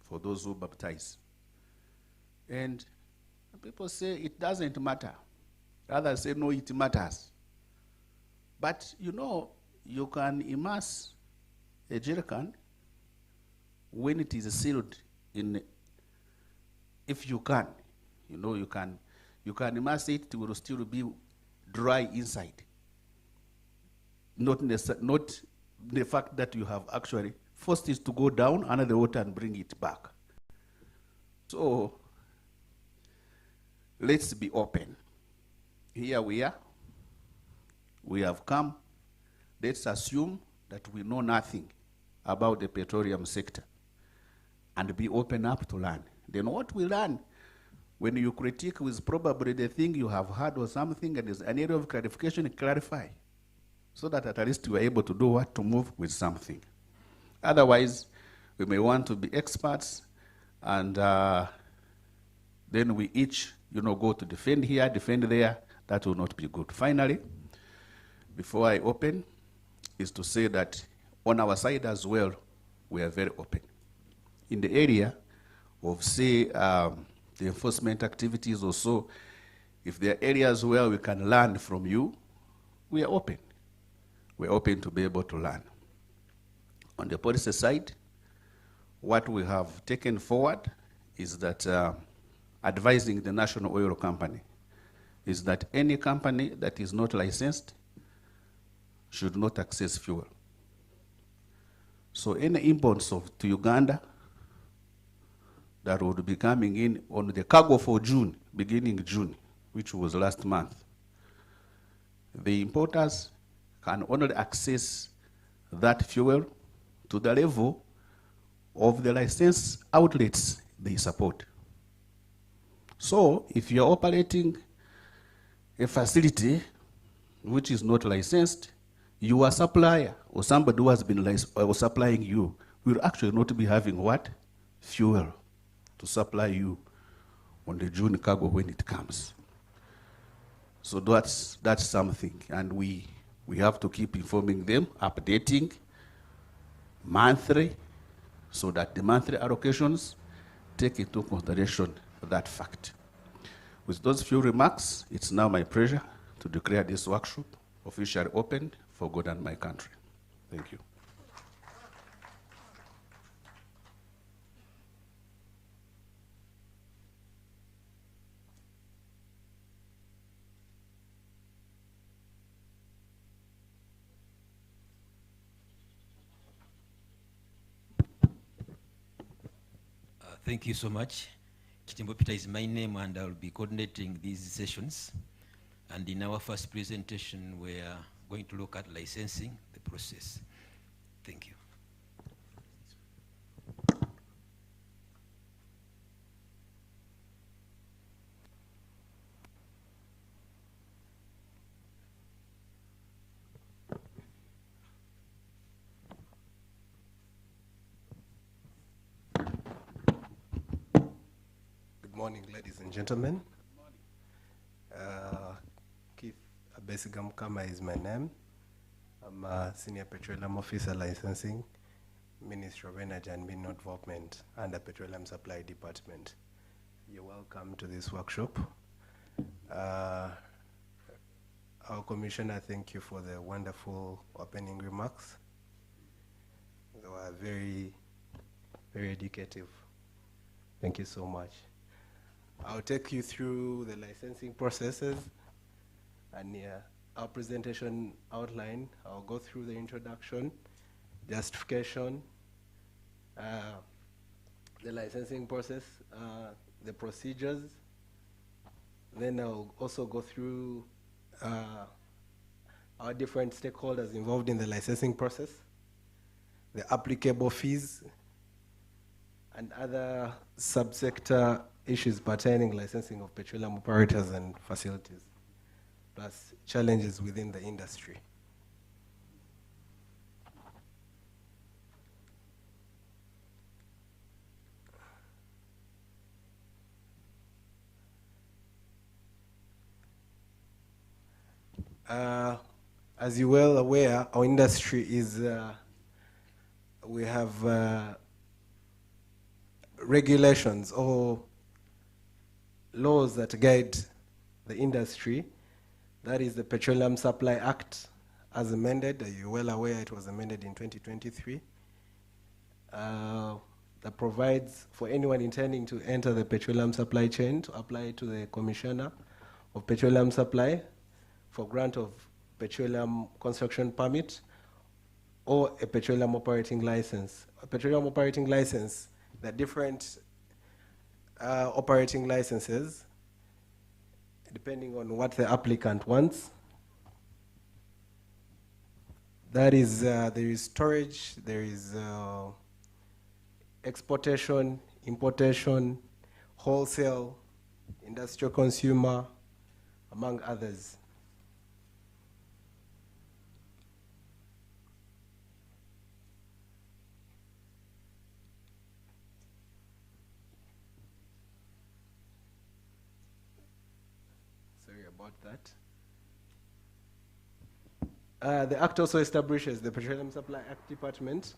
for those who baptize. And people say it doesn't matter. Others say, no, it matters. But you know, you can immerse a jerrycan when it is sealed in, if you can, you know, you can immerse it, it will still be dry inside. Not the fact that you have actually forced it to go down under the water and bring it back. So let's be open. Here we are. We have come. Let's assume that we know nothing about the petroleum sector and be open up to learn. Then what we learn, when you critique with probably the thing you have heard or something and there's an area of clarification, clarify. So that at least you are able to do what? To move with something. Otherwise, we may want to be experts and then we each, you know, go to defend here, defend there. That will not be good. Finally, before I open, is to say that on our side as well, we are very open. In the area of, say, the enforcement activities or so, if there are areas where we can learn from you, we are open. We're open to be able to learn. On the policy side, what we have taken forward is that advising the National Oil Company is that any company that is not licensed should not access fuel. So any imports to Uganda that would be coming in on the cargo for June, beginning June, which was last month, the importers can only access that fuel to the level of the licensed outlets they support. So if you're operating a facility which is not licensed, your supplier or somebody who has been supplying you will actually not be having what? Fuel to supply you on the June cargo when it comes. So that's something, and we have to keep informing them, updating monthly, so that the monthly allocations take into consideration that fact. With those few remarks, it's now my pleasure to declare this workshop officially open for God and my country. Thank you. Thank you so much. Kitimbo Peter is my name, and I'll be coordinating these sessions. And in our first presentation, we are going to look at licensing the process. Thank you. Good morning, ladies and gentlemen. Keith Abesigam Kama is my name. I'm a Senior Petroleum Officer Licensing, Ministry of Energy and Mineral Development under Petroleum Supply Department. You're welcome to this workshop. Our Commissioner, thank you for the wonderful opening remarks. They were very, very educative. Thank you so much. I'll take you through the licensing processes and our presentation outline. I'll go through the introduction, justification, the licensing process, the procedures. Then I'll also go through our different stakeholders involved in the licensing process, the applicable fees, and other subsector issues pertaining licensing of petroleum operators and facilities, plus challenges within the industry. As you're well aware, our industry is, we have regulations or laws that guide the industry. That is the Petroleum Supply Act as amended. You're well aware it was amended in 2023. That provides for anyone intending to enter the petroleum supply chain to apply to the Commissioner of Petroleum Supply for grant of petroleum construction permit or a petroleum operating license. A petroleum operating license, there are different operating licenses depending on what the applicant wants. That is, there is storage, there is exportation, importation, wholesale, industrial consumer, among others. Sorry about that. The Act also establishes the Petroleum Supply Act Department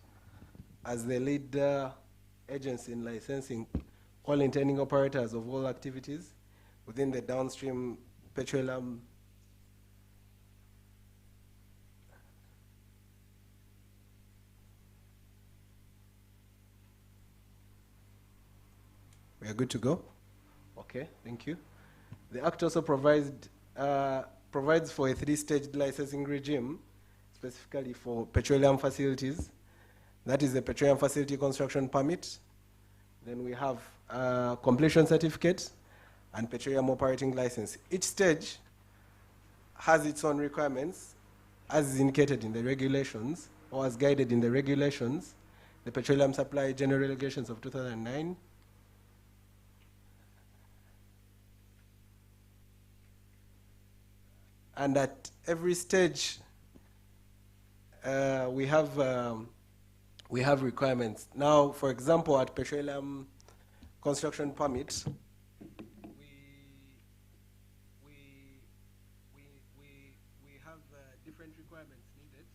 as the lead agency in licensing all intending operators of all activities within the downstream petroleum We are good to go? Okay, thank you. The Act also provides for a three-stage licensing regime, specifically for petroleum facilities. That is the Petroleum Facility Construction Permit. Then we have completion certificate and petroleum operating license. Each stage has its own requirements, as is indicated in the regulations, or as guided in the regulations, the Petroleum Supply General Regulations of 2009, and at every stage, we have requirements. Now, for example, at petroleum construction permit, we have different requirements needed.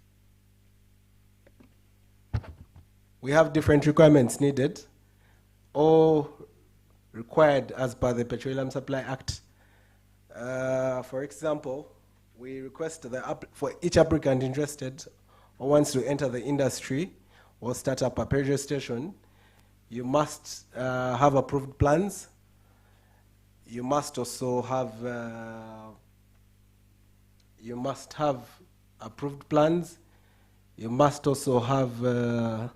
We have different requirements needed, all required as per the Petroleum Supply Act. For example, we request for each applicant interested or wants to enter the industry or start up a petrol station, you must have approved plans. You must also have approved plans. You must also have a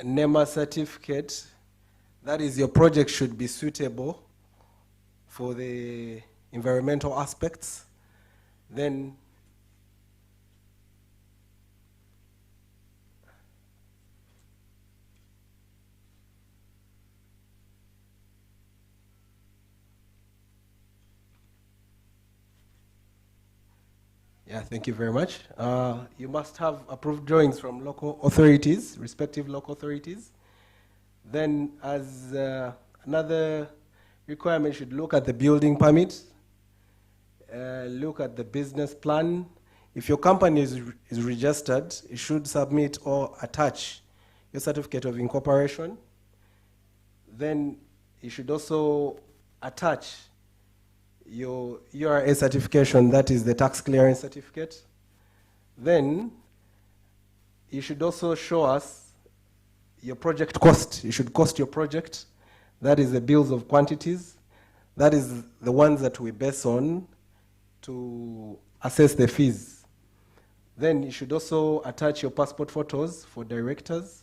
NEMA certificate. That is, your project should be suitable for the environmental aspects. Then yeah, thank you very much. You must have approved drawings from local authorities, respective local authorities. Then as another requirement, should look at the building permit, look at the business plan. If your company is registered, you should submit or attach your certificate of incorporation. Then you should also attach your URA certification, that is the tax clearance certificate. Then you should also show us your project cost. You should cost your project. That is the bills of quantities. That is the ones that we base on to assess the fees. Then you should also attach your passport photos for directors.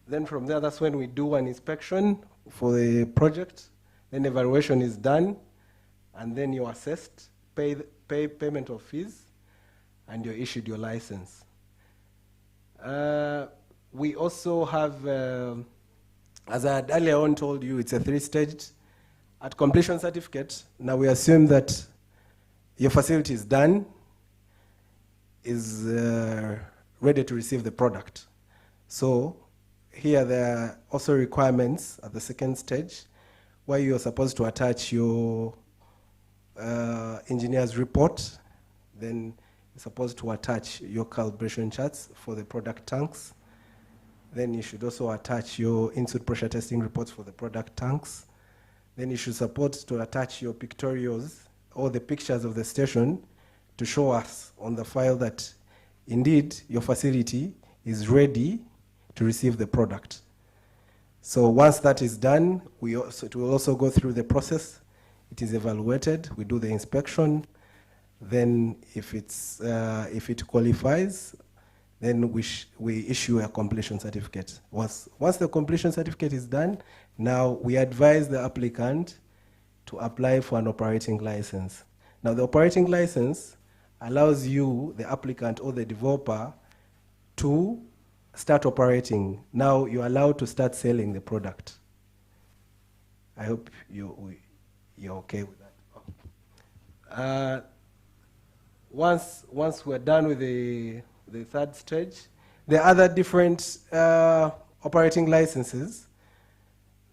Then from there, that's when we do an inspection for the project. Then evaluation is done, and then you're assessed, payment of fees, and you're issued your license. We also have, as I had earlier on told you, it's a three-stage. At completion certificate, now we assume that your facility is done, is ready to receive the product. So here there are also requirements at the second stage, where you're supposed to attach your engineer's report, then you're supposed to attach your calibration charts for the product tanks. Then you should also attach your in-suit pressure testing reports for the product tanks. Then you should support to attach your pictorials or the pictures of the station to show us on the file that indeed your facility is ready to receive the product. So once that is done, it will also go through the process. It is evaluated, we do the inspection. Then if it qualifies, then we issue a completion certificate. Once the completion certificate is done, now we advise the applicant to apply for an operating license. Now the operating license allows you, the applicant or the developer, to start operating. Now you're allowed to start selling the product. I hope you're okay with that. Once we're done with the third stage, there are other different operating licenses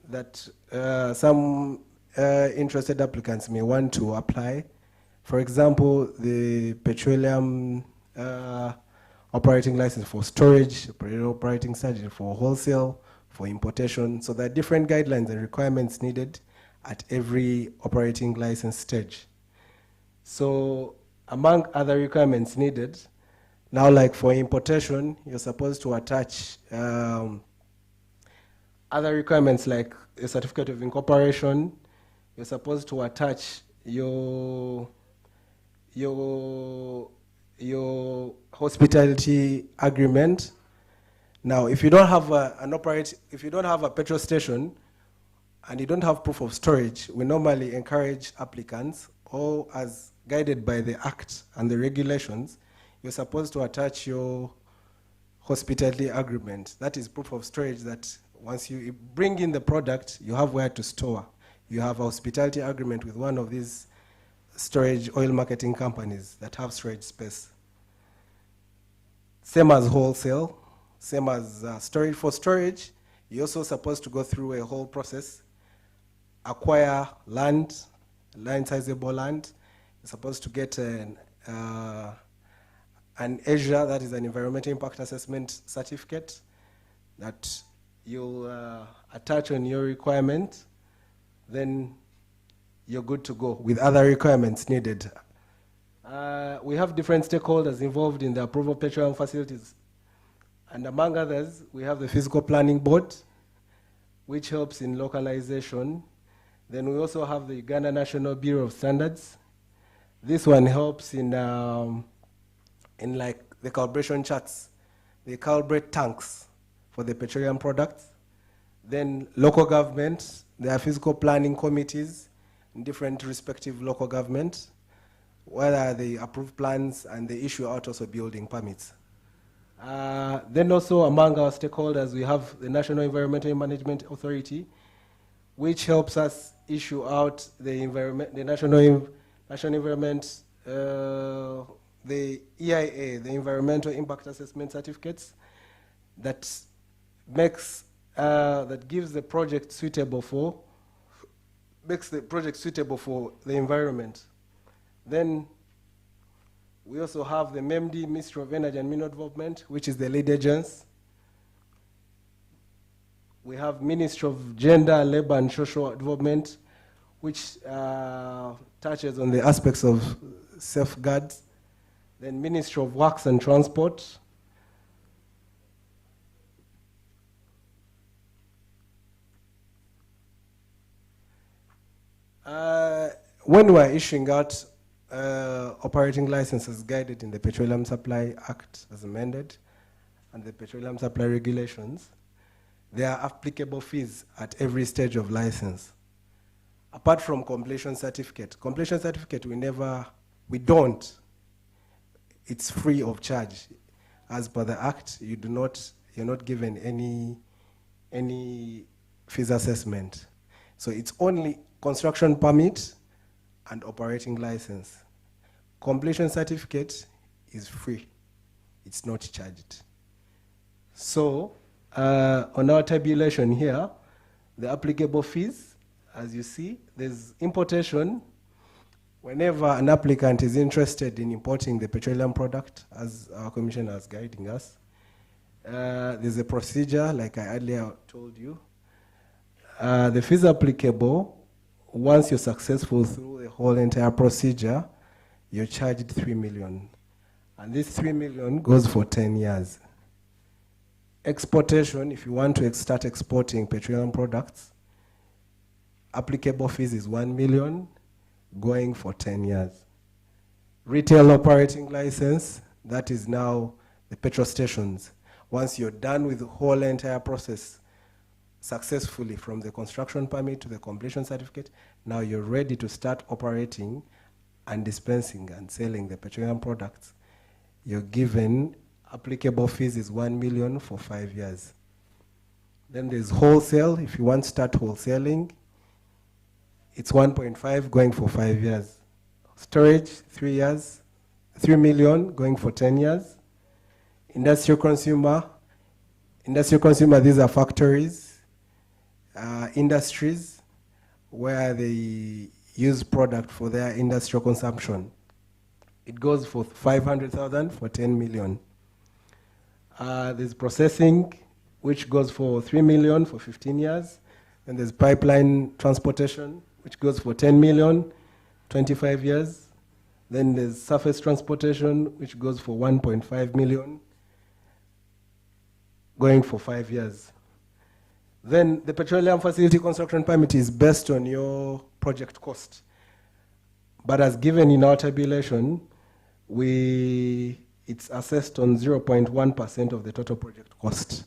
that some interested applicants may want to apply. For example, the petroleum operating license for storage, operating license for wholesale, for importation. So there are different guidelines and requirements needed at every operating license stage. So among other requirements needed, now like for importation, you're supposed to attach other requirements like a certificate of incorporation. You're supposed to attach your hospitality agreement. Now, if you don't have if you don't have a petrol station and you don't have proof of storage, we normally encourage applicants, or as guided by the Act and the regulations, you're supposed to attach your hospitality agreement. That is proof of storage that once you bring in the product, you have where to store. You have a hospitality agreement with one of these storage oil marketing companies that have storage space. Same as wholesale, same as storage. For storage, you're also supposed to go through a whole process, acquire land, sizable land. You're supposed to get an EISA, that is an environmental impact assessment certificate, that you'll attach on your requirement. Then you're good to go with other requirements needed. We have different stakeholders involved in the approval of petroleum facilities. And among others, we have the Physical Planning Board, which helps in localization. Then we also have the Uganda National Bureau of Standards. This one helps in like the calibration charts. They calibrate tanks for the petroleum products. Then local government, there are physical planning committees in different respective local governments, where they approve plans and they issue out also building permits. Then also among our stakeholders, we have the National Environmental Management Authority, which helps us issue out the national environment, the EIA, the Environmental Impact Assessment Certificates, that makes that gives the project suitable for the environment. Then we also have the MEMD, Ministry of Energy and Mineral Development, which is the lead agency. We have Ministry of Gender, Labor and Social Development, which touches on the aspects of safeguards. Then Ministry of Works and Transport. When we're issuing out operating licenses guided in the Petroleum Supply Act as amended and the Petroleum Supply Regulations, there are applicable fees at every stage of license. Apart from completion certificate we don't. It's free of charge. As per the Act, you're not given any fees assessment. So it's only construction permit and operating license. Completion certificate is free. It's not charged. So on our tabulation here, the applicable fees, as you see, there's importation, whenever an applicant is interested in importing the petroleum product, as our commissioner is guiding us, there's a procedure, like I earlier told you. The fees applicable, once you're successful through the whole entire procedure, you're charged 3 million. And this 3 million goes for 10 years. Exportation, if you want to start exporting petroleum products, applicable fees is 1 million, going for 10 years. Retail operating license, that is now the petrol stations. Once you're done with the whole entire process successfully, from the construction permit to the completion certificate, now you're ready to start operating and dispensing and selling the petroleum products. You're given applicable fees is 1 million for 5 years. Then there's wholesale. If you want to start wholesaling, it's 1.5 going for 5 years. Storage, 3 years, 3 million going for 10 years. Industrial consumer, these are factories, industries where they use product for their industrial consumption. It goes for 500,000 for 10 million. There's processing, which goes for 3 million for 15 years. And there's pipeline transportation, which goes for 10 million, 25 years. Then there's surface transportation, which goes for 1.5 million, going for 5 years. Then the petroleum facility construction permit is based on your project cost. But as given in our tabulation, it's assessed on 0.1% of the total project cost.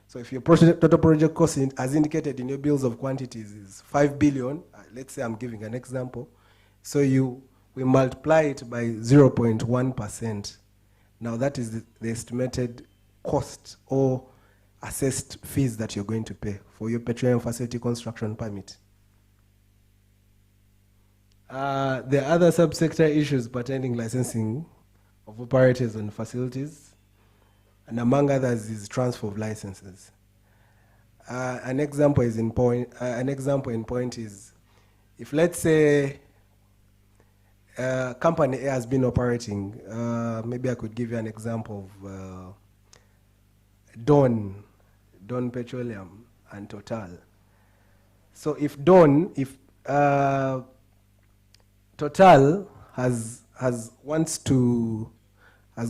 So if your total project cost, as indicated in your bills of quantities, is 5 billion, let's say I'm giving an example, so we multiply it by 0.1%. Now that is the estimated cost or assessed fees that you're going to pay for your petroleum facility construction permit. There are other subsector issues pertaining licensing of operators and facilities, and among others is transfer of licenses. An example in point is, if let's say company A has been operating, maybe I could give you an example of Dawn Petroleum and Total. So if Total has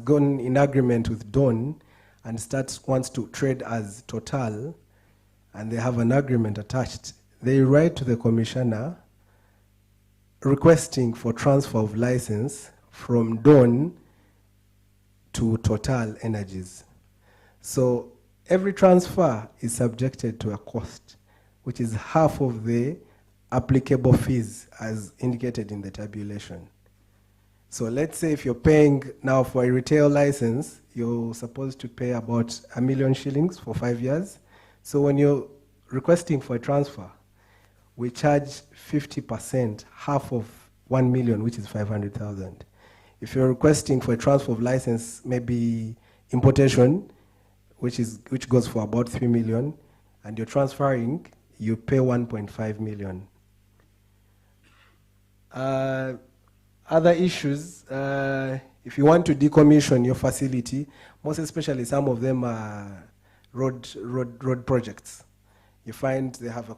gone in agreement with Dawn and wants to trade as Total, and they have an agreement attached, they write to the commissioner requesting for transfer of license from Dawn to Total Energies. So every transfer is subjected to a cost, which is half of the applicable fees as indicated in the tabulation. So let's say if you're paying now for a retail license, you're supposed to pay about 1 million shillings for 5 years. So when you're requesting for a transfer, we charge 50%, half of 1 million, which is 500,000. If you're requesting for a transfer of license, maybe importation, which goes for about 3 million, and you're transferring, you pay 1.5 million. Other issues, if you want to decommission your facility, most especially some of them are road projects. You find they have a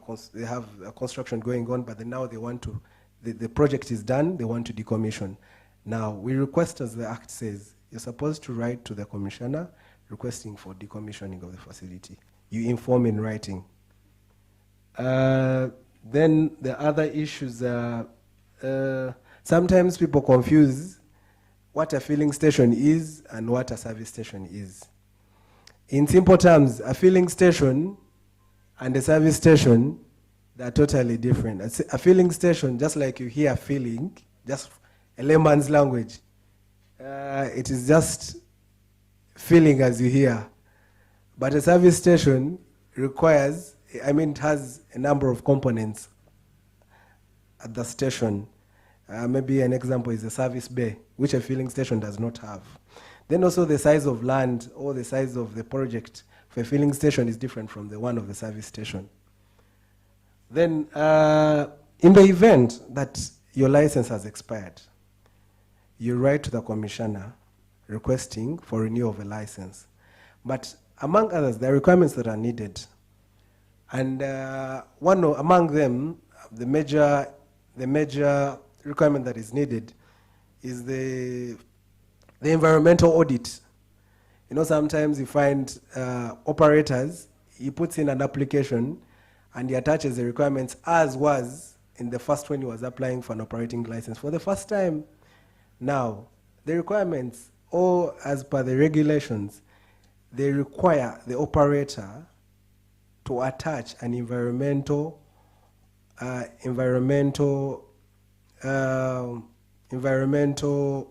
construction going on, but then now they want to, the project is done, they want to decommission. Now, we request, as the Act says, you're supposed to write to the commissioner requesting for decommissioning of the facility. You inform in writing. Then the other issues are, sometimes people confuse what a filling station is and what a service station is. In simple terms, a filling station and a service station, they're totally different. A filling station, just like you hear filling, just a layman's language, it is just filling as you hear. But a service station requires, it has a number of components at the station. Maybe an example is a service bay, which a filling station does not have. Then also the size of land or the size of the project for a filling station is different from the one of the service station. Then in the event that your license has expired, you write to the commissioner requesting for renewal of a license. But among others, there are requirements that are needed. And among them, the major requirement that is needed is the environmental audit. You know, sometimes you find operators, he puts in an application and he attaches the requirements as was in the first when he was applying for an operating license for the first time. Now, the requirements, or as per the regulations, they require the operator to attach an environmental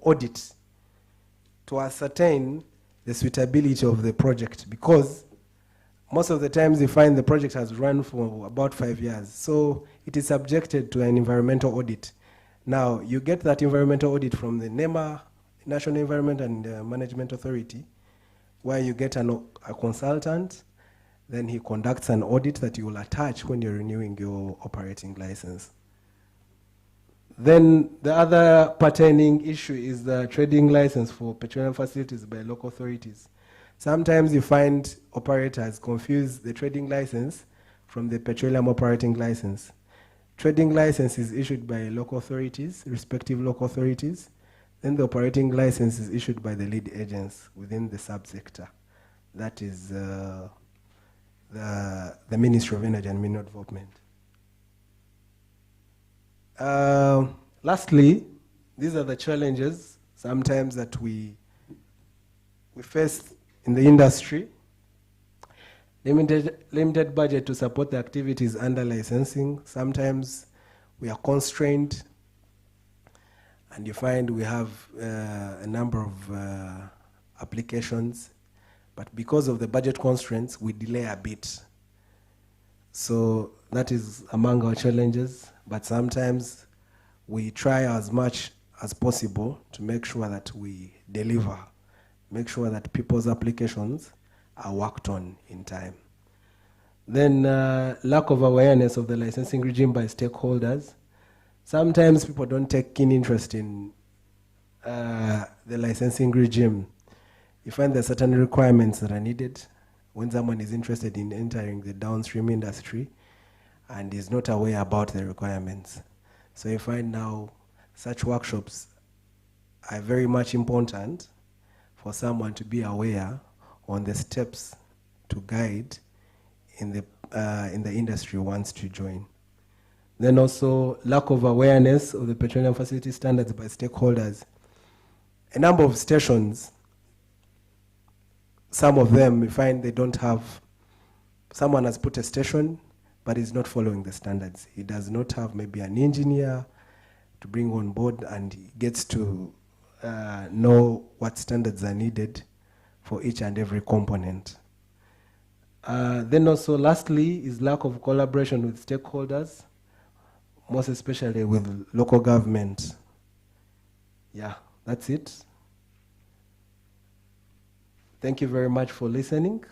audit to ascertain the suitability of the project, because most of the times you find the project has run for about 5 years. So it is subjected to an environmental audit. Now, you get that environmental audit from the NEMA, National Environment and Management Authority, where you get a consultant, then he conducts an audit that you will attach when you're renewing your operating license. Then the other pertaining issue is the trading license for petroleum facilities by local authorities. Sometimes you find operators confuse the trading license from the petroleum operating license. Trading license is issued by local authorities, respective local authorities. Then the operating license is issued by the lead agents within the subsector. That is the Ministry of Energy and Mineral Development. Lastly, these are the challenges sometimes that we face in the industry. Limited budget to support the activities under licensing. Sometimes we are constrained, and you find we have a number of applications, but because of the budget constraints, we delay a bit. So that is among our challenges, but sometimes we try as much as possible to make sure that we deliver, make sure that people's applications are worked on in time. Then lack of awareness of the licensing regime by stakeholders. Sometimes people don't take keen interest in the licensing regime. You find there are certain requirements that are needed when someone is interested in entering the downstream industry and is not aware about the requirements. So you find now such workshops are very much important for someone to be aware on the steps to guide in the industry wants to join. Then also lack of awareness of the petroleum facility standards by stakeholders. A number of stations, some of them, you find they don't have, someone has put a station, but is not following the standards. He does not have maybe an engineer to bring on board, and he gets to know what standards are needed for each and every component. Then also lastly is lack of collaboration with stakeholders, most especially with local government. Yeah, that's it. Thank you very much for listening.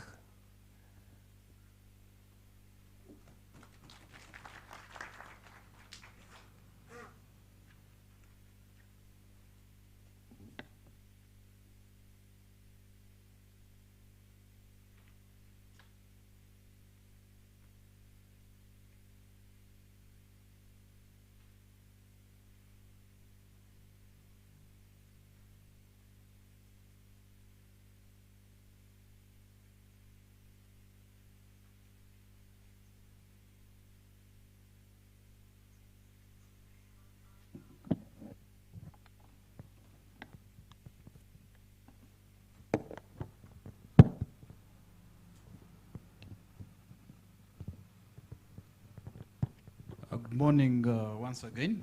Good morning once again.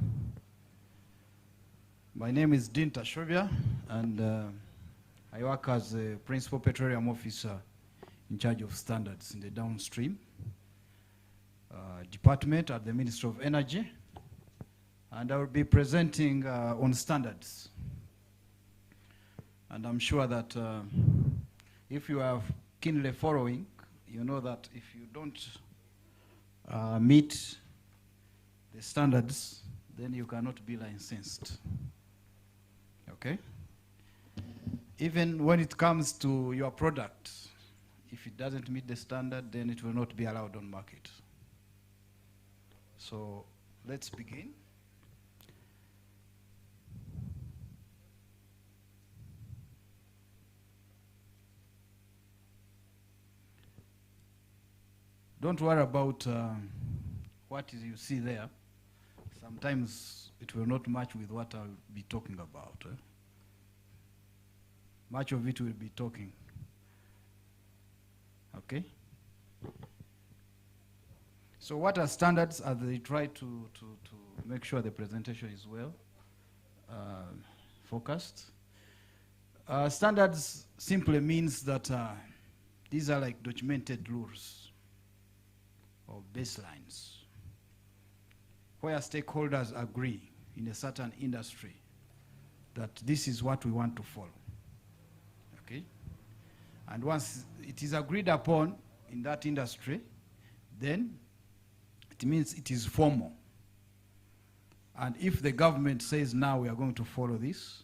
My name is Dean Tashobia, and I work as a Principal Petroleum Officer in charge of standards in the downstream department at the Ministry of Energy, and I will be presenting on standards. And I'm sure that if you are keenly following, you know that if you don't meet the standards, then you cannot be licensed. Okay? Even when it comes to your product, if it doesn't meet the standard, then it will not be allowed on market. So let's begin. Don't worry about what you see there. Sometimes it will not match with what I'll be talking about. Much of it will be talking. Okay? So what are standards as they try to make sure the presentation is well focused? Standards simply means that these are like documented rules or baselines where stakeholders agree in a certain industry that this is what we want to follow. Okay? And once it is agreed upon in that industry, then it means it is formal. And if the government says now we are going to follow this,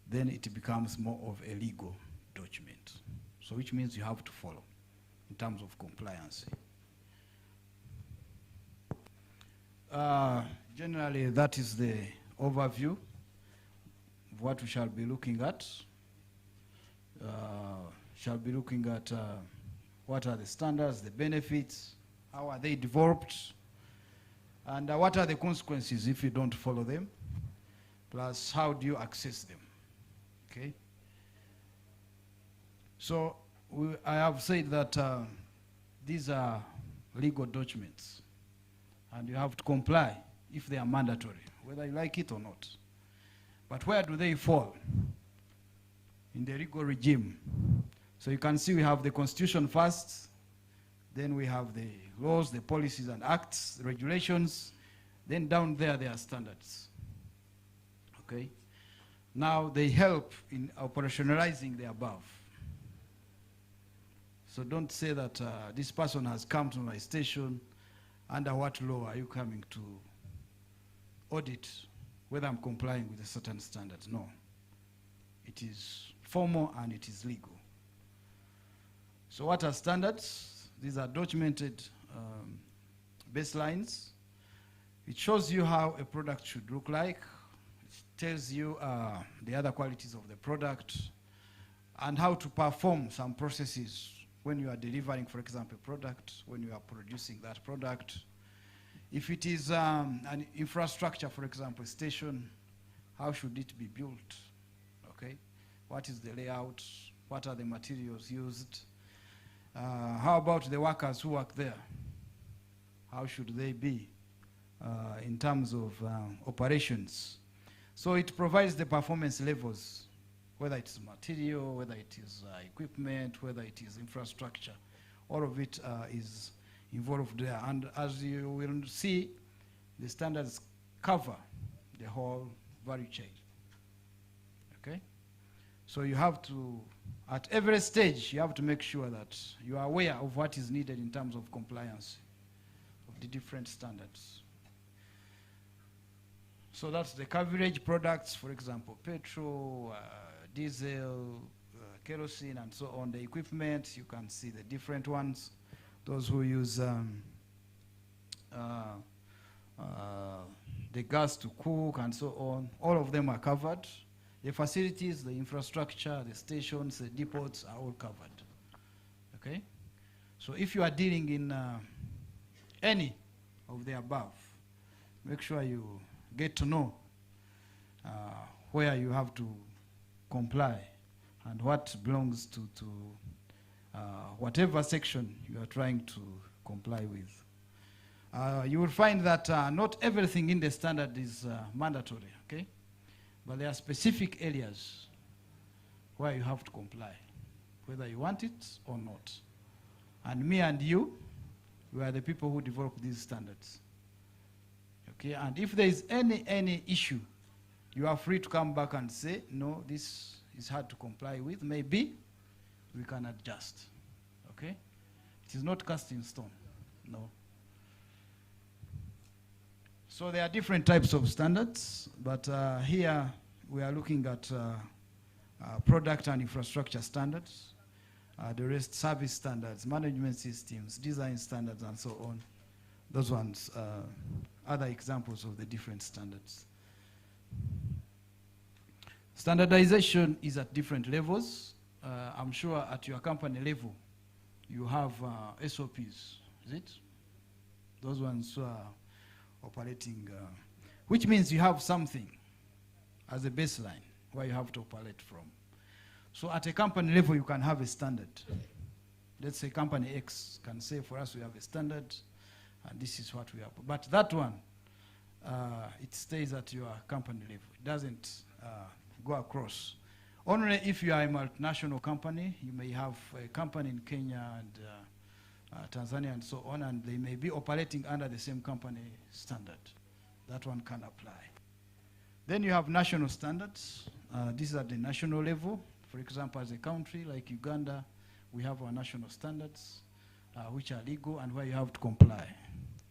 then it becomes more of a legal document. So which means you have to follow in terms of compliance. Generally, that is the overview of what we shall be looking at. Shall be looking at what are the standards, the benefits, how are they developed, and what are the consequences if you don't follow them, plus how do you access them. Okay? So I have said that these are legal documents, and you have to comply if they are mandatory, whether you like it or not. But where do they fall in the legal regime? So you can see we have the Constitution first, then we have the laws, the policies and acts, the regulations, then down there are standards. Okay? Now they help in operationalizing the above. So don't say that this person has come to my station. Under what law are you coming to audit whether I'm complying with a certain standards? No. It is formal and it is legal. So what are standards? These are documented baselines. It shows you how a product should look like. It tells you the other qualities of the product and how to perform some processes when you are delivering, for example, a product, when you are producing that product. If it is an infrastructure, for example, a station, how should it be built? Okay? What is the layout? What are the materials used? How about the workers who work there? How should they be in terms of operations? So it provides the performance levels, whether it's material, whether it is equipment, whether it is infrastructure. All of it is involved there. And as you will see, the standards cover the whole value chain. Okay? So you have to, at every stage, you have to make sure that you are aware of what is needed in terms of compliance of the different standards. So that's the coverage products, for example, petrol, diesel, kerosene, and so on. The equipment, you can see the different ones. Those who use the gas to cook and so on, all of them are covered. The facilities, the infrastructure, the stations, the depots are all covered. Okay? So if you are dealing in any of the above, make sure you get to know where you have to comply and what belongs to whatever section you are trying to comply with. You will find that not everything in the standard is mandatory, okay? But there are specific areas where you have to comply, whether you want it or not. And me and you, we are the people who develop these standards. Okay, and if there is any issue, you are free to come back and say, no, this is hard to comply with. Maybe we can adjust. Okay? It is not cast in stone. No. So there are different types of standards, but here we are looking at product and infrastructure standards, the rest service standards, management systems, design standards, and so on. Those ones, other examples of the different standards. Standardization is at different levels. I'm sure at your company level, you have SOPs, is it? Those ones are operating, which means you have something as a baseline where you have to operate from. So at a company level, you can have a standard. Let's say company X can say, for us, we have a standard, and this is what we have. But that one, it stays at your company level. It doesn't go across. Only if you are a multinational company, you may have a company in Kenya and Tanzania and so on, and they may be operating under the same company standard. That one can apply. Then you have national standards. This is at the national level. For example, as a country like Uganda, we have our national standards, which are legal and where you have to comply.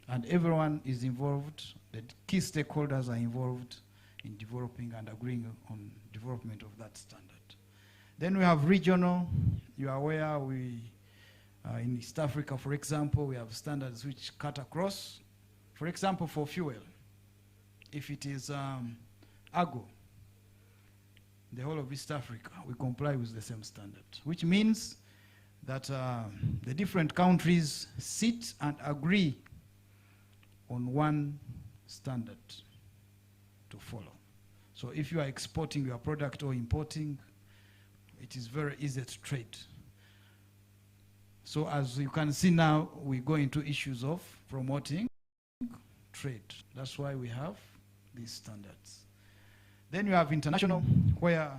And everyone is involved. The key stakeholders are involved in developing and agreeing on development of that standard. Then we have regional. You are aware in East Africa, for example, we have standards which cut across. For example, for fuel, if it is agro, the whole of East Africa, we comply with the same standard, which means that the different countries sit and agree on one standard to follow. So if you are exporting your product or importing, it is very easy to trade. So as you can see now, we go into issues of promoting trade. That's why we have these standards. Then you have international, where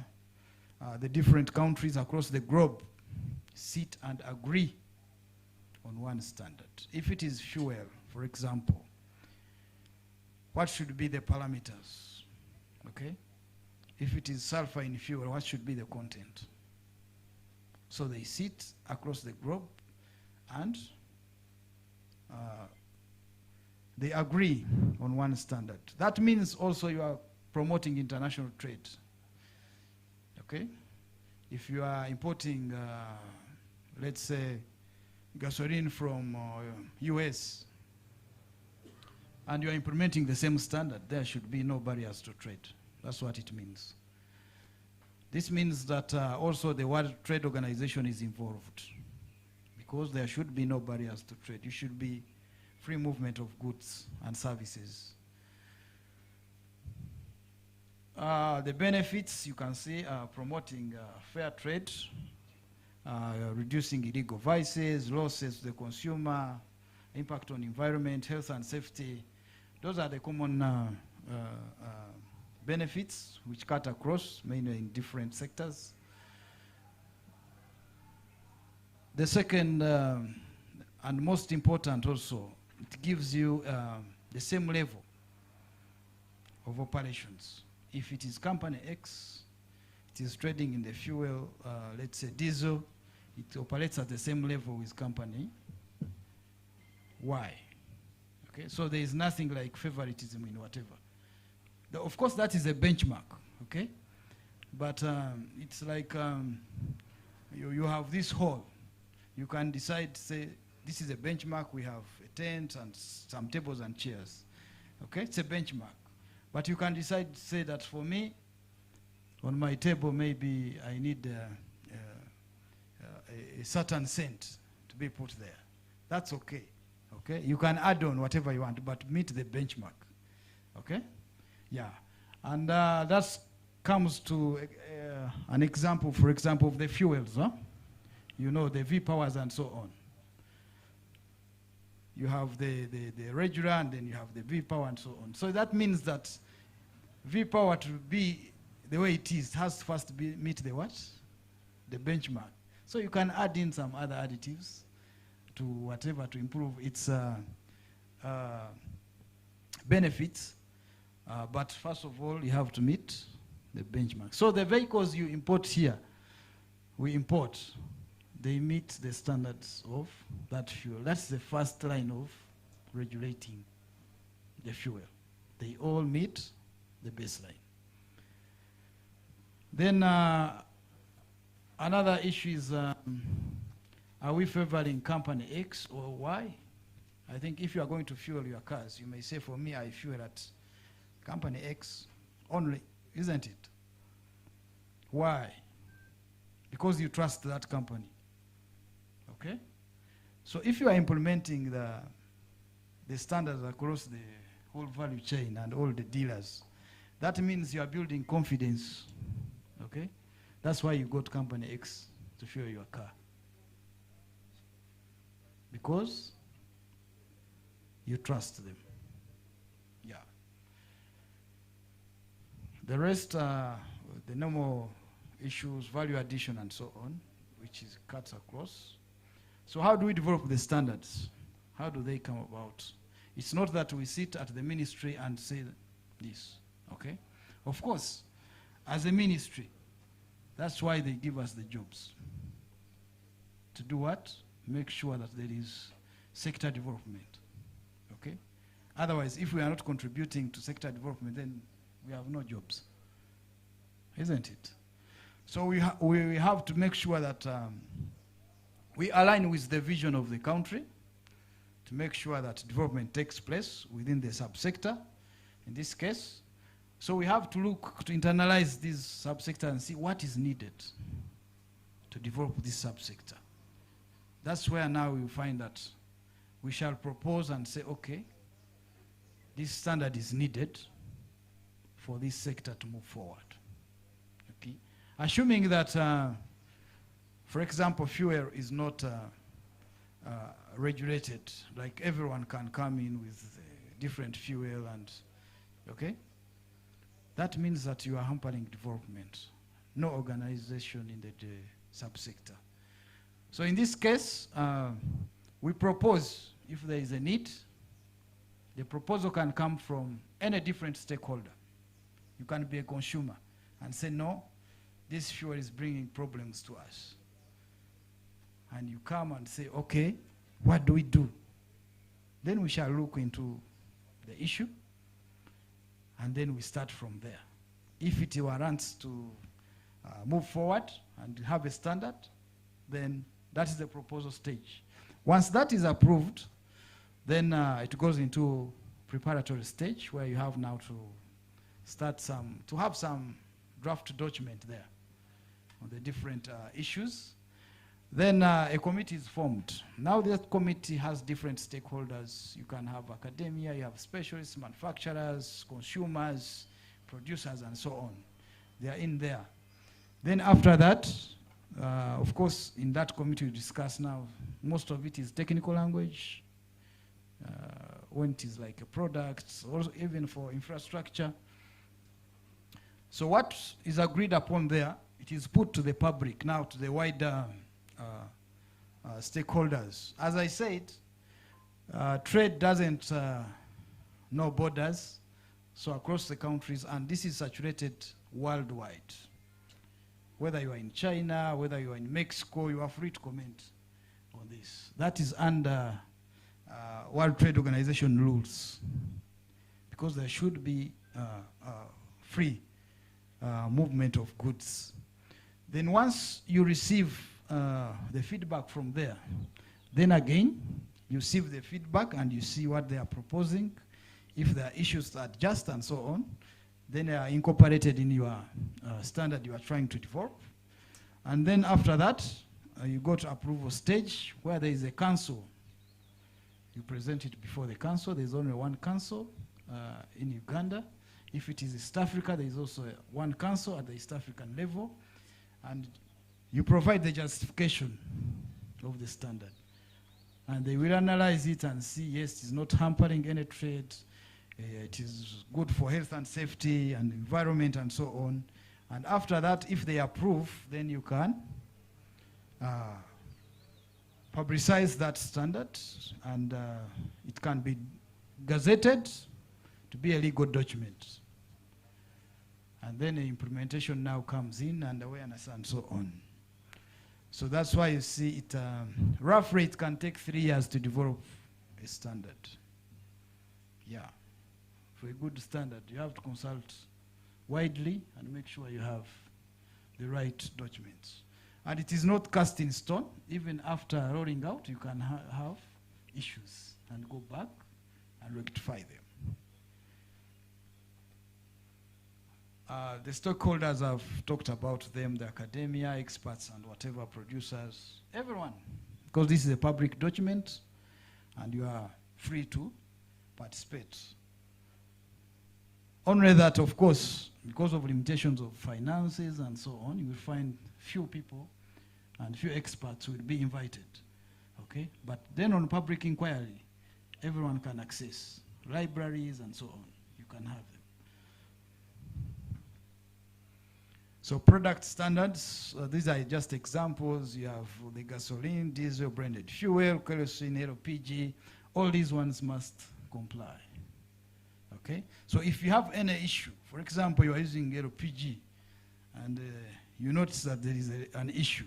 the different countries across the globe sit and agree on one standard. If it is fuel, for example, what should be the parameters? Okay? If it is sulfur in fuel, what should be the content? So they sit across the globe and they agree on one standard. That means also you are promoting international trade. Okay? If you are importing, let's say, gasoline from US, and you are implementing the same standard, there should be no barriers to trade. That's what it means. This means that also the World Trade Organization is involved, because there should be no barriers to trade. You should be free movement of goods and services. The benefits, you can see, promoting fair trade, reducing illegal vices, losses to the consumer, impact on environment, health and safety. Those are the common benefits which cut across, mainly in different sectors. The second and most important also, it gives you the same level of operations. If it is company X, it is trading in the fuel, let's say diesel, it operates at the same level with company Y. Okay, so there is nothing like favoritism in whatever. Of course, that is a benchmark, okay? But it's like you have this hall. You can decide, say, this is a benchmark. We have a tent and some tables and chairs. Okay, it's a benchmark. But you can decide, say that for me, on my table, maybe I need a certain scent to be put there. That's okay. Okay, you can add on whatever you want, but meet the benchmark. Okay, yeah, and that comes to an example, for example, of the fuels. Huh? You know, the V-powers and so on. You have the regular, and then you have the V-power and so on. So that means that V-power to be the way it is has to first meet the what? The benchmark. So you can add in some other additives to whatever to improve its benefits. But first of all, you have to meet the benchmark. So the vehicles you import here, we import, they meet the standards of that fuel. That's the first line of regulating the fuel. they all meet the baseline. Then another issue is, are we favoring company X or Y? I think if you are going to fuel your cars, you may say, for me, I fuel at company X only, isn't it? Why? Because you trust that company. Okay? So if you are implementing the standards across the whole value chain and all the dealers, that means you are building confidence. Okay? That's why you got company X to fuel your car. Because you trust them. Yeah. The rest, the normal issues, value addition and so on, which is cuts across. So how do we develop the standards? How do they come about? It's not that we sit at the ministry and say this, okay? Of course, as a ministry, that's why they give us the jobs. To do what? Make sure that there is sector development, okay? Otherwise, if we are not contributing to sector development, then we have no jobs, isn't it? So we have to make sure that we align with the vision of the country to make sure that development takes place within the subsector, in this case. So we have to look to internalize this subsector and see what is needed to develop this subsector. That's where now we find that we shall propose and say, okay, this standard is needed for this sector to move forward. Okay? Assuming that, for example, fuel is not regulated, like everyone can come in with different fuel and, okay? That means that you are hampering development. No organization in the subsector. So in this case, we propose, if there is a need, the proposal can come from any different stakeholder. You can be a consumer and say, no, this fuel is bringing problems to us. And you come and say, okay, what do we do? Then we shall look into the issue, and then we start from there. If it warrants to move forward and have a standard, then that is the proposal stage. Once that is approved, then it goes into preparatory stage where you have now to start to have some draft document there on the different issues. Then a committee is formed. Now that committee has different stakeholders. You can have academia, you have specialists, manufacturers, consumers, producers, and so on. They are in there. Then after that, of course, in that committee we discuss now, most of it is technical language, when it is like a product, or even for infrastructure. So what is agreed upon there, it is put to the public, now to the wider stakeholders. As I said, trade doesn't know borders, so across the countries, and this is saturated worldwide. Whether you are in China, whether you are in Mexico, you are free to comment on this. That is under World Trade Organization rules, because there should be free movement of goods. Then once you receive the feedback from there, then again, you receive the feedback and you see what they are proposing. If there are issues to adjust and so on, then they are incorporated in your standard you are trying to develop. And then after that, you go to approval stage where there is a council. You present it before the council. There is only one council in Uganda. If it is East Africa, there is also one council at the East African level. And you provide the justification of the standard. And they will analyze it and see, yes, it's not hampering any trade. It is good for health and safety and environment and so on. And after that, if they approve, then you can publicize that standard, and it can be gazetted to be a legal document. And then the implementation now comes in, and awareness and so on. So that's why you see it, roughly it can take 3 years to develop a standard. Yeah. for a good standard, you have to consult widely and make sure you have the right documents. And it is not cast in stone. Even after rolling out, you can have issues and go back and rectify them. The stakeholders have talked about them, the academia, experts, and whatever producers, everyone, because this is a public document and you are free to participate. Only that, of course, because of limitations of finances and so on, you will find few people and few experts will be invited, okay? But then on public inquiry, everyone can access, libraries and so on, you can have them. So product standards, these are just examples. You have the gasoline, diesel, branded fuel, kerosene, LPG, all these ones must comply, okay? So if you have any issue, for example, you are using LPG and you notice that there is an issue.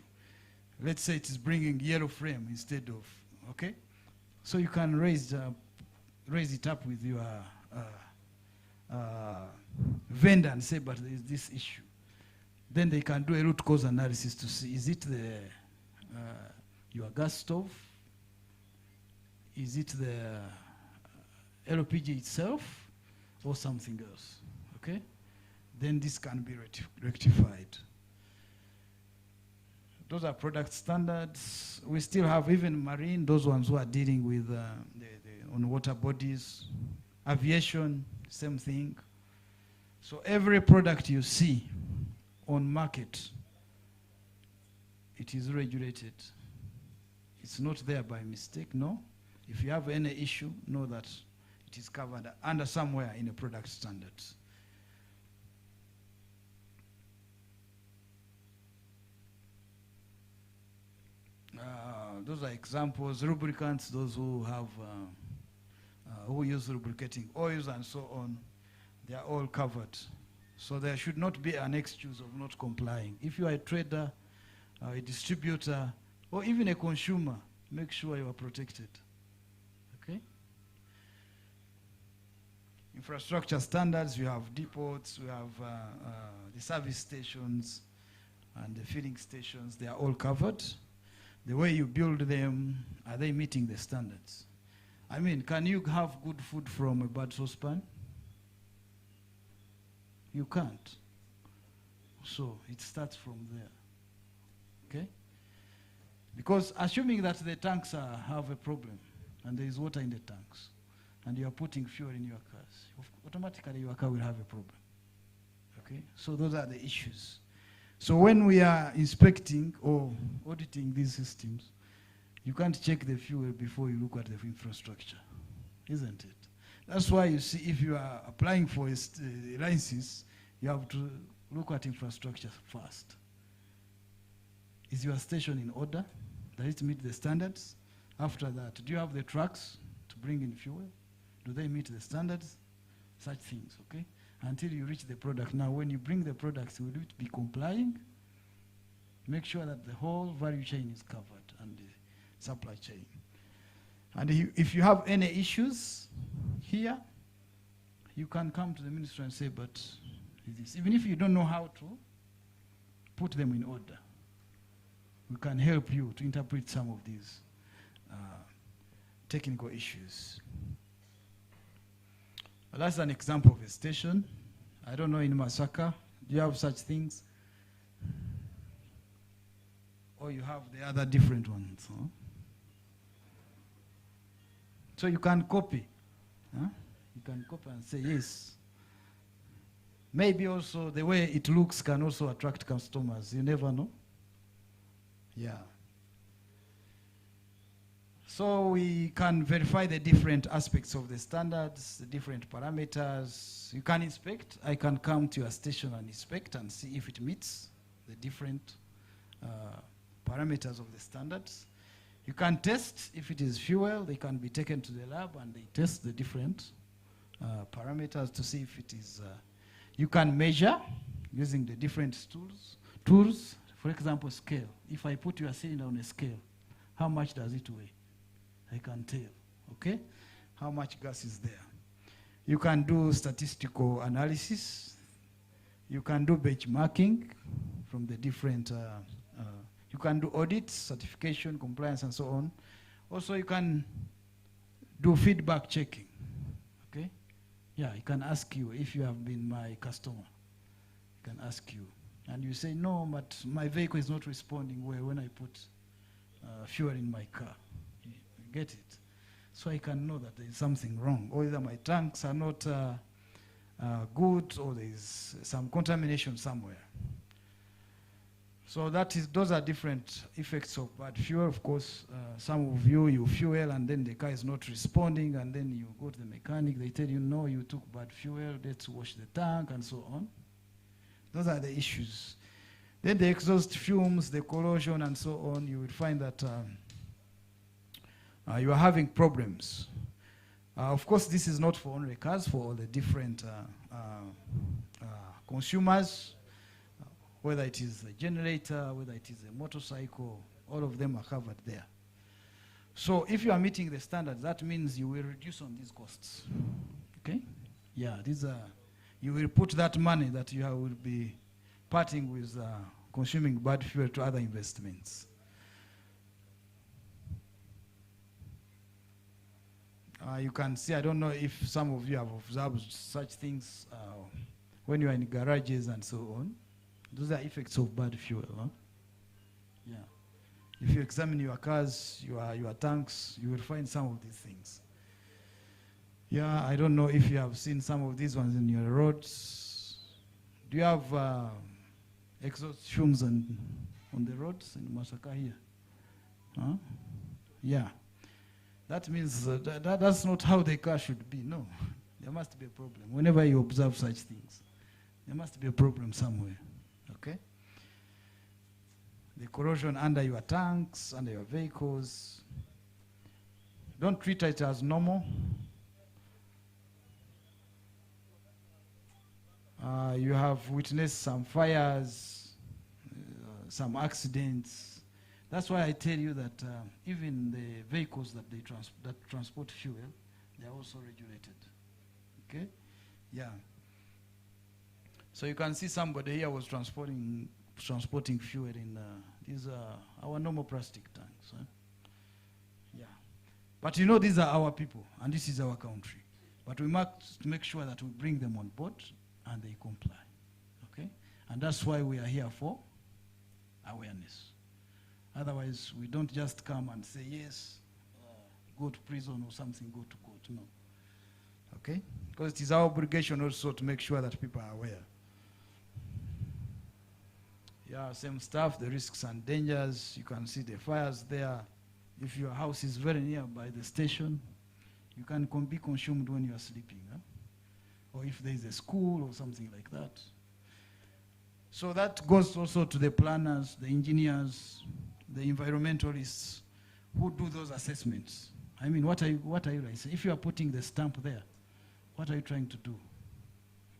Let's say it is bringing yellow flame instead of, okay? So you can raise it up with your vendor and say, but there is this issue. Then they can do a root cause analysis to see, is it your gas stove? Is it the LPG itself or something else, okay? Then this can be rectified. Those are product standards. We still have even marine, those ones who are dealing with on water bodies. Aviation, same thing. So every product you see on market, it is regulated. It's not there by mistake, no. If you have any issue, know that it is covered under somewhere in the product standards. Those are examples. Lubricants, those who have, who use lubricating oils and so on, they are all covered. So there should not be an excuse of not complying. If you are a trader, a distributor, or even a consumer, make sure you are protected, okay? Infrastructure standards, we have depots, we have the service stations and the filling stations, they are all covered. The way you build them, are they meeting the standards? I mean, can you have good food from a bad saucepan? You can't. So it starts from there, okay? Because assuming that the tanks have a problem and there is water in the tanks and you are putting fuel in your cars, automatically your car will have a problem, okay? So those are the issues. So when we are inspecting or auditing these systems, you can't check the fuel before you look at the infrastructure, isn't it? That's why you see if you are applying for a license, you have to look at infrastructure first. Is your station in order? Does it meet the standards? After that, do you have the trucks to bring in fuel? Do they meet the standards? Such things, okay? Until you reach the product. Now, when you bring the products, will it be complying? Make sure that the whole value chain is covered and the supply chain. And if you have any issues here, you can come to the ministry and say, but this, even if you don't know how to put them in order, we can help you to interpret some of these technical issues. Well, that's an example of a station. I don't know in Masaka, do you have such things? Or you have the other different ones? Huh? So you can copy. Huh? You can copy and say, yes. Maybe also the way it looks can also attract customers. You never know. Yeah. So we can verify the different aspects of the standards, the different parameters. You can inspect. I can come to your station and inspect and see if it meets the different parameters of the standards. You can test if it is fuel. They can be taken to the lab and they test the different parameters to see if it is. You can measure using the different tools. For example, scale. If I put your cylinder on a scale, how much does it weigh? I can tell, okay? How much gas is there. You can do statistical analysis. You can do benchmarking from the different, you can do audits, certification, compliance, and so on. Also, you can do feedback checking, okay? Yeah, he can ask you if you have been my customer. He can ask you. And you say, no, but my vehicle is not responding well when I put fuel in my car. You get it? So I can know that there is something wrong. Or either my tanks are not good, or there is some contamination somewhere. So those are different effects of bad fuel. Of course, some of you fuel and then the car is not responding, and then you go to the mechanic, they tell you, no, you took bad fuel, let's wash the tank, and so on. Those are the issues. Then the exhaust fumes, the corrosion, and so on, you will find that you are having problems. Of course, this is not for only cars, for all the different consumers, whether it is a generator, whether it is a motorcycle, all of them are covered there. So if you are meeting the standards, that means you will reduce on these costs. Okay? Yeah, these are, you will put that money that you will be parting with consuming bad fuel to other investments. You can see, I don't know if some of you have observed such things when you are in garages and so on. Those are effects of bad fuel. Huh? Yeah. If you examine your cars, your tanks, you will find some of these things. Yeah, I don't know if you have seen some of these ones in your roads. Do you have exhaust fumes on the roads in Masaka here? Huh? Yeah. That means that's not how the car should be. No, there must be a problem. Whenever you observe such things, there must be a problem somewhere. Okay? The corrosion under your tanks, under your vehicles. Don't treat it as normal. You have witnessed some fires, some accidents. That's why I tell you that even the vehicles that transport fuel, they are also regulated. Okay? Yeah. So you can see somebody here was transporting fuel in these are our normal plastic tanks. Huh? Yeah. But you know, these are our people, and this is our country. But we must make sure that we bring them on board and they comply. Okay? And that's why we are here for awareness. Otherwise, we don't just come and say, yes, go to prison or something, go to court. No. Okay? Because it is our obligation also to make sure that people are aware. Yeah, same stuff, the risks and dangers. You can see the fires there. If your house is very nearby the station, you can be consumed when you are sleeping. Huh? Or if there is a school or something like that. So that goes also to the planners, the engineers, the environmentalists who do those assessments. I mean, what are you saying? If you are putting the stamp there, what are you trying to do?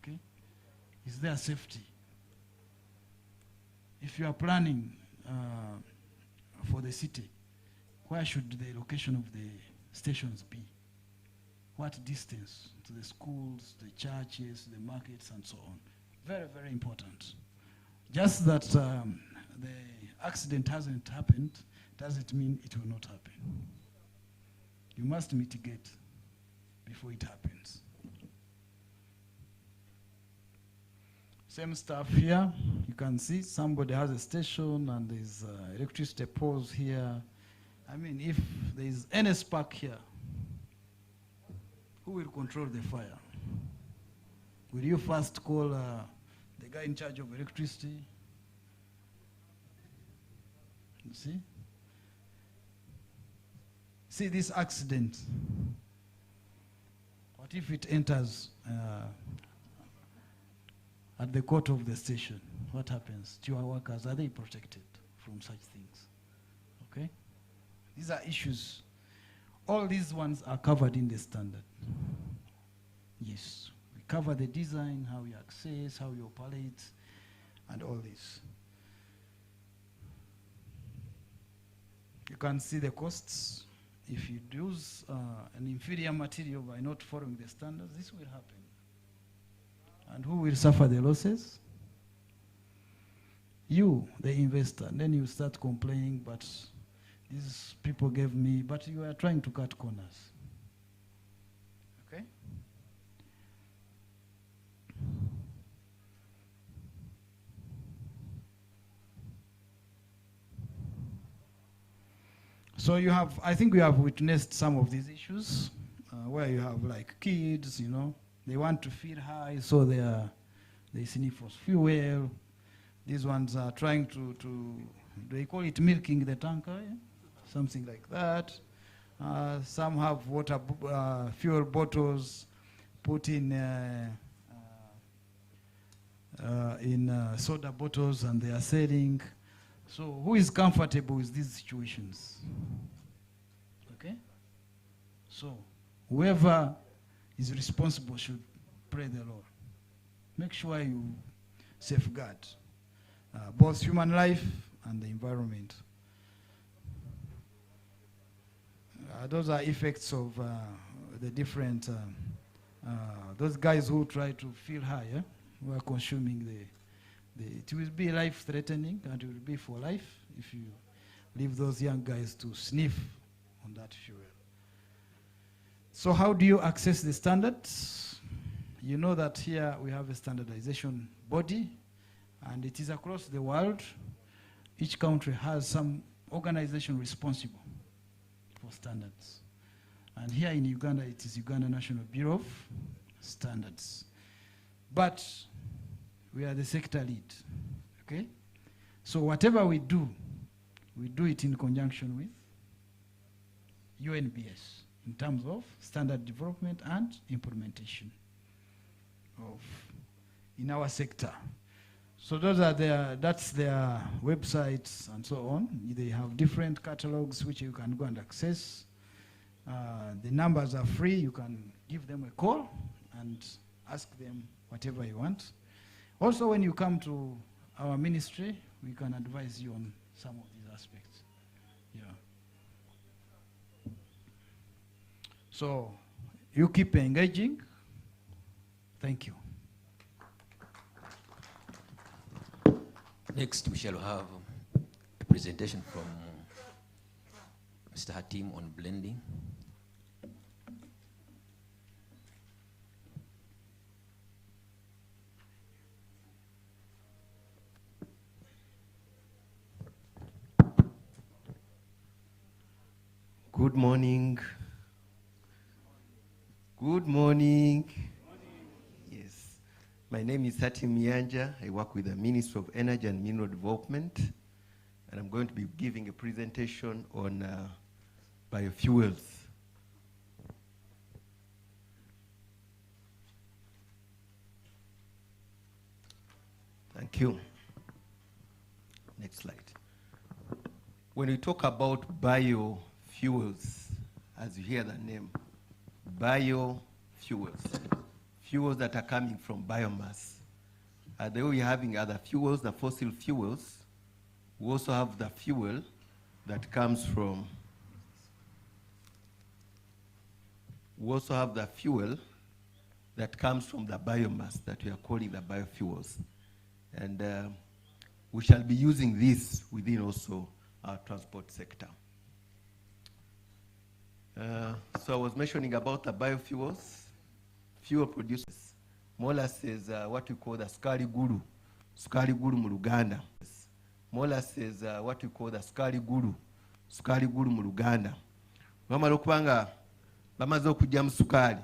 Okay? Is there safety? If you are planning for the city, where should the location of the stations be? What distance to the schools, the churches, the markets, and so on? Very, very important. Just that the accident hasn't happened doesn't mean it will not happen. You must mitigate before it happens. Same stuff here. You can see somebody has a station and there's electricity poles here. I mean, if there is any spark here, who will control the fire? Will you first call the guy in charge of electricity? You see? See this accident. What if it enters at the court of the station? What happens to our workers? Are they protected from such things? Okay? These are issues. All these ones are covered in the standard. Yes. We cover the design, how you access, how you operate, and all this. You can see the costs. if you use an inferior material by not following the standards, this will happen. And who will suffer the losses? You, the investor. And then you start complaining, but these people gave me, but you are trying to cut corners. Okay? So you have, I think we have witnessed some of these issues where you have like kids, you know, they want to feel high, so they sniff for fuel. These ones are trying to they call it milking the tanker, yeah? Something like that. Some have water, fuel bottles put in soda bottles, and they are selling. So who is comfortable with these situations? Okay? So whoever is responsible should pray the Lord. Make sure you safeguard both human life and the environment. Those are effects of the different, those guys who try to feel high, yeah? Who are consuming it will be life-threatening, and it will be for life if you leave those young guys to sniff on that fuel. So how do you access the standards? You know that here we have a standardization body, and it is across the world. Each country has some organization responsible for standards. And here in Uganda, it is Uganda National Bureau of Standards. But we are the sector lead, okay? So whatever we do it in conjunction with UNBS in terms of standard development and implementation in our sector. So that's their websites and so on. They have different catalogs which you can go and access. The numbers are free. You can give them a call and ask them whatever you want. Also, when you come to our ministry, we can advise you on some of these aspects. Yeah. So you keep engaging. Thank you. Next, we shall have a presentation from Mr. Hatim on blending. Good morning. Good morning. Yes. My name is Hatim Yanja. I work with the Ministry of Energy and Mineral Development, and I'm going to be giving a presentation on biofuels. Thank you. Next slide. When we talk about biofuels, as you hear the name, biofuels, fuels that are coming from biomass. The way we're having other fuels, the fossil fuels, we also have the fuel that comes from, we also have the fuel that comes from the biomass that we are calling the biofuels. And we shall be using this within also our transport sector. So I was mentioning about the biofuels. Fuel producers, molasses, what we call the skali guru mu Luganda. Molasses, what we call the skali guru mu Luganda. Wamala okubanga bamaze okujjamu sukali,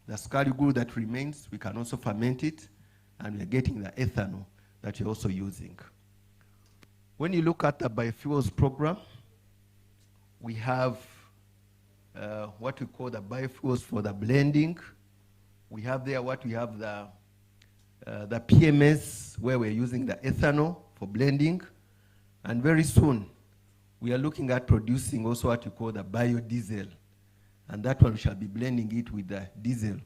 the skali guru that remains, we can also ferment it, and we are getting the ethanol that you're also using. When you look at the biofuels program, we have what we call the biofuels for the blending. We have there what we have the PMS, where we're using the ethanol for blending. And very soon, we are looking at producing also what we call the biodiesel. And that one we shall be blending it with the diesel,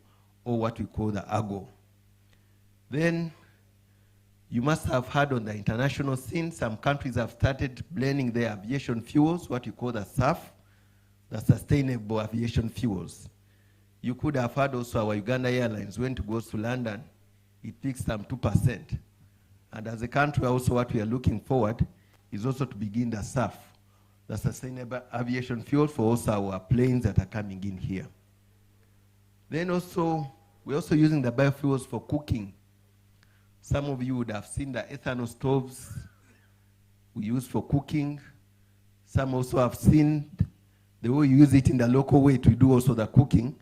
or what we call the agro. Then you must have heard on the international scene, some countries have started blending their aviation fuels, what we call the SAF, the sustainable aviation fuels. You could have heard also our Uganda Airlines, when it goes to London, it picks some 2%. And as a country, also what we are looking forward is also to begin the SAF, the sustainable aviation fuel, for also our planes that are coming in here. Then also, we're also using the biofuels for cooking. Some of you would have seen the ethanol stoves we use for cooking. Some also have seen the way you use it in the local way to do also the cooking,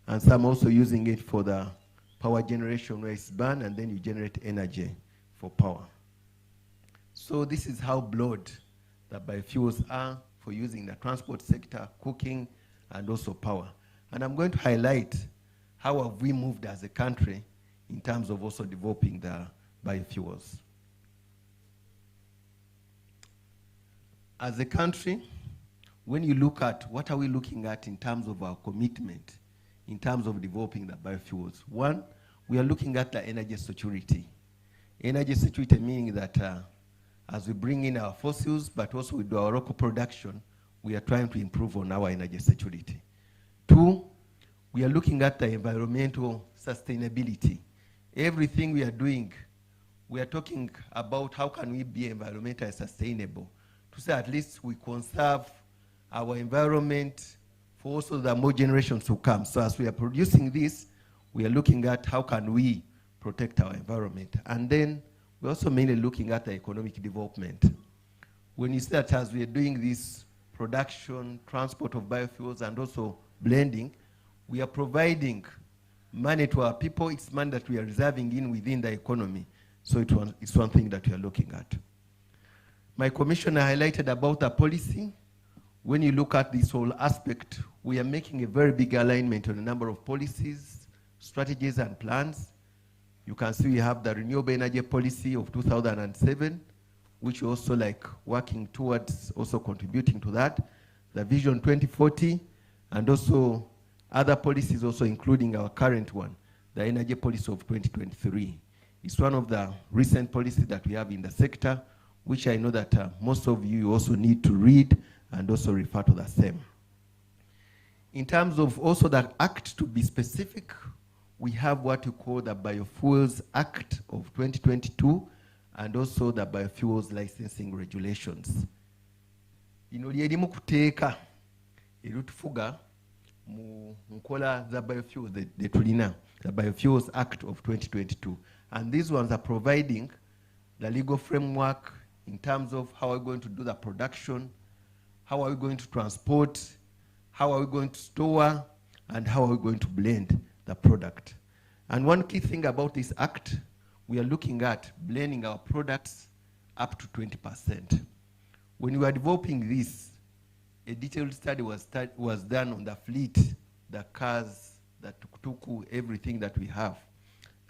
and some also using it for the power generation where it's burned and then you generate energy for power. So this is how broad the biofuels are for using the transport sector, cooking, and also power. And I'm going to highlight how have we moved as a country in terms of also developing the biofuels. As a country, when you look at what are we looking at in terms of our commitment, in terms of developing the biofuels, one, we are looking at the energy security. Energy security meaning that as we bring in our fossils, but also we do our local production, we are trying to improve on our energy security. Two, we are looking at the environmental sustainability. Everything we are doing, we are talking about how can we be environmentally sustainable, to say at least we conserve our environment for also the more generations to come. So as we are producing this, we are looking at how can we protect our environment. And then we're also mainly looking at the economic development. When you see that as we are doing this production, transport of biofuels, and also blending, we are providing money to our people. It's money that we are reserving in within the economy. So it's one thing that we are looking at. My commissioner highlighted about the policy. When you look at this whole aspect, we are making a very big alignment on a number of policies, strategies, and plans. You can see we have the renewable energy policy of 2007, which is also like working towards also contributing to that. The Vision 2040, and also other policies also including our current one, the energy policy of 2023. It's one of the recent policies that we have in the sector, which I know that most of you also need to read and also refer to the same. In terms of also the act, to be specific, we have what you call the Biofuels Act of 2022 and also the Biofuels Licensing Regulations. Ino lyerimu kuteeka erutufuga mu nkola za biofuels de tulina, the Biofuels Act of 2022. And these ones are providing the legal framework in terms of how we're going to do the production, how are we going to transport, how are we going to store, and how are we going to blend the product. And one key thing about this act, we are looking at blending our products up to 20%. When we were developing this, a detailed study was done on the fleet, the cars, the tuk-tuk, everything that we have.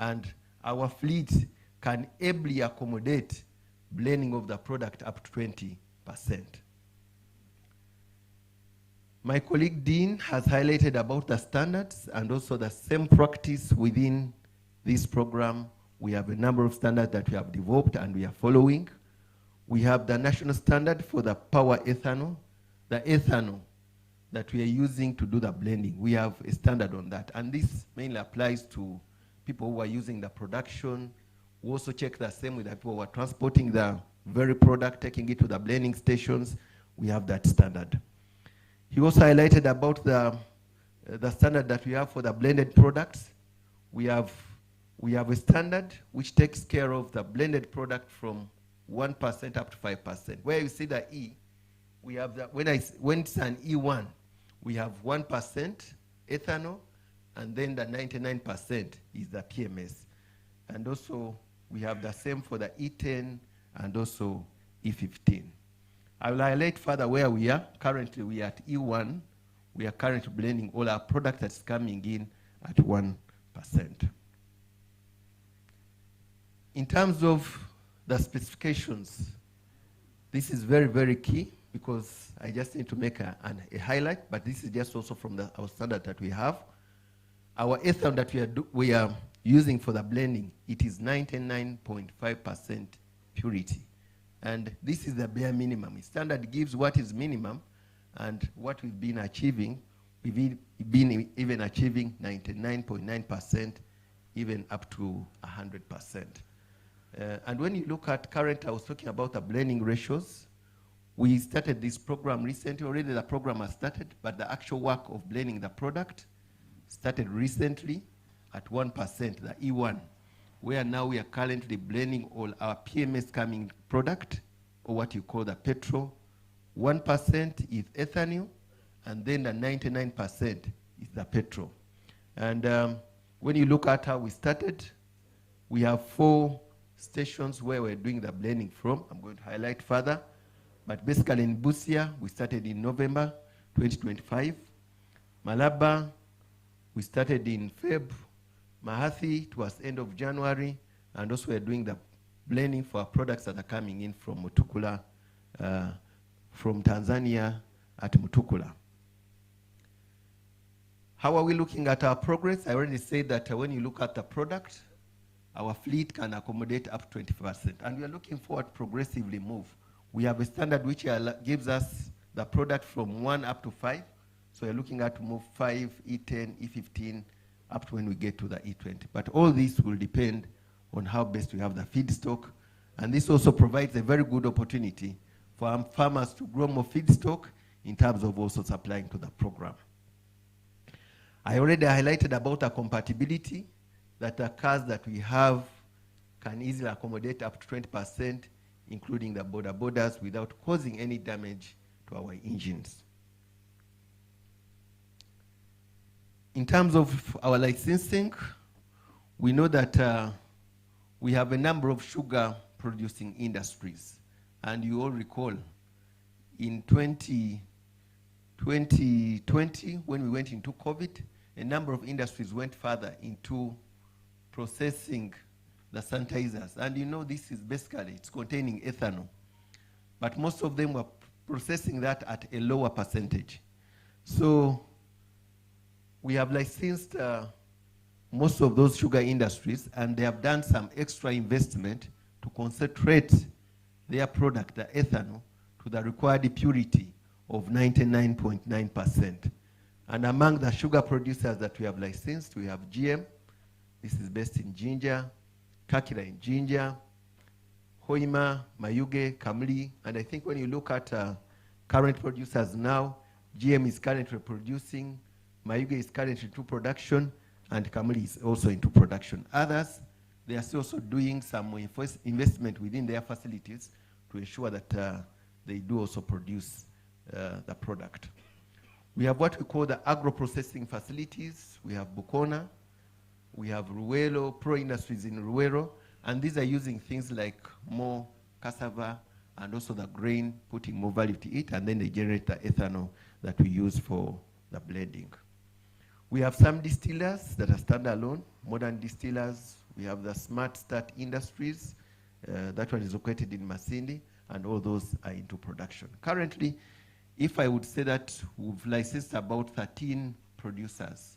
And our fleet can ably accommodate blending of the product up to 20%. My colleague Dean has highlighted about the standards and also the same practice within this program. We have a number of standards that we have developed and we are following. We have the national standard for the power ethanol, the ethanol that we are using to do the blending. We have a standard on that. And this mainly applies to people who are using the production. We also check the same with the people who are transporting the very product, taking it to the blending stations. We have that standard. He also highlighted about the standard that we have for the blended products. We have a standard which takes care of the blended product from 1% up to 5%. Where you see the E, we have that when it's an E1, we have 1% ethanol, and then the 99% is the PMS. And also we have the same for the E10 and also E15. I will highlight further where we are. Currently, we are at E1. We are currently blending all our product that's coming in at 1%. In terms of the specifications, this is very, very key because I just need to make a highlight, but this is just also from our standard that we have. Our ethanol that we are using for the blending, it is 99.5% purity. And this is the bare minimum. Standard gives what is minimum, And what we've been achieving, we've been even achieving 99.9%, even up to 100%. And when you look at current, I was talking about the blending ratios. We started this program recently. Already the program has started, but the actual work of blending the product started recently at 1%, the E1, where now we are currently blending all our PMS coming product, or what you call the petrol. 1% is ethanol, and then the 99% is the petrol. And when you look at how we started, we have 4 stations where we're doing the blending from. I'm going to highlight further. But basically in Busia, we started in November 2025. Malaba, we started in Feb. Mahathi, it was end of January. And also we're doing the blending for our products that are coming in from Mutukula, from Tanzania at Mutukula. How are we looking at our progress? I already said that when you look at the product, our fleet can accommodate up to 20%. And we are looking forward to progressively move. We have a standard which gives us the product from 1 up to 5. So we're looking at to move 5, E10, E15, up to when we get to the E20. But all this will depend on how best we have the feedstock. And this also provides a very good opportunity for farmers to grow more feedstock in terms of also supplying to the program. I already highlighted about the compatibility, that the cars that we have can easily accommodate up to 20%, including the border borders, without causing any damage to our engines. In terms of our licensing, we know that we have a number of sugar producing industries. And you all recall, in 2020, when we went into COVID, a number of industries went further into processing the sanitizers. And you know, this is basically, it's containing ethanol. But most of them were processing that at a lower percentage. So we have licensed most of those sugar industries, and they have done some extra investment to concentrate their product, the ethanol, to the required purity of 99.9%. And among the sugar producers that we have licensed, we have GM. This is based in Jinja, Kakira in Jinja, Hoima, Mayuge, Kamli. And I think when you look at current producers now, GM is currently producing, Mayuge is currently into production, and Kamli is also into production. Others, they are also doing some investment within their facilities to ensure that they do also produce the product. We have what we call the agro-processing facilities. We have Bukona, we have Ruelo, Pro Industries in Ruelo, and these are using things like more cassava and also the grain, putting more value to it, and then they generate the ethanol that we use for the blending. We have some distillers that are standalone, modern distillers. We have the Smart Start Industries. That one is located in Masindi, and all those are into production. Currently, if I would say that we've licensed about 13 producers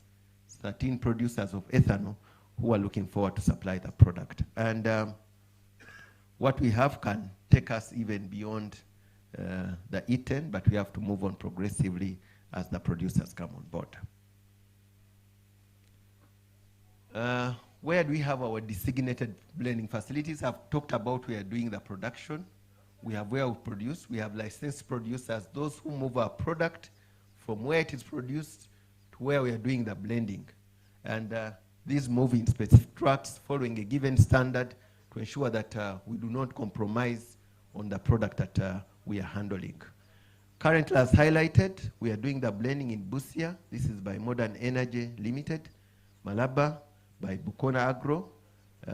of ethanol who are looking forward to supply the product. And what we have can take us even beyond the E10, but we have to move on progressively as the producers come on board. Where do we have our designated blending facilities? I've talked about we are doing the production. We have where we produce. We have licensed producers, those who move our product from where it is produced to where we are doing the blending. And these move in specific trucks following a given standard to ensure that we do not compromise on the product that we are handling. Currently, as highlighted, we are doing the blending in Busia. This is by Modern Energy Limited. Malaba by Bukona Agro.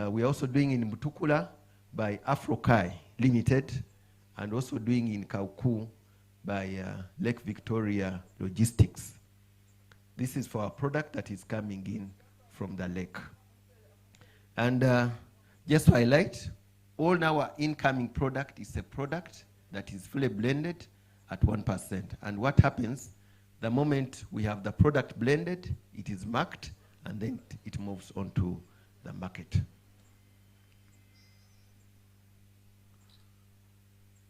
We are also doing in Mutukula by Afrokai Limited, and also doing in Kauku by Lake Victoria Logistics. This is for a product that is coming in from the lake. And just to highlight, all our incoming product is a product that is fully blended at 1%. And what happens, the moment we have the product blended, it is marked, and then it moves on to the market.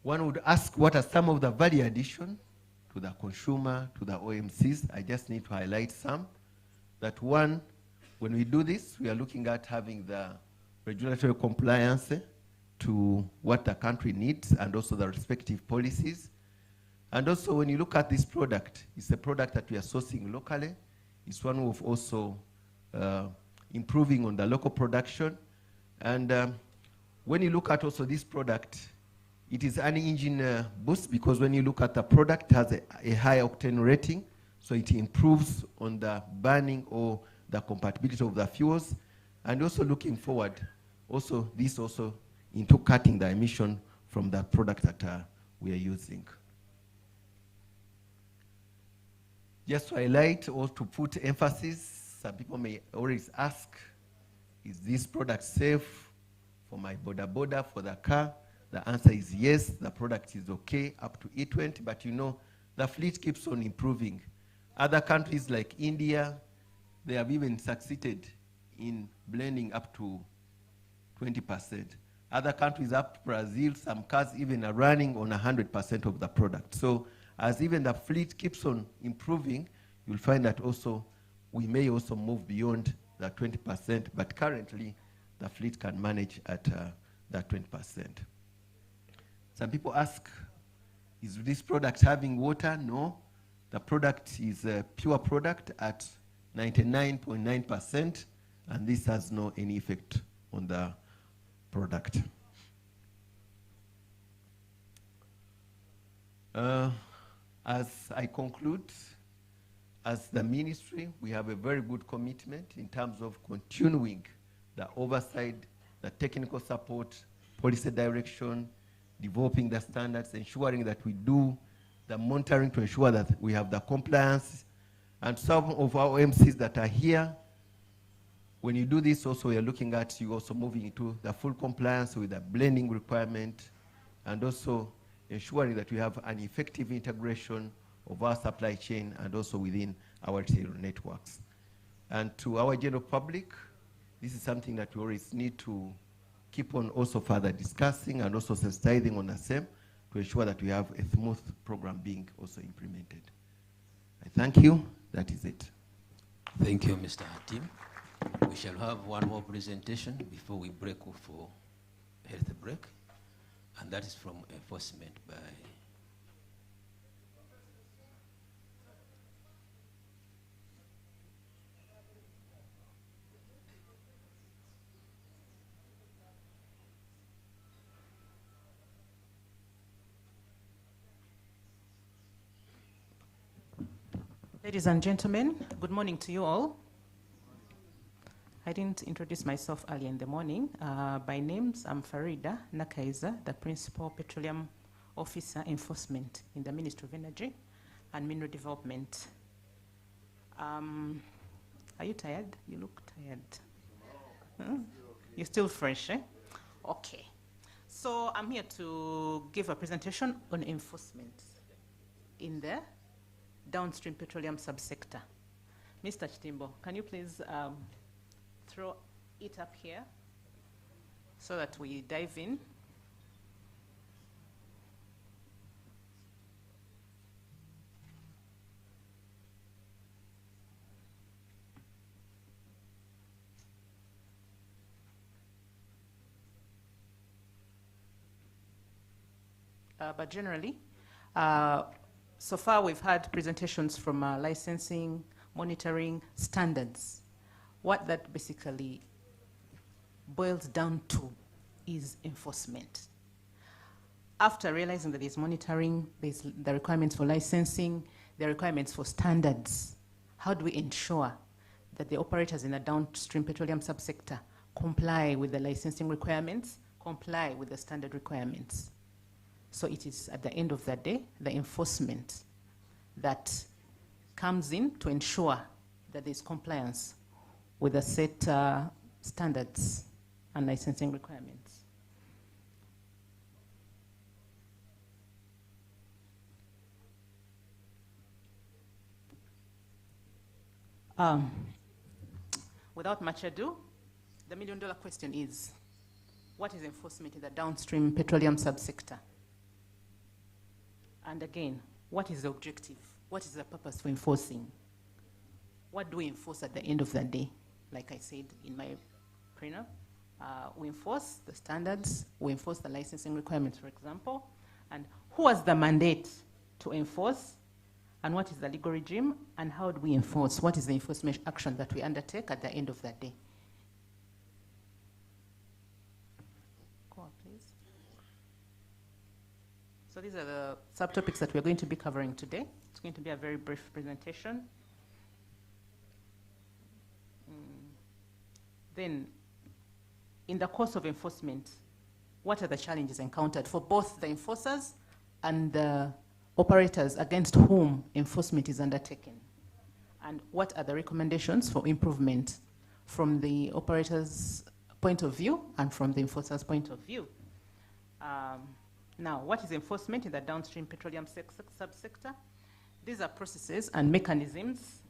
One would ask, what are some of the value addition to to the consumer, to the OMCs. I just need to highlight some. That one, when we do this, we are looking at having the regulatory compliance to what the country needs and also the respective policies. And also when you look at this product, it's a product that we are sourcing locally. It's one of also improving on the local production. And when you look at also this product, it is an engine boost, because when you look at the product, it has a high octane rating, so it improves on the burning or the compatibility of the fuels. And also looking forward, also this also into cutting the emission from the product that we are using. Just to highlight or to put emphasis, some people may always ask, is this product safe for my boda for the car? The answer is yes, the product is okay up to E20, but you know, the fleet keeps on improving. Other countries like India, they have even succeeded in blending up to 20%. Other countries up Brazil, some cars even are running on 100% of the product. So as even the fleet keeps on improving, you'll find that also we may also move beyond the 20%, but currently the fleet can manage at that 20%. Some people ask, is this product having water? No, the product is a pure product at 99.9%, and this has no any effect on the product. As I conclude, as the ministry, we have a very good commitment in terms of continuing the oversight, the technical support, policy direction, developing the standards, ensuring that we do the monitoring to ensure that we have the compliance. And some of our OMCs that are here, when you do this also, we are looking at you also moving into the full compliance with the blending requirement, and also ensuring that we have an effective integration of our supply chain and also within our retail networks. And to our general public, this is something that we always need to keep on also further discussing and also sensitizing on the same to ensure that we have a smooth program being also implemented. I thank you. That is it. Thank you, Mr. Hatim. We shall have one more presentation before we break off for health break, and that is from enforcement by Ladies and gentlemen, good morning to you all. I didn't introduce myself early in the morning. By names, I'm Farida Nakaiza, the Principal Petroleum Officer Enforcement in the Ministry of Energy and Mineral Development. Are you tired? You look tired. Huh? You're still fresh, eh? Okay. So I'm here to give a presentation on enforcement in the downstream petroleum subsector. Mr. Chitimbo, can you please throw it up here so that we dive in? But generally, so far we've had presentations from licensing, monitoring, standards. What that basically boils down to is enforcement. After realizing that there's monitoring, there's the requirements for licensing, the requirements for standards, how do we ensure that the operators in the downstream petroleum subsector comply with the licensing requirements, comply with the standard requirements? So it is, at the end of the day, the enforcement that comes in to ensure that there's compliance with the set standards and licensing requirements. Without much ado, the million-dollar question is, what is enforcement in the downstream petroleum subsector? And again, what is the objective? What is the purpose for enforcing? What do we enforce at the end of the day? Like I said in my prenup, we enforce the standards, we enforce the licensing requirements, for example, and who has the mandate to enforce, and what is the legal regime, and how do we enforce? What is the enforcement action that we undertake at the end of the day? Go on, please. So these are the subtopics that we're going to be covering today. It's going to be a very brief presentation. Then, in the course of enforcement, what are the challenges encountered for both the enforcers and the operators against whom enforcement is undertaken? And what are the recommendations for improvement from the operator's point of view and from the enforcer's point of view? Now, what is enforcement in the downstream petroleum subsector? These are processes and mechanisms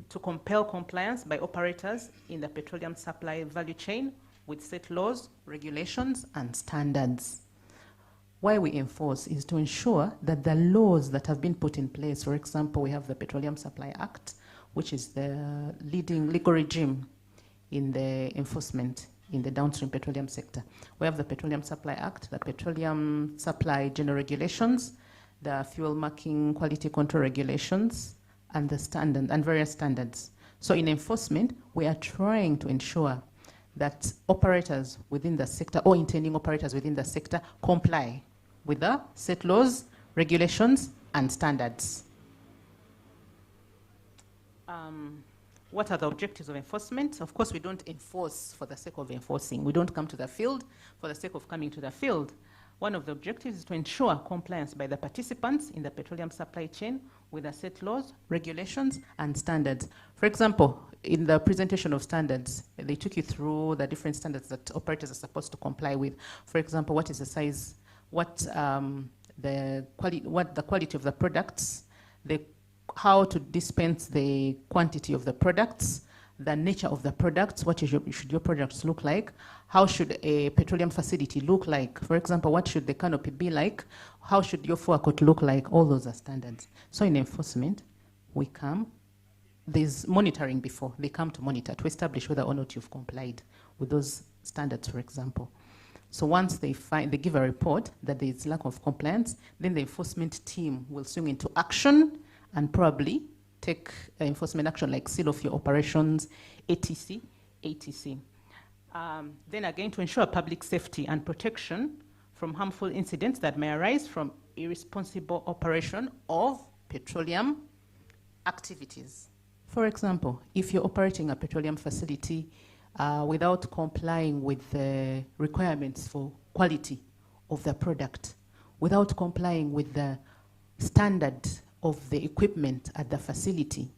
to compel compliance by operators in the petroleum supply value chain with set laws, regulations, and standards. Why we enforce is to ensure that the laws that have been put in place, for example, we have the Petroleum Supply Act, which is the leading legal regime in the enforcement in the downstream petroleum sector. We have the Petroleum Supply Act, the Petroleum Supply General Regulations, the Fuel Marking Quality Control Regulations, and the standard and various standards. So in enforcement, we are trying to ensure that operators within the sector or intending operators within the sector comply with the set laws, regulations, and standards. What are the objectives of enforcement? Of course, we don't enforce for the sake of enforcing. We don't come to the field for the sake of coming to the field. One of the objectives is to ensure compliance by the participants in the petroleum supply chain with the set laws, regulations, and standards. For example, in the presentation of standards, they took you through the different standards that operators are supposed to comply with. For example, what is the size, what the quality of the products, how to dispense the quantity of the products, the nature of the products, what should your products look like, how should a petroleum facility look like, for example, what should the canopy be like, how should your forecourt look like, all those are standards. So in enforcement, there's monitoring before, they come to monitor, to establish whether or not you've complied with those standards, for example. So once they give a report that there is lack of compliance, then the enforcement team will swing into action and probably take enforcement action like seal off your operations, etc. Then again, to ensure public safety and protection from harmful incidents that may arise from irresponsible operation of petroleum activities. For example, if you're operating a petroleum facility without complying with the requirements for quality of the product, without complying with the standard of the equipment at the facility,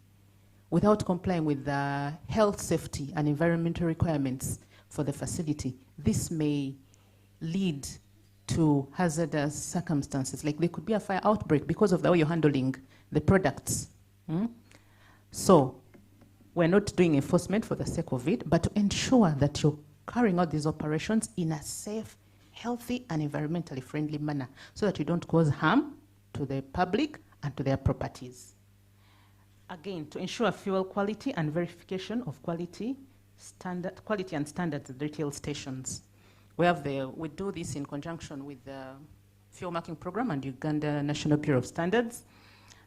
without complying with the health, safety, and environmental requirements for the facility, this may lead to hazardous circumstances. Like there could be a fire outbreak because of the way you're handling the products. So we're not doing enforcement for the sake of it, but to ensure that you're carrying out these operations in a safe, healthy, and environmentally friendly manner so that you don't cause harm to the public and to their properties. Again, to ensure fuel quality and verification of quality and standards at retail stations. We do this in conjunction with the fuel marking program and Uganda National Bureau of Standards.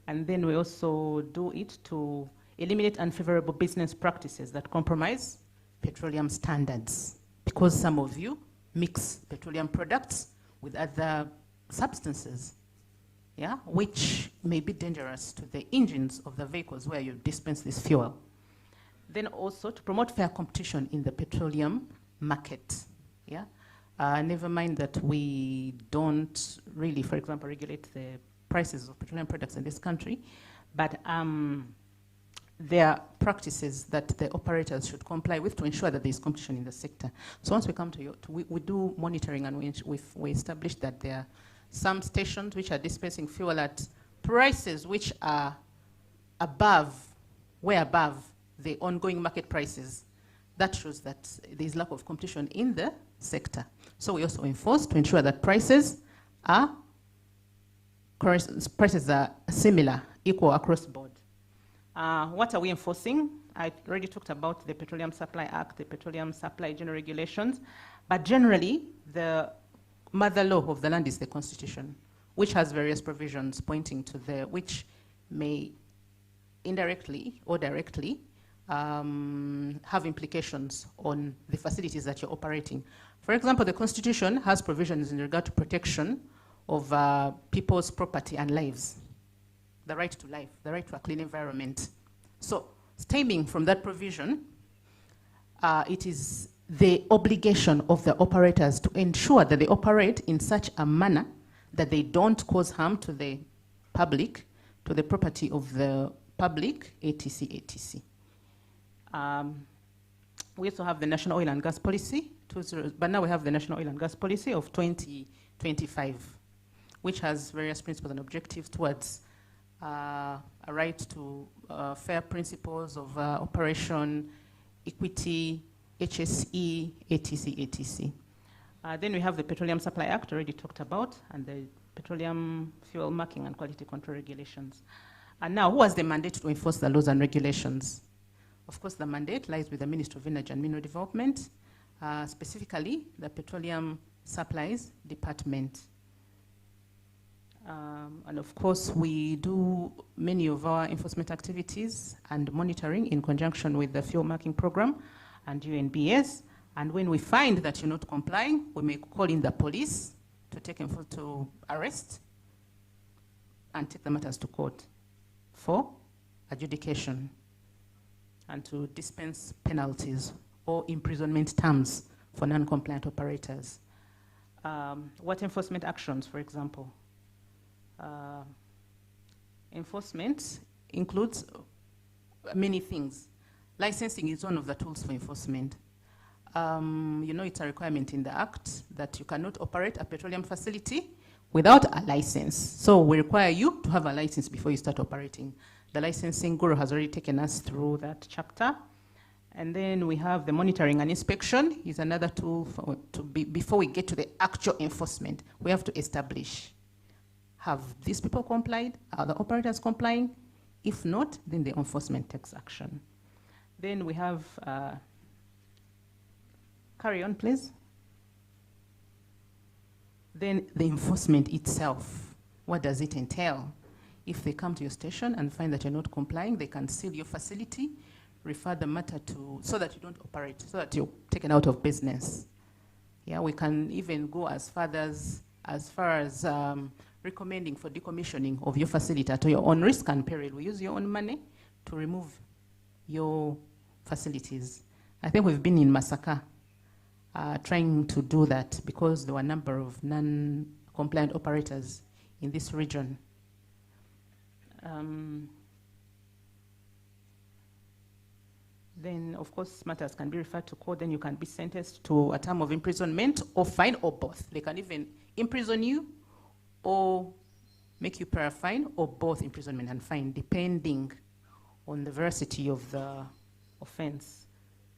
And then we also do it to eliminate unfavorable business practices that compromise petroleum standards, because some of you mix petroleum products with other substances, which may be dangerous to the engines of the vehicles where you dispense this fuel. Then also to promote fair competition in the petroleum market. Never mind that we don't really, for example, regulate the prices of petroleum products in this country, but there are practices that the operators should comply with to ensure that there is competition in the sector. So once we come to you, we do monitoring, and we establish that there are some stations which are dispensing fuel at prices which are way above the ongoing market prices. That shows that there is lack of competition in the sector. So we also enforce to ensure that prices are prices are similar, equal across the board. What are we enforcing? I already talked about the Petroleum Supply Act, the Petroleum Supply General Regulations, but generally, the mother law of the land is the Constitution, which has various provisions pointing to which may indirectly or directly have implications on the facilities that you're operating. For example, the Constitution has provisions in regard to protection of people's property and lives, the right to life, the right to a clean environment. So, stemming from that provision, it is the obligation of the operators to ensure that they operate in such a manner that they don't cause harm to the public, to the property of the public, etc., etc. We also have the National Oil and Gas Policy, but now we have the National Oil and Gas Policy of 2025, which has various principles and objectives towards a right to fair principles of operation, equity, HSE, etc., etc. Then we have the Petroleum Supply Act, already talked about, and the Petroleum Fuel Marking and Quality Control Regulations. And now, who has the mandate to enforce the laws and regulations? Of course, the mandate lies with the Ministry of Energy and Mineral Development, specifically the Petroleum Supplies Department. And of course, we do many of our enforcement activities and monitoring in conjunction with the fuel marking program and Unbs. And when we find that you're not complying, we may call in the police to arrest and take the matters to court for adjudication and to dispense penalties or imprisonment terms for non-compliant operators. What enforcement actions, for example? Enforcement includes many things. Licensing is one of the tools for enforcement. You know, it's a requirement in the Act that you cannot operate a petroleum facility without a license. So we require you to have a license before you start operating. The licensing guru has already taken us through that chapter. And then we have the monitoring and inspection is another tool before we get to the actual enforcement. We have to establish, have these people complied? Are the operators complying? If not, then the enforcement takes action. Then we have, carry on please. Then the enforcement itself, what does it entail? If they come to your station and find that you're not complying, they can seal your facility, refer the matter to, so that you don't operate, so that you're taken out of business. Yeah, we can even go as far as recommending for decommissioning of your facility at your own risk and peril. We use your own money to remove your facilities. I think we've been in Masaka trying to do that because there were a number of non-compliant operators in this region. Then, of course, matters can be referred to court. Then you can be sentenced to a term of imprisonment or fine or both. They can even imprison you or make you pay a fine or both imprisonment and fine, depending on the veracity of the offense.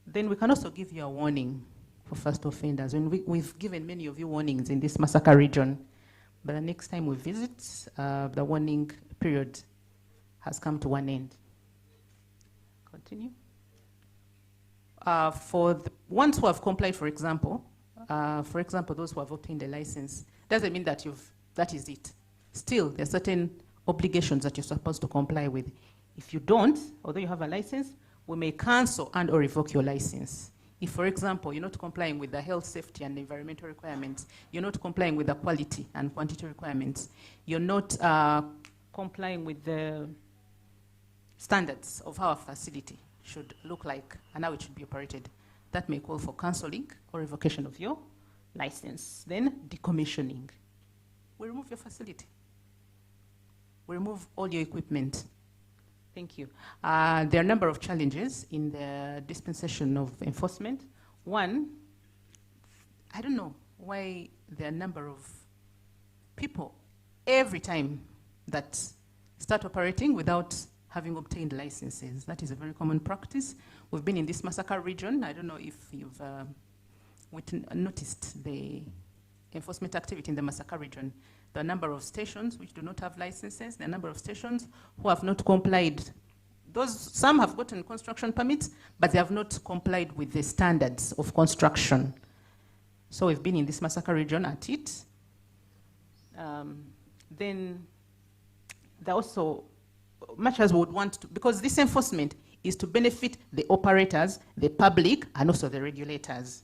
Then we can also give you a warning for first offenders. And we've given many of you warnings in this Masaka region. But the next time we visit, the warning period has come to one end. Continue. For the ones who have complied, for example, those who have obtained a license, doesn't mean that that is it. Still, there are certain obligations that you're supposed to comply with. If you don't, although you have a license, we may cancel and or revoke your license. If, for example, you're not complying with the health, safety, and environmental requirements, you're not complying with the quality and quantity requirements, you're not complying with the standards of how a facility should look like and how it should be operated, that may call for cancelling or revocation of your license. Then decommissioning. We remove your facility. We remove all your equipment. Thank you. There are a number of challenges in the dispensation of enforcement. One, I don't know why there are a number of people every time that start operating without having obtained licenses. That is a very common practice. We've been in this Masaka region. I don't know if you've noticed the enforcement activity in the Masaka region. the number of stations which do not have licenses, the number of stations who have not complied. Some have gotten construction permits, but they have not complied with the standards of construction. So we've been in this Masaka region at it. Then there also, much as we would want to, because this enforcement is to benefit the operators, the public, and also the regulators.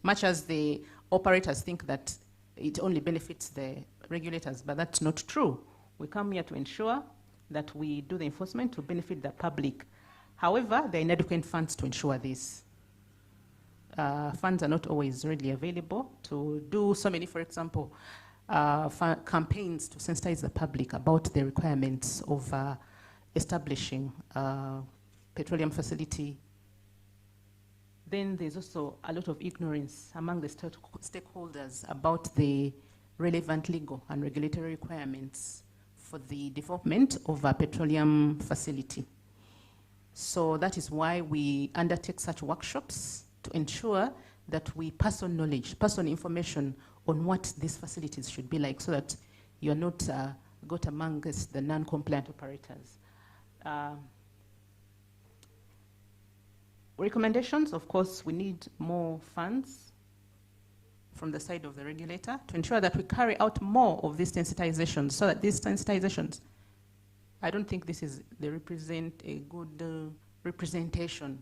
Much as the operators think that it only benefits the regulators, but that's not true. We come here to ensure that we do the enforcement to benefit the public. However, there are inadequate funds to ensure this. Funds are not always readily available to do so many, for example, campaigns to sensitize the public about the requirements of establishing a petroleum facility. Then there's also a lot of ignorance among the stakeholders about the relevant legal and regulatory requirements for the development of a petroleum facility. So that is why we undertake such workshops to ensure that we pass on knowledge, pass on information on what these facilities should be like so that you're not got amongst the non-compliant operators. Recommendations, of course, we need more funds from the side of the regulator to ensure that we carry out more of these sensitizations so that these sensitizations, I don't think they represent a good representation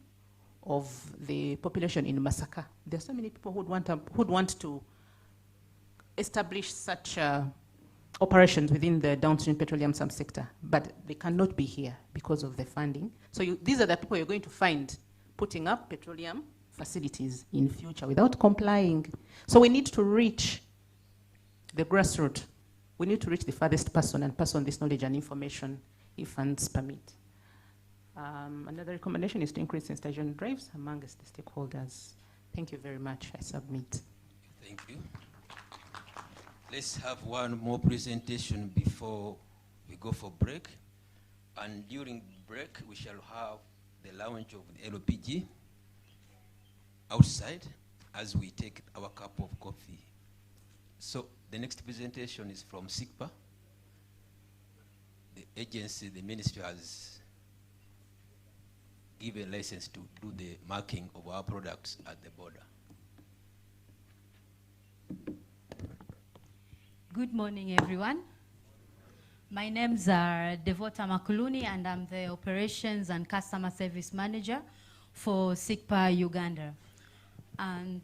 of the population in Masaka. There are so many people who'd want to establish such operations within the downstream petroleum subsector, but they cannot be here because of the funding. So these are the people you're going to find putting up petroleum facilities in future without complying. So we need to reach the grassroots. We need to reach the farthest person and pass on this knowledge and information if funds permit. Another recommendation is to increase sensitization drives amongst the stakeholders. Thank you very much. I submit. Thank you. Let's have one more presentation before we go for break. And during break, we shall have the launch of the LPG outside as we take our cup of coffee. So the next presentation is from SICPA. The agency, the ministry has given license to do the marking of our products at the border. Good morning, everyone. My name's Devota Makuluni, and I'm the Operations and Customer Service Manager for SICPA Uganda. And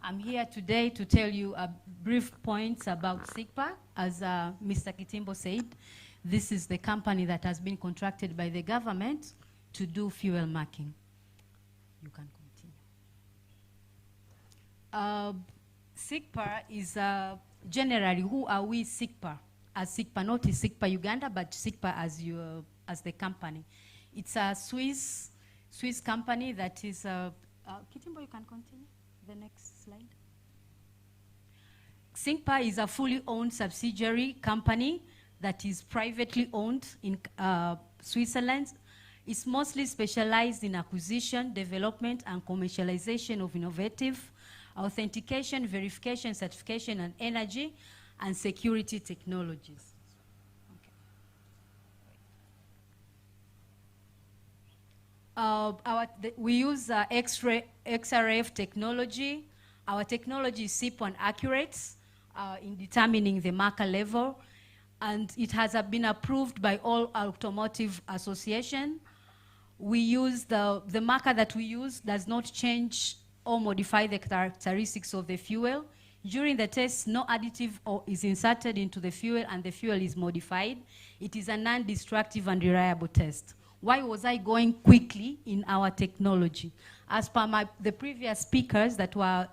I'm here today to tell you a brief points about SICPA. As Mr. Kitimbo said, this is the company that has been contracted by the government to do fuel marking. You can continue. SICPA is generally, who are we SICPA? As SICPA, not is SICPA Uganda, but SICPA as the company. It's a Swiss company that is, Kitimbo, you can continue, the next slide. SICPA is a fully owned subsidiary company that is privately owned in Switzerland. It's mostly specialized in acquisition, development, and commercialization of innovative authentication, verification, certification, and energy and security technologies. Okay. We use XRF technology. Our technology is SIP1 accurate in determining the marker level, and it has been approved by all automotive association. We use the marker that we use does not change or modify the characteristics of the fuel. During the test, no additive is inserted into the fuel and the fuel is modified. It is a non-destructive and reliable test. Why was I going quickly in our technology? As per the previous speakers that were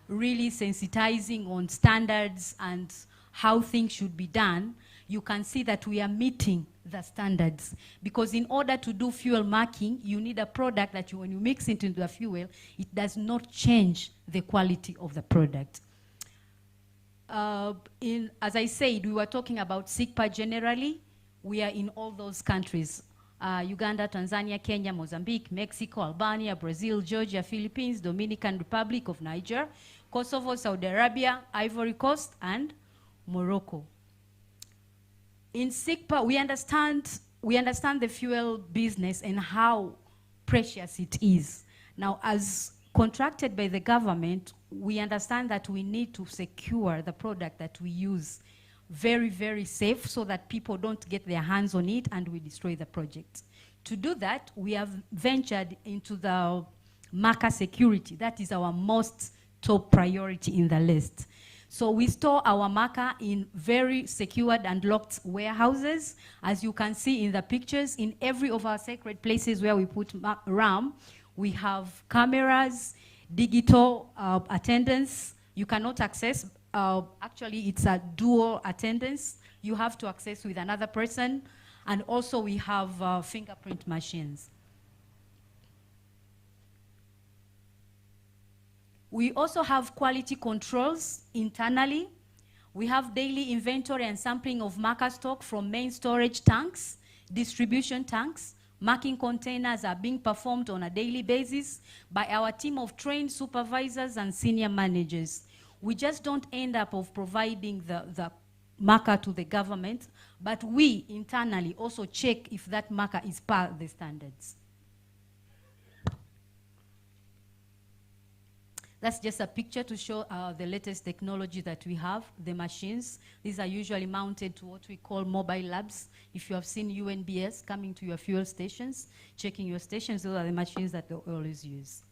really sensitizing on standards and how things should be done, you can see that we are meeting the standards. Because in order to do fuel marking, you need a product that when you mix it into the fuel, it does not change the quality of the product. As I said, we were talking about SICPA generally. We are in all those countries. Uganda, Tanzania, Kenya, Mozambique, Mexico, Albania, Brazil, Georgia, Philippines, Dominican Republic of Niger, Kosovo, Saudi Arabia, Ivory Coast, and Morocco. In SIGPA, we understand the fuel business and how precious it is. Now, as contracted by the government, we understand that we need to secure the product that we use very, very safe so that people don't get their hands on it and we destroy the project. To do that, we have ventured into the Masaka security. That is our most top priority in the list. So we store our Masaka in very secured and locked warehouses. As you can see in the pictures, in every of our sacred places where we put RAM, we have cameras, digital attendance. You cannot access, actually it's a dual attendance. You have to access with another person. And also we have fingerprint machines. We also have quality controls internally. We have daily inventory and sampling of Masaka stock from main storage tanks, distribution tanks. Marking containers are being performed on a daily basis by our team of trained supervisors and senior managers. We just don't end up of providing the Masaka to the government, but we internally also check if that Masaka is per the standards. That's just a picture to show the latest technology that we have, the machines. These are usually mounted to what we call mobile labs. If you have seen Unbs coming to your fuel stations, checking your stations, those are the machines that they always use.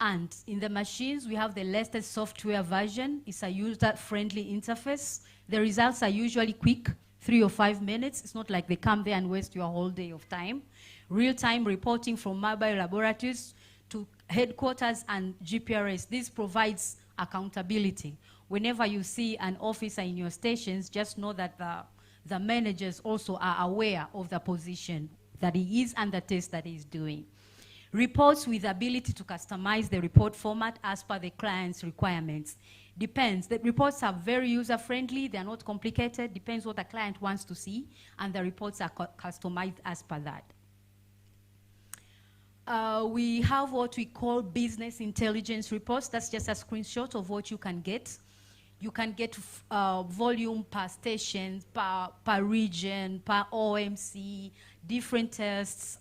And in the machines, we have the latest software version. It's a user-friendly interface. The results are usually quick, 3 or 5 minutes. It's not like they come there and waste your whole day of time. Real-time reporting from mobile laboratories to headquarters and GPRS. This provides accountability. Whenever you see an officer in your stations, just know that the managers also are aware of the position that he is and the test that he's doing. Reports with the ability to customize the report format as per the client's requirements. Depends. The reports are very user-friendly. They're not complicated. Depends what the client wants to see. And the reports are customized as per that. We have what we call business intelligence reports. That's just a screenshot of what you can get. You can get volume per station, per region, per OMC, different tests.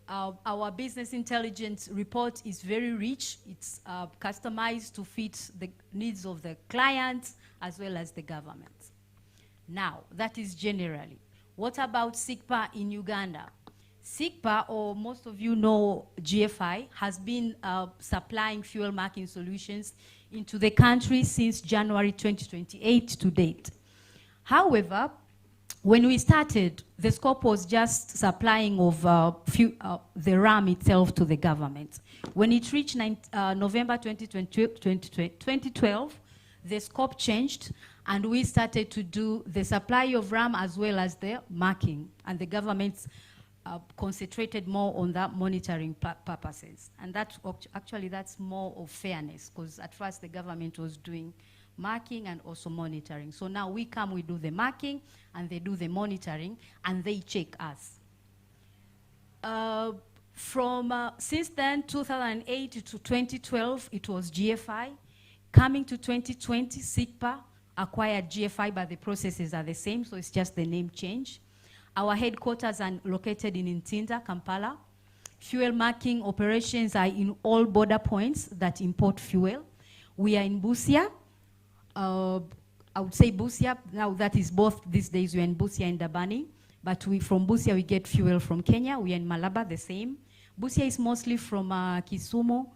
Our business intelligence report is very rich. It's customized to fit the needs of the clients as well as the government. Now, that is generally. What about SIGPA in Uganda? SIGPA, or most of you know GFI, has been supplying fuel marking solutions into the country since January 2028 to date. However, when we started, the scope was just supplying of the RAM itself to the government. When it reached November 2012, the scope changed, and we started to do the supply of RAM as well as the marking, and the government concentrated more on that monitoring purposes. And that actually, that's more of fairness, because at first the government was doing marking and also monitoring. So now we come, we do the marking, and they do the monitoring, and they check us. Since then, 2008 to 2012, it was GFI. Coming to 2020, SIGPA acquired GFI, but the processes are the same, so it's just the name change. Our headquarters are located in Ntinda, Kampala. Fuel marking operations are in all border points that import fuel. We are in Busia. I would say Busia, now that is both these days, we are in Busia and Dabani, but from Busia we get fuel from Kenya. We are in Malaba, the same. Busia is mostly from Kisumu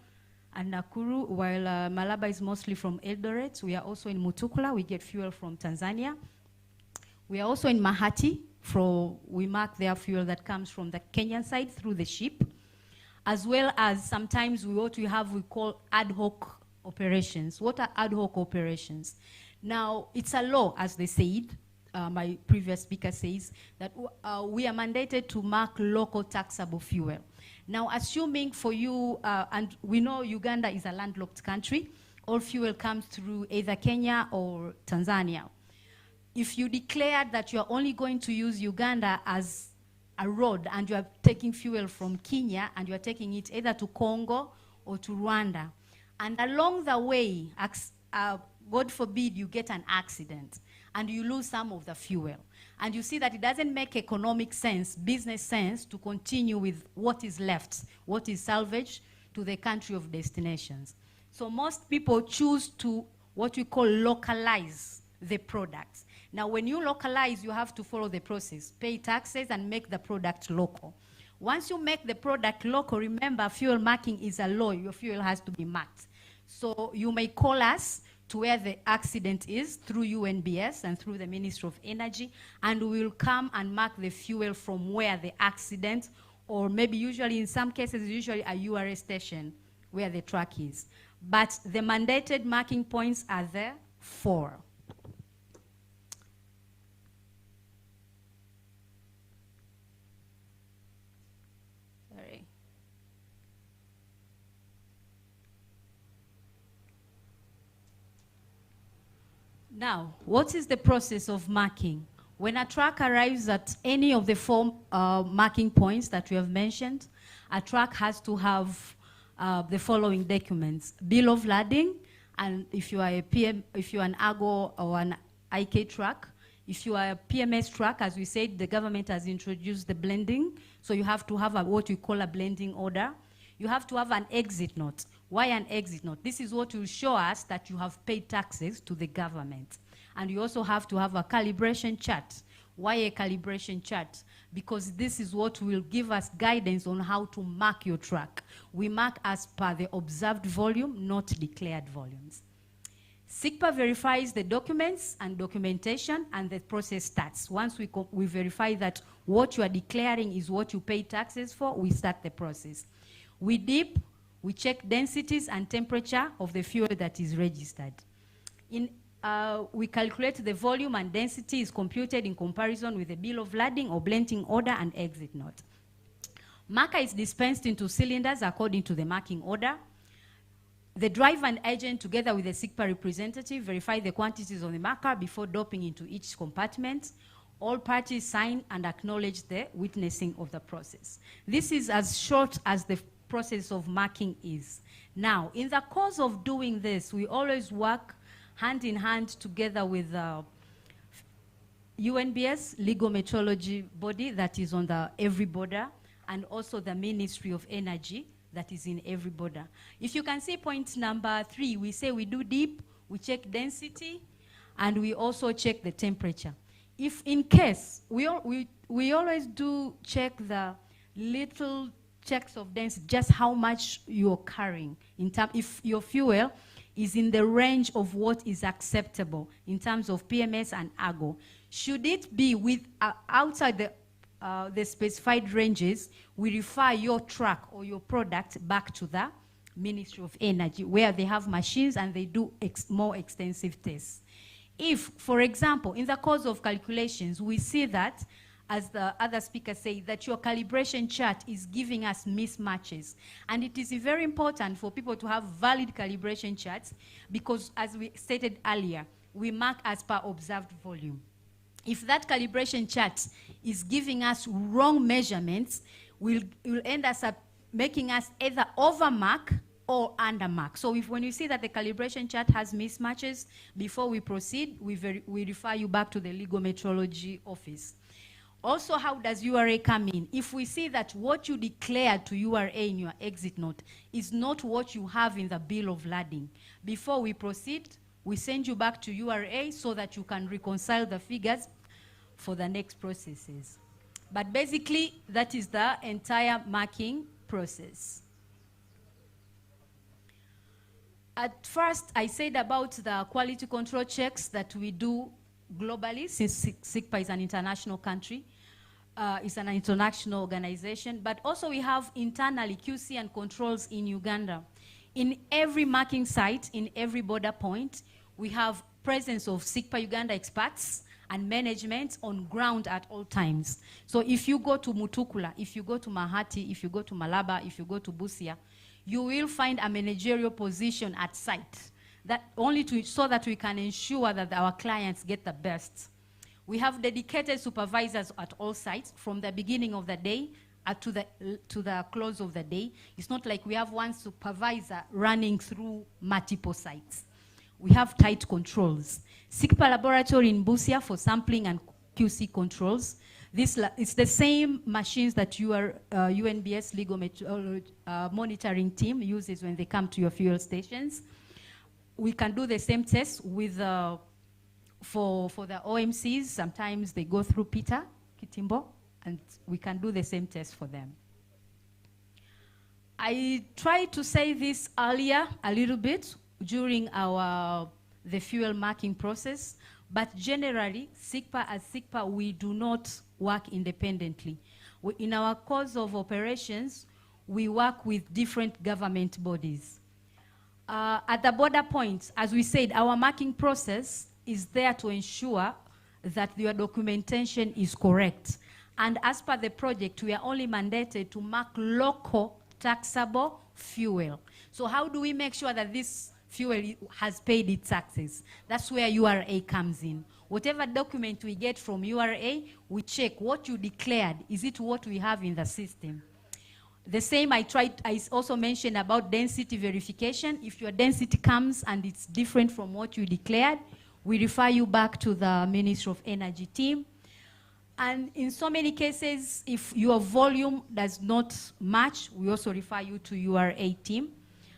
and Nakuru, while Malaba is mostly from Eldoret. We are also in Mutukula, we get fuel from Tanzania. We are also in Mahati, we mark their fuel that comes from the Kenyan side through the ship, as well as sometimes we call ad hoc operations. What are ad hoc operations? Now, it's a law, as they said, my previous speaker says, that we are mandated to mark local taxable fuel. Now, assuming for you, and we know Uganda is a landlocked country, all fuel comes through either Kenya or Tanzania. If you declare that you're only going to use Uganda as a road and you are taking fuel from Kenya and you are taking it either to Congo or to Rwanda. And along the way, God forbid you get an accident and you lose some of the fuel. And you see that it doesn't make economic sense, business sense, to continue with what is left, what is salvaged to the country of destinations. So most people choose to what we call localize the products. Now, when you localize, you have to follow the process, pay taxes and make the product local. Once you make the product local, remember fuel marking is a law. Your fuel has to be marked. So you may call us to where the accident is through Unbs and through the Ministry of Energy, and we will come and mark the fuel from where the accident, or maybe usually in some cases, usually a URA station where the truck is. But the mandated marking points are there 4. Sorry. Now, what is the process of marking? When a truck arrives at any of the 4 marking points that we have mentioned, a truck has to have the following documents: bill of lading, and if you are a if you are an AGO or an IK truck. If you are a PMS truck, as we said, the government has introduced the blending, so you have to have what we call a blending order. You have to have an exit note. Why an exit note? This is what will show us that you have paid taxes to the government. And you also have to have a calibration chart. Why a calibration chart? Because this is what will give us guidance on how to mark your truck. We mark as per the observed volume, not declared volumes. SICPA verifies the documents and documentation, and the process starts. Once we verify that what you are declaring is what you pay taxes for, we start the process. We dip, we check densities and temperature of the fuel that is registered. We calculate the volume, and density is computed in comparison with the bill of lading or blending order and exit note. Marker is dispensed into cylinders according to the marking order. The driver and agent, together with the SICPA representative, verify the quantities on the marker before doping into each compartment. All parties sign and acknowledge the witnessing of the process. This is as short as the process of marking is. Now, in the course of doing this, we always work hand in hand together with Unbs, legal metrology body that is on the every border, and also the Ministry of Energy that is in every border. If you can see point number 3, we say we do dip, we check density, and we also check the temperature. If in case, we always do check the little checks of density, just how much you're carrying. If your fuel is in the range of what is acceptable in terms of PMS and AGO. Should it be with outside the specified ranges, we refer your truck or your product back to the Ministry of Energy, where they have machines and they do more extensive tests. If, for example, in the course of calculations, we see that, as the other speaker said, that your calibration chart is giving us mismatches. And it is very important for people to have valid calibration charts because, as we stated earlier, we mark as per observed volume. If that calibration chart is giving us wrong measurements, will end up making us either overmark or undermark. So when you see that the calibration chart has mismatches, before we proceed, we refer you back to the legal metrology office. Also, how does URA come in? If we see that what you declared to URA in your exit note is not what you have in the bill of lading, before we proceed, we send you back to URA so that you can reconcile the figures for the next processes. But basically, that is the entire marking process. At first, I said about the quality control checks that we do globally, since SICPA is an international country, it's an international organization, but also we have internally QC and controls in Uganda. In every marking site, in every border point, we have presence of SICPA Uganda experts and management on ground at all times. So if you go to Mutukula, if you go to Mahati, if you go to Malaba, if you go to Busia, you will find a managerial position at site, that only so that we can ensure that our clients get the best. We have dedicated supervisors at all sites from the beginning of the day to the close of the day. It's not like we have one supervisor running through multiple sites. We have tight controls. SICPA laboratory in Busia for sampling and QC controls. It's the same machines that your UNBS legal monitoring team uses when they come to your fuel stations. We can do the same tests with for the OMCs. Sometimes they go through Peter Kitimbo, and we can do the same test for them. I tried to say this earlier a little bit during the fuel marking process, but generally, as SICPA, we do not work independently. In our course of operations, we work with different government bodies. At the border points, as we said, our marking process is there to ensure that your documentation is correct. And as per the project, we are only mandated to mark local taxable fuel. So how do we make sure that this fuel has paid its taxes? That's where URA comes in. Whatever document we get from URA, we check what you declared. Is it what we have in the system? The same I also mentioned about density verification. If your density comes and it's different from what you declared, we refer you back to the Ministry of Energy team. And in so many cases, if your volume does not match, we also refer you to URA team.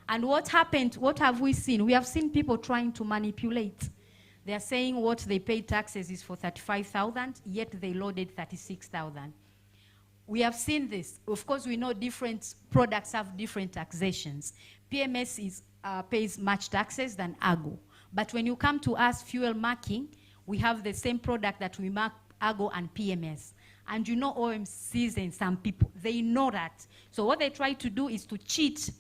And what happened, what have we seen? We have seen people trying to manipulate. They are saying what they paid taxes is for 35,000, yet they loaded 36,000. We have seen this. Of course, we know different products have different taxations. PMS pays much taxes than AGO. But when you come to us, fuel marking, we have the same product that we mark AGO and PMS. And you know OMCs and some people, they know that. So what they try to do is to cheat.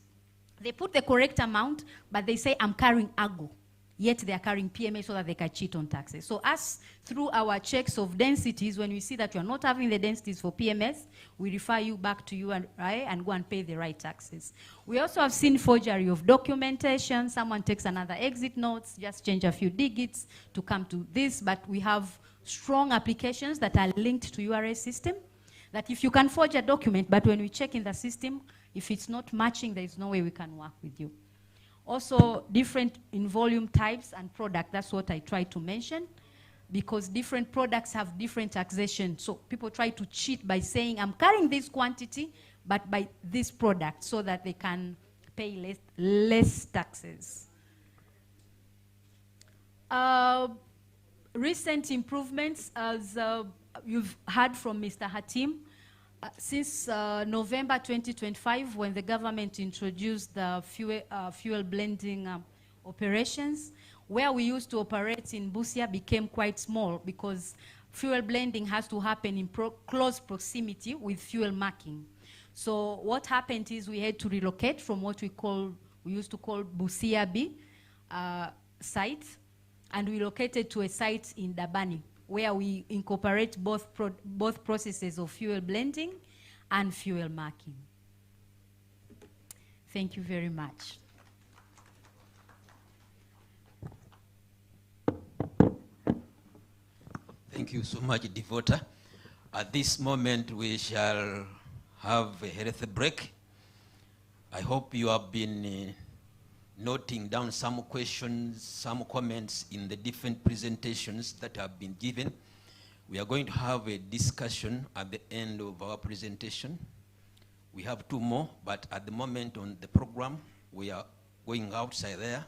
They put the correct amount, but they say, I'm carrying AGO. Yet they are carrying PMS so that they can cheat on taxes. So us, through our checks of densities, when we see that you're not having the densities for PMS, we refer you back to URA and go and pay the right taxes. We also have seen forgery of documentation. Someone takes another exit notes, just change a few digits to come to this, but we have strong applications that are linked to URA system, that if you can forge a document, but when we check in the system, if it's not matching, there is no way we can work with you. Also, different in volume types and product, that's what I tried to mention, because different products have different taxation. So people try to cheat by saying, I'm carrying this quantity, but by this product, so that they can pay less taxes. Recent improvements, as you've heard from Mr. Hatim, since November 2025, when the government introduced the fuel blending operations, where we used to operate in Busia became quite small because fuel blending has to happen in close proximity with fuel marking. So what happened is we had to relocate from what we used to call Busia B site, and we located to a site in Dabani, where we incorporate both processes of fuel blending and fuel marking. Thank you very much. Thank you so much, Devota. At this moment, we shall have a health break. I hope you have been noting down some questions, some comments in the different presentations that have been given. We are going to have a discussion at the end of our presentation. We have two more, but at the moment on the program, we are going outside there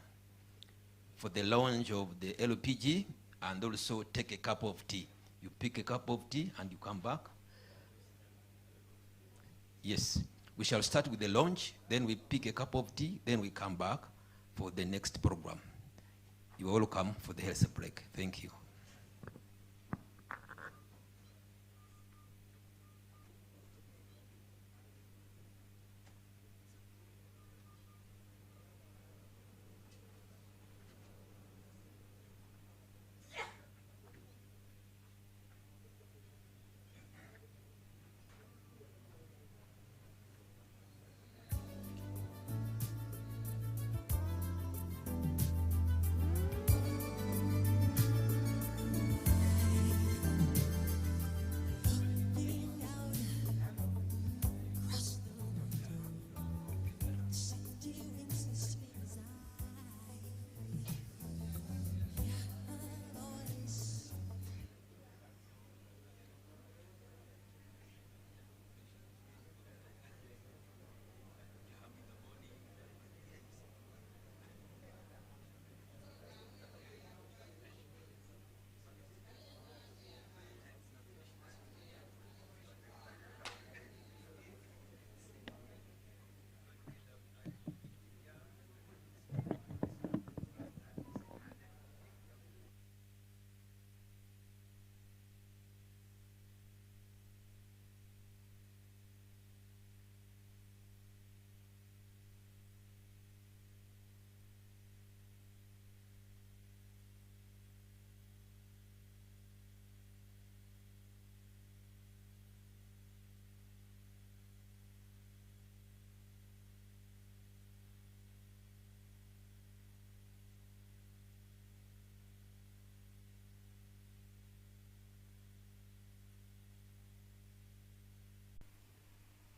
for the launch of the LPG and also take a cup of tea. You pick a cup of tea and you come back. Yes, we shall start with the launch, then we pick a cup of tea, then we come back for the next program. You all come for the health break. Thank you.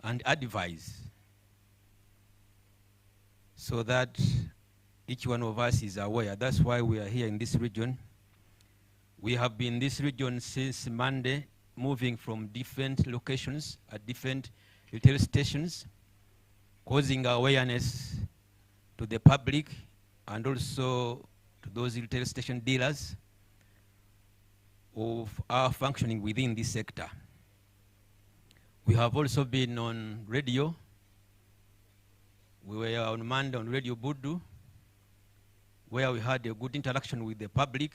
and advise so that each one of us is aware. That's why we are here in this region. We have been in this region since Monday, moving from different locations at different retail stations, causing awareness to the public and also to those retail station dealers of our functioning within this sector. We have also been on radio. We were on Monday on Radio Budu, where we had a good interaction with the public.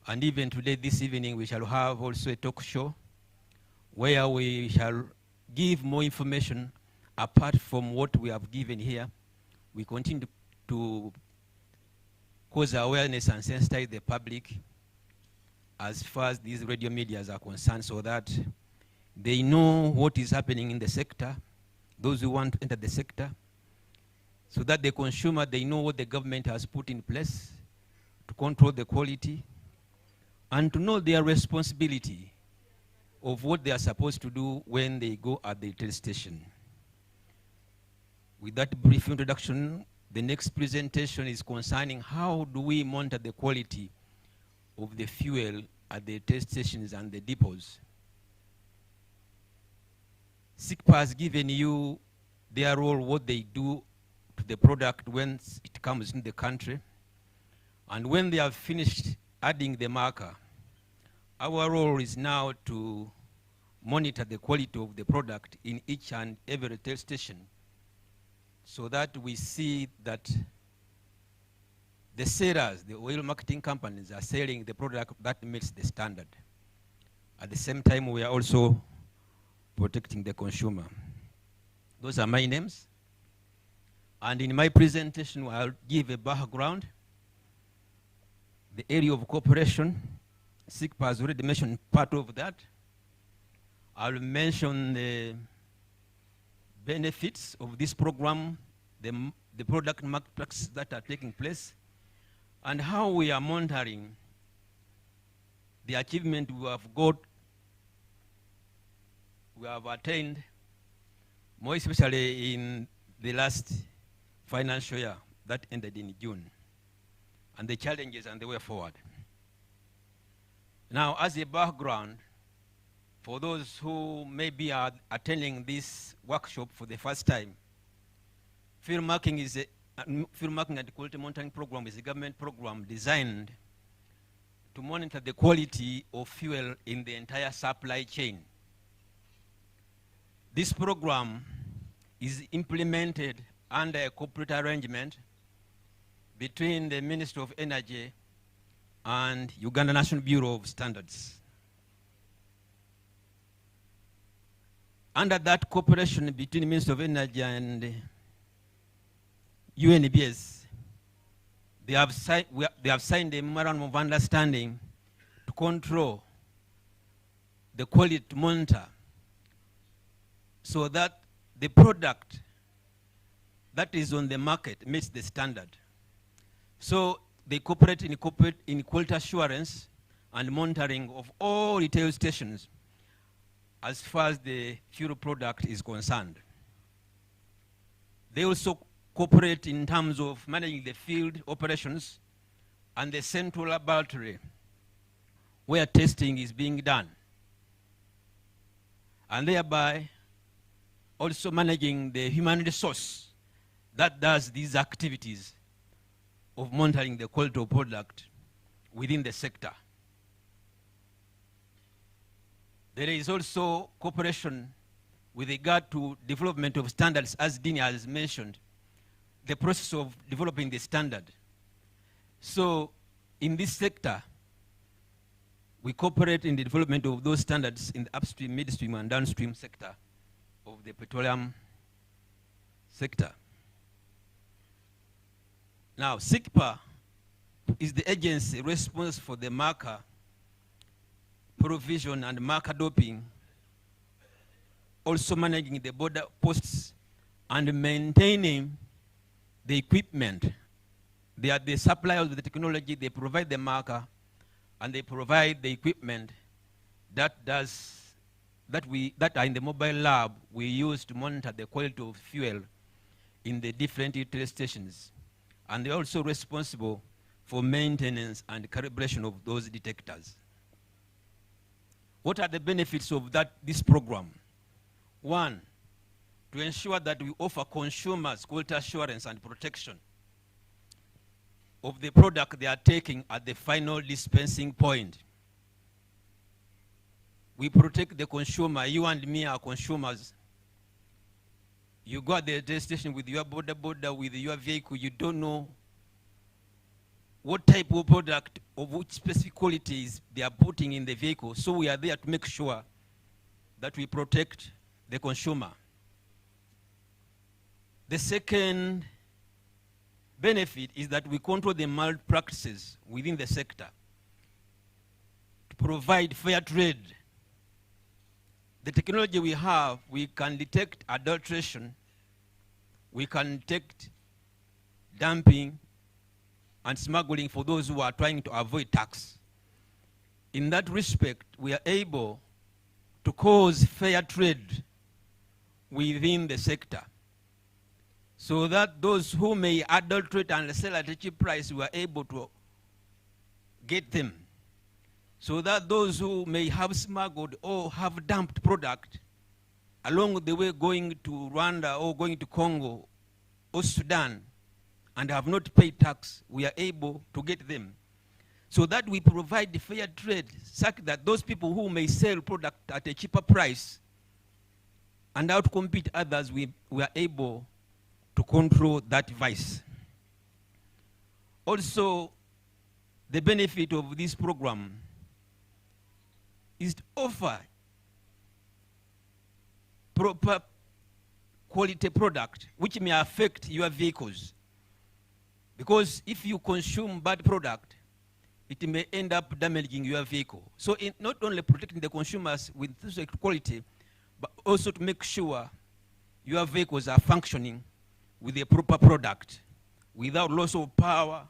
And even today, this evening, we shall have also a talk show where we shall give more information apart from what we have given here. We continue to cause awareness and sensitize the public as far as these radio medias are concerned, so that they know what is happening in the sector, those who want to enter the sector, so that the consumer, they know what the government has put in place to control the quality, and to know their responsibility of what they are supposed to do when they go at the retail station. With that brief introduction, the next presentation is concerning how do we monitor the quality of the fuel at the retail stations and the depots. SICPA has given you their role, what they do to the product when it comes in the country. And when they have finished adding the marker, our role is now to monitor the quality of the product in each and every retail station, so that we see that the sellers, the oil marketing companies, are selling the product that meets the standard. At the same time, we are also protecting the consumer. Those are my names. And in my presentation, I'll give a background, the area of cooperation. SICPA has already mentioned part of that. I'll mention the benefits of this program, the product market practices that are taking place, and how we are monitoring the achievement we have attained, more especially in the last financial year that ended in June, and the challenges and the way forward. Now, as a background, for those who maybe are attending this workshop for the first time, fuel marking and quality monitoring program is a government program designed to monitor the quality of fuel in the entire supply chain. This program is implemented under a corporate arrangement between the Ministry of Energy and Uganda National Bureau of Standards. Under that cooperation between the Ministry of Energy and UNBS, they have signed a memorandum of understanding to control the quality, to monitor, so that the product that is on the market meets the standard. So they cooperate in quality assurance and monitoring of all retail stations as far as the fuel product is concerned. They also cooperate in terms of managing the field operations and the central laboratory where testing is being done, and thereby also managing the human resource that does these activities of monitoring the quality of product within the sector. There is also cooperation with regard to development of standards, as Dini has mentioned, the process of developing the standard. So in this sector, we cooperate in the development of those standards in the upstream, midstream, and downstream sector of the petroleum sector. Now, SICPA is the agency responsible for the marker provision and marker doping, also managing the border posts and maintaining the equipment. They are the suppliers of the technology, they provide the marker, and they provide the equipment that does that are in the mobile lab we use to monitor the quality of fuel in the different utility stations. And they're also responsible for maintenance and calibration of those detectors. What are the benefits of this program? One, to ensure that we offer consumers quality assurance and protection of the product they are taking at the final dispensing point. We protect the consumer. You and me are consumers. You go at the gas station with your border with your vehicle, you don't know what type of product of which specific qualities they are putting in the vehicle. So we are there to make sure that we protect the consumer. The second benefit is that we control the malpractices within the sector to provide fair trade. The technology we have, we can detect adulteration, we can detect dumping and smuggling for those who are trying to avoid tax. In that respect, we are able to cause fair trade within the sector, so that those who may adulterate and sell at a cheap price, we are able to get them. So that those who may have smuggled or have dumped product along the way going to Rwanda or going to Congo or Sudan and have not paid tax, we are able to get them. So that we provide fair trade, such that those people who may sell product at a cheaper price and outcompete others, we are able to control that vice. Also, the benefit of this program is to offer proper quality product which may affect your vehicles. Because if you consume bad product, it may end up damaging your vehicle. So in not only protecting the consumers with quality, but also to make sure your vehicles are functioning with a proper product, without loss of power,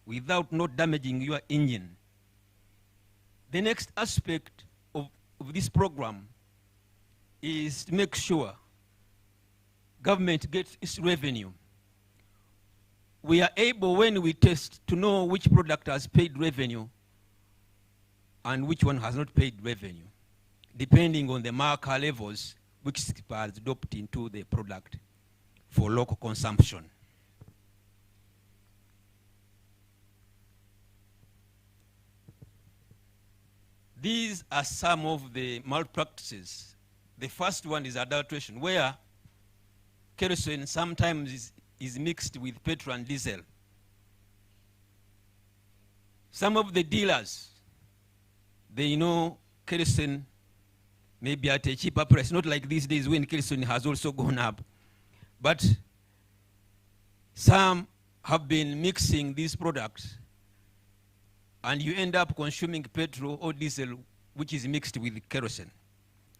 without not damaging your engine. The next aspect of this program is to make sure government gets its revenue. We are able, when we test, to know which product has paid revenue and which one has not paid revenue, depending on the marker levels which are adopted into the product for local consumption. These are some of the malpractices. The first one is adulteration, where kerosene sometimes is mixed with petrol and diesel. Some of the dealers, they know kerosene may be at a cheaper price, not like these days when kerosene has also gone up. But some have been mixing these products, and you end up consuming petrol or diesel which is mixed with kerosene.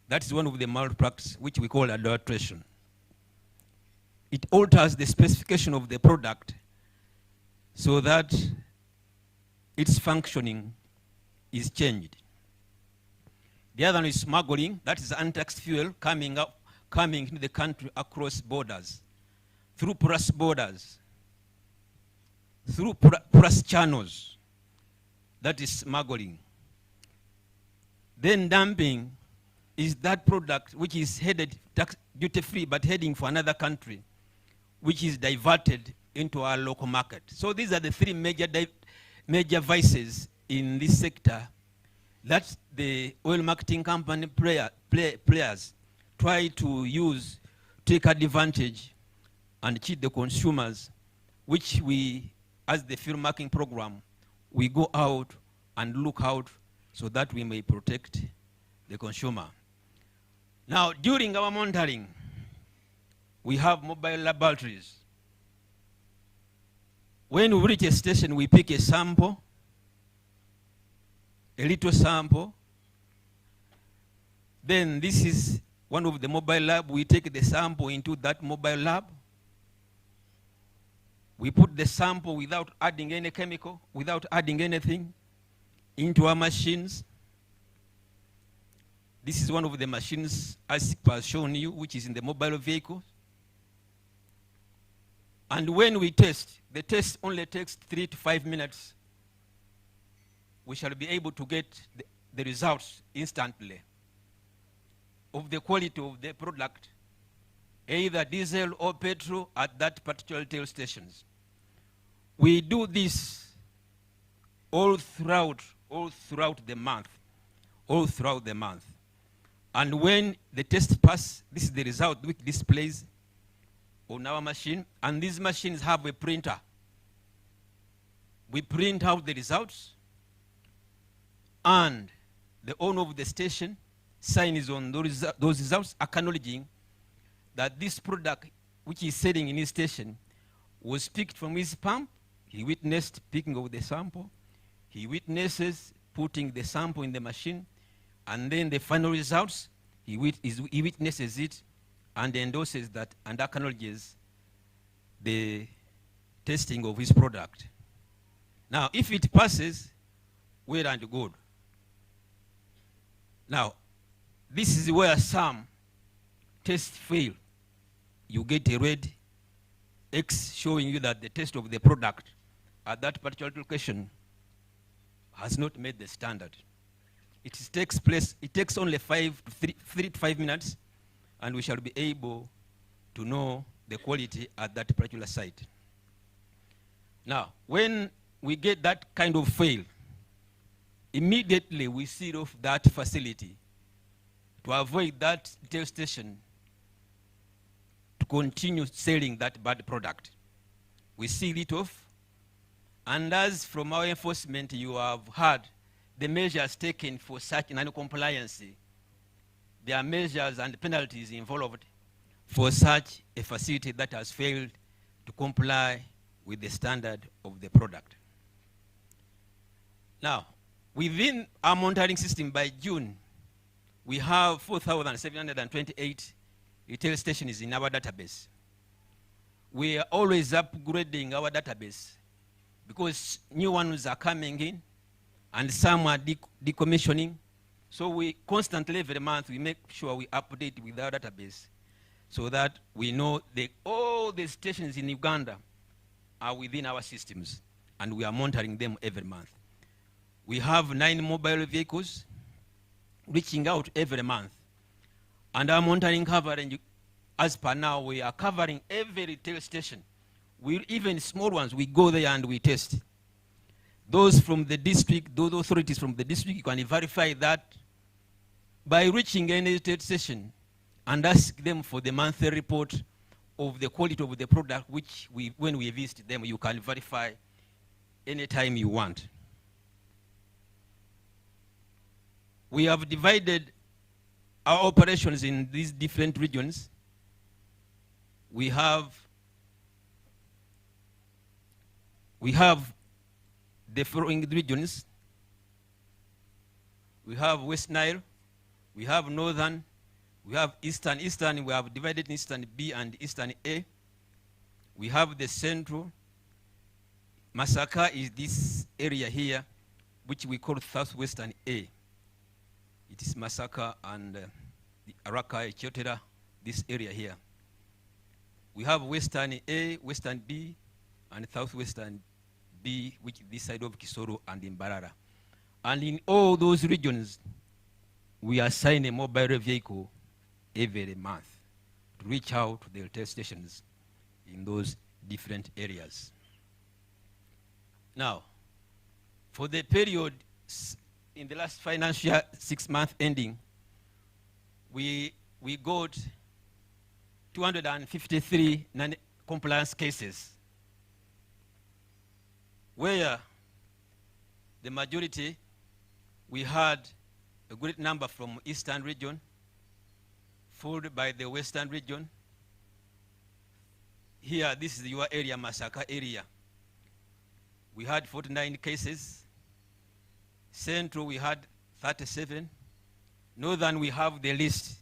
That's one of the malpractices which we call adulteration. It alters the specification of the product so that its functioning is changed. The other one is smuggling. That is untaxed fuel coming into the country across borders, through porous borders, through porous channels. That is smuggling. Then dumping is that product which is headed tax duty-free but heading for another country, which is diverted into our local market. So these are the three major vices in this sector that the oil marketing company players try to use, take advantage, and cheat the consumers, which we, as the fuel marking program, we go out and look out so that we may protect the consumer. Now, during our monitoring, we have mobile laboratories. When we reach a station, we pick a sample, a little sample. Then this is one of the mobile labs. We take the sample into that mobile lab. We put the sample without adding any chemical, without adding anything, into our machines. This is one of the machines, as Sipa has shown you, which is in the mobile vehicle. And when we test, the test only takes 3 to 5 minutes. We shall be able to get the results instantly of the quality of the product, either diesel or petrol at that particular tail stations. We do this all throughout the month. And when the test passes, this is the result which displays on our machine. And these machines have a printer. We print out the results, and the owner of the station signs on those results, acknowledging that this product which he's selling in his station was picked from his pump. He witnessed picking of the sample. He witnesses putting the sample in the machine, and then the final results, he witnesses it and endorses that and acknowledges the testing of his product. Now, if it passes, well and good. Now, this is where some tests fail. You get a red X showing you that the test of the product at that particular location has not met the standard. It takes only 3 to 5 minutes, and we shall be able to know the quality at that particular site. Now, when we get that kind of fail, immediately we seal off that facility to avoid that tail station to continue selling that bad product. We seal it off, and as from our enforcement you have heard the measures taken for such non-compliance, there are measures and penalties involved for such a facility that has failed to comply with the standard of the product. Now, within our monitoring system by June, we have 4,728 retail stations in our database. We are always upgrading our database because new ones are coming in and some are decommissioning. So we constantly, every month, we make sure we update with our database so that we know that all the stations in Uganda are within our systems, and we are monitoring them every month. We have 9 mobile vehicles reaching out every month. And our monitoring coverage, as per now, we are covering every retail station. Even small ones, we go there and we test. Those from the district, those authorities from the district, you can verify that by reaching any retail station and ask them for the monthly report of the quality of the product, which when we visit them, you can verify anytime you want. We have divided our operations in these different regions. We have the following regions. We have West Nile, we have Northern, we have Eastern. Eastern, we have divided in Eastern B and Eastern A. We have the Central. Masaka is this area here, which we call Southwestern A. It is Masaka and the Araka, Echotera, this area here. We have Western A, Western B, and Southwestern B, which is this side of Kisoro and Imbarara. And in all those regions, we assign a mobile vehicle every month to reach out to the retail stations in those different areas. Now, for the period in the last financial 6-month ending, we got 253 non-compliance cases, where the majority, we had a great number from Eastern region, followed by the Western region. Here, this is your area, Masaka area. We had 49 cases. Central, we had 37. Northern, we have the list.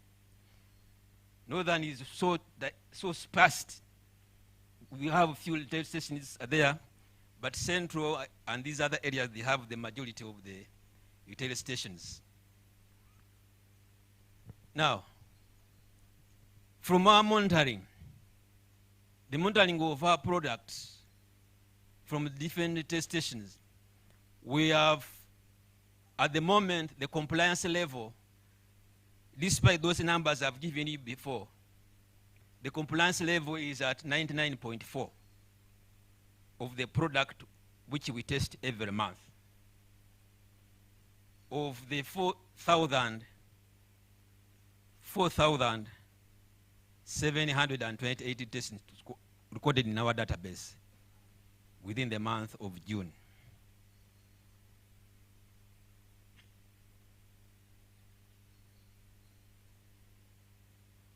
Northern is so sparse. We have a few retail stations there, but Central and these other areas, they have the majority of the retail stations. Now, from our monitoring, the monitoring of our products from different test stations, we have, at the moment, the compliance level, despite those numbers I've given you before, the compliance level is at 99.4 of the product which we test every month. Of the 4,728 tests recorded in our database within the month of June.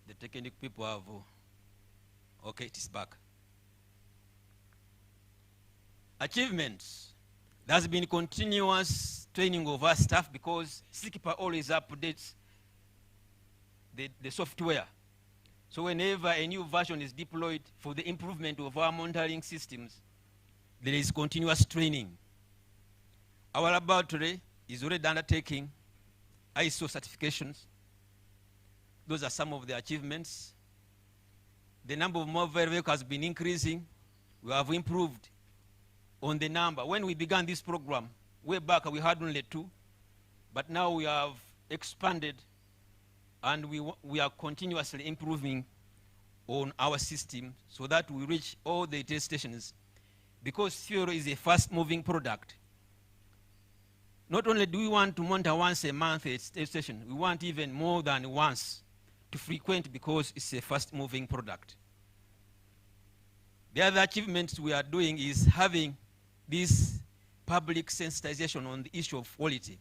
The technical people have, okay, it is back. Achievements. There's been continuous training of our staff because SICPA always updates the software. So whenever a new version is deployed for the improvement of our monitoring systems, there is continuous training. Our laboratory is already undertaking ISO certifications. Those are some of the achievements. The number of mobile vehicles has been increasing. We have improved on the number. When we began this program, way back we had only 2, but now we have expanded and we are continuously improving on our system so that we reach all the test stations. Because fuel is a fast-moving product, not only do we want to monitor once a month at test station, we want even more than once to frequent because it's a fast-moving product. The other achievements we are doing is having this public sensitization on the issue of quality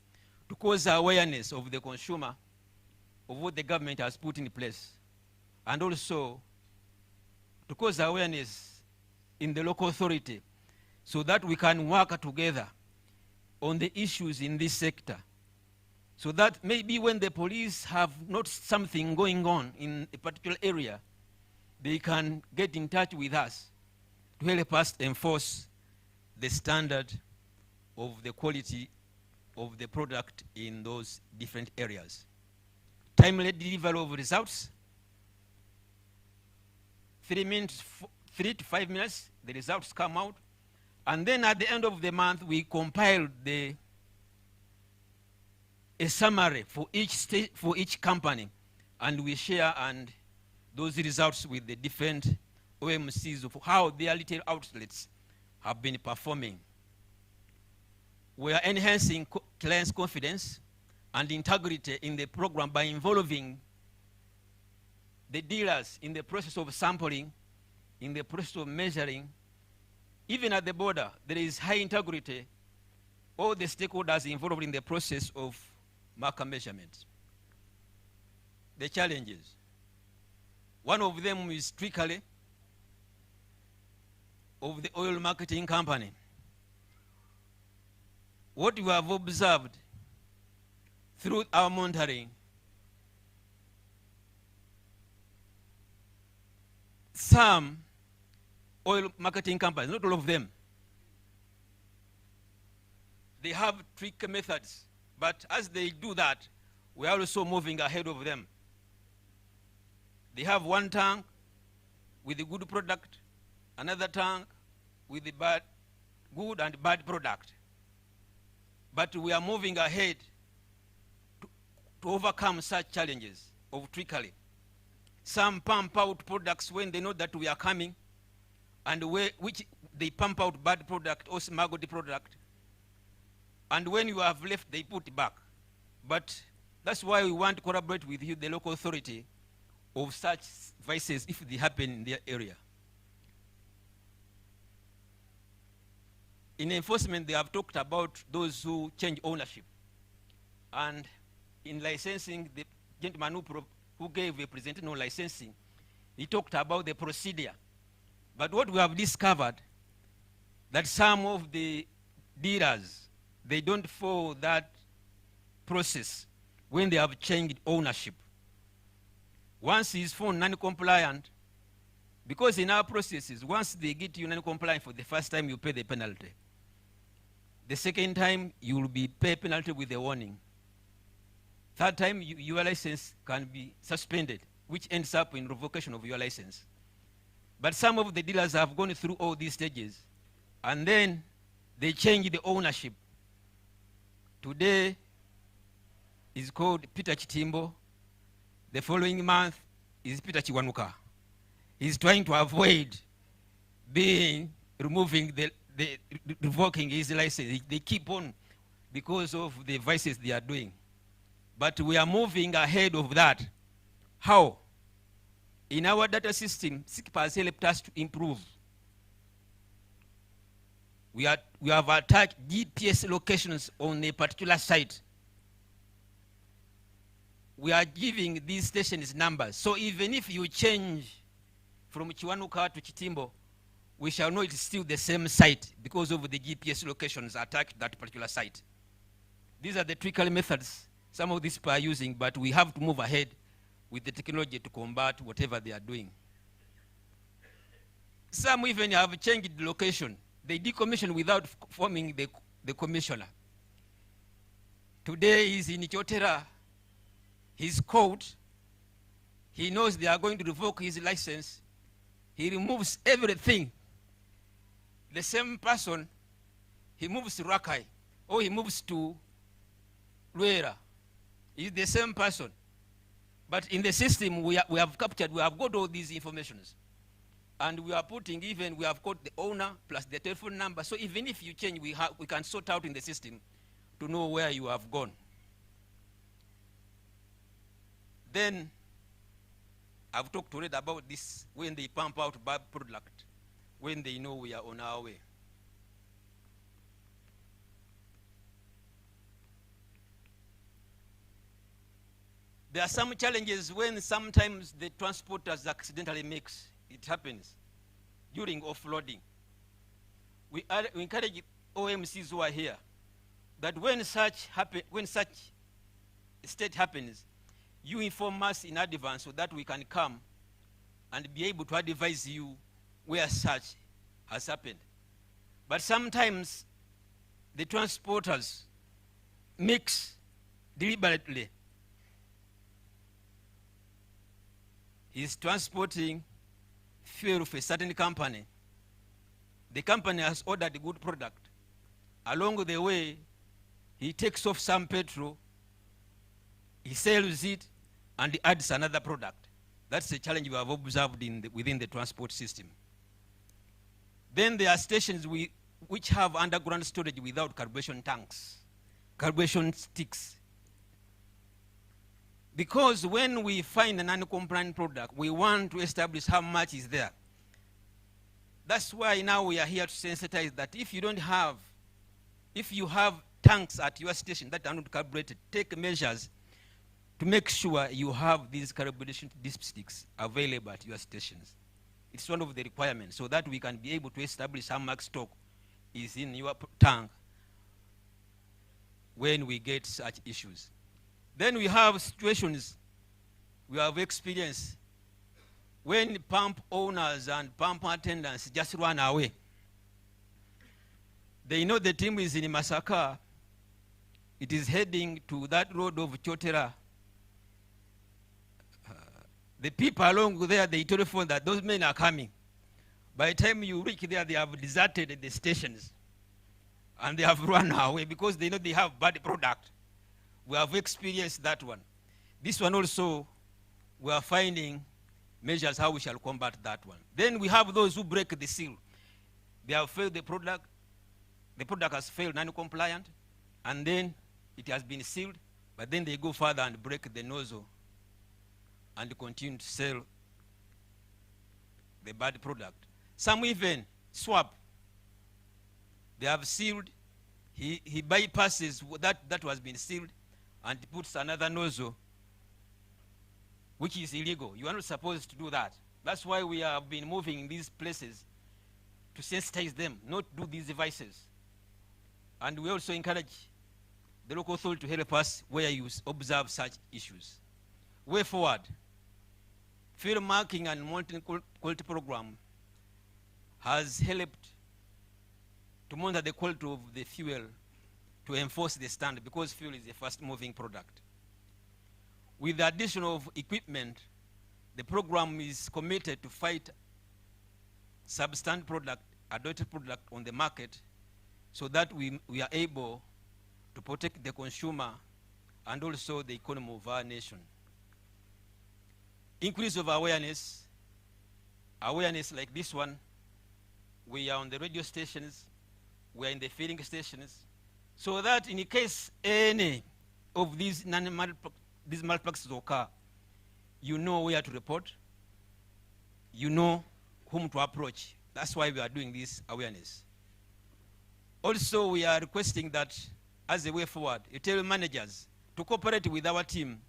to cause awareness of the consumer of what the government has put in place, and also to cause awareness in the local authority so that we can work together on the issues in this sector, so that maybe when the police have noticed something going on in a particular area, they can get in touch with us to help us enforce the standard of the quality of the product in those different areas. Timely delivery of results. 3 to 5 minutes, the results come out. And then at the end of the month, we compile a summary for each company, and we share those results with the different OMCs of how their retail outlets have been performing. We are enhancing clients' confidence and integrity in the program by involving the dealers in the process of sampling, in the process of measuring. Even at the border, there is high integrity. All the stakeholders involved in the process of marker measurement. The challenges. One of them is strictly of the oil marketing company. What we have observed through our monitoring, some oil marketing companies, not all of them, they have trick methods, but as they do that, we are also moving ahead of them. They have one tank with a good product, another tank with the good and bad product. But we are moving ahead to overcome such challenges of trickery. Some pump out products when they know that we are coming, and which they pump out bad product or smuggled product. And when you have left, they put it back. But that's why we want to collaborate with you, the local authority, of such vices if they happen in their area. In enforcement, they have talked about those who change ownership. And in licensing, the gentleman who gave a presentation on licensing, he talked about the procedure. But what we have discovered, that some of the dealers, they don't follow that process when they have changed ownership. Once he's found non-compliant, because in our processes, once they get you non-compliant for the first time, you pay the penalty. The second time, you will be pay penalty with a warning. Third time, your license can be suspended, which ends up in revocation of your license. But some of the dealers have gone through all these stages, and then they change the ownership. Today is called Peter Chitimbo. The following month is Peter Chiwanuka. He's trying to avoid removing revoking his license. They keep on because of the vices they are doing. But we are moving ahead of that. How? In our data system, SICP has helped us to improve. We have attacked GPS locations on a particular site. We are giving these stations numbers. So even if you change from Chiwanuka to Chitimbo, we shall know it's still the same site because of the GPS locations attacked that particular site. These are the trickery methods some of these people are using, but we have to move ahead with the technology to combat whatever they are doing. Some even have changed the location. They decommission without forming the commissioner. Today he's in Chotera. He's caught. He knows they are going to revoke his license. He removes everything. The same person, he moves to Rakai, or he moves to Luera. He's the same person. But in the system, we have captured, we have got all these informations. And we are putting we have got the owner plus the telephone number. So even if you change, we can sort out in the system to know where you have gone. Then, I've talked already about this, when they pump out bad product, when they know we are on our way. There are some challenges when sometimes the transporters accidentally mix. It happens during offloading. We encourage OMCs who are here that when such state happens, you inform us in advance so that we can come and be able to advise you where such has happened. But sometimes the transporters mix deliberately. He's transporting fuel for a certain company. The company has ordered a good product. Along the way, he takes off some petrol, he sells it, and adds another product. That's a challenge we have observed within the transport system. Then there are stations which have underground storage without carburation tanks, carburation sticks. Because when we find a non-compliant product, we want to establish how much is there. That's why now we are here to sensitize that if you have tanks at your station that are not carbureted, take measures to make sure you have these carburation dipsticks available at your stations. It's one of the requirements so that we can be able to establish how much stock is in your tank when we get such issues. Then we have situations we have experienced when pump owners and pump attendants just run away. They know the team is in Masaka. It is heading to that road of Chotera. The people along there, they telephone that those men are coming. By the time you reach there, they have deserted the stations. And they have run away because they know they have bad product. We have experienced that one. This one also, we are finding measures how we shall combat that one. Then we have those who break the seal. They have failed the product has failed non-compliant, and then it has been sealed, but then they go further and break the nozzle and continue to sell the bad product. Some even swap. They have sealed, he bypasses that was been sealed and puts another nozzle, which is illegal. You are not supposed to do that. That's why we have been moving in these places to sensitize them, not do these devices. And we also encourage the local authority to help us where you observe such issues. Way forward, field marking and monitoring quality program has helped to monitor the quality of the fuel to enforce the standard because fuel is a fast-moving product. With the addition of equipment, the program is committed to fight substandard product, adulterated product on the market, so that we are able to protect the consumer and also the economy of our nation. Increase of awareness like this one. We are on the radio stations, we are in the filling stations, so that in case any of these malpractices occur, you know where to report, you know whom to approach. That's why we are doing this awareness. Also, we are requesting that, as a way forward, you tell managers to cooperate with our team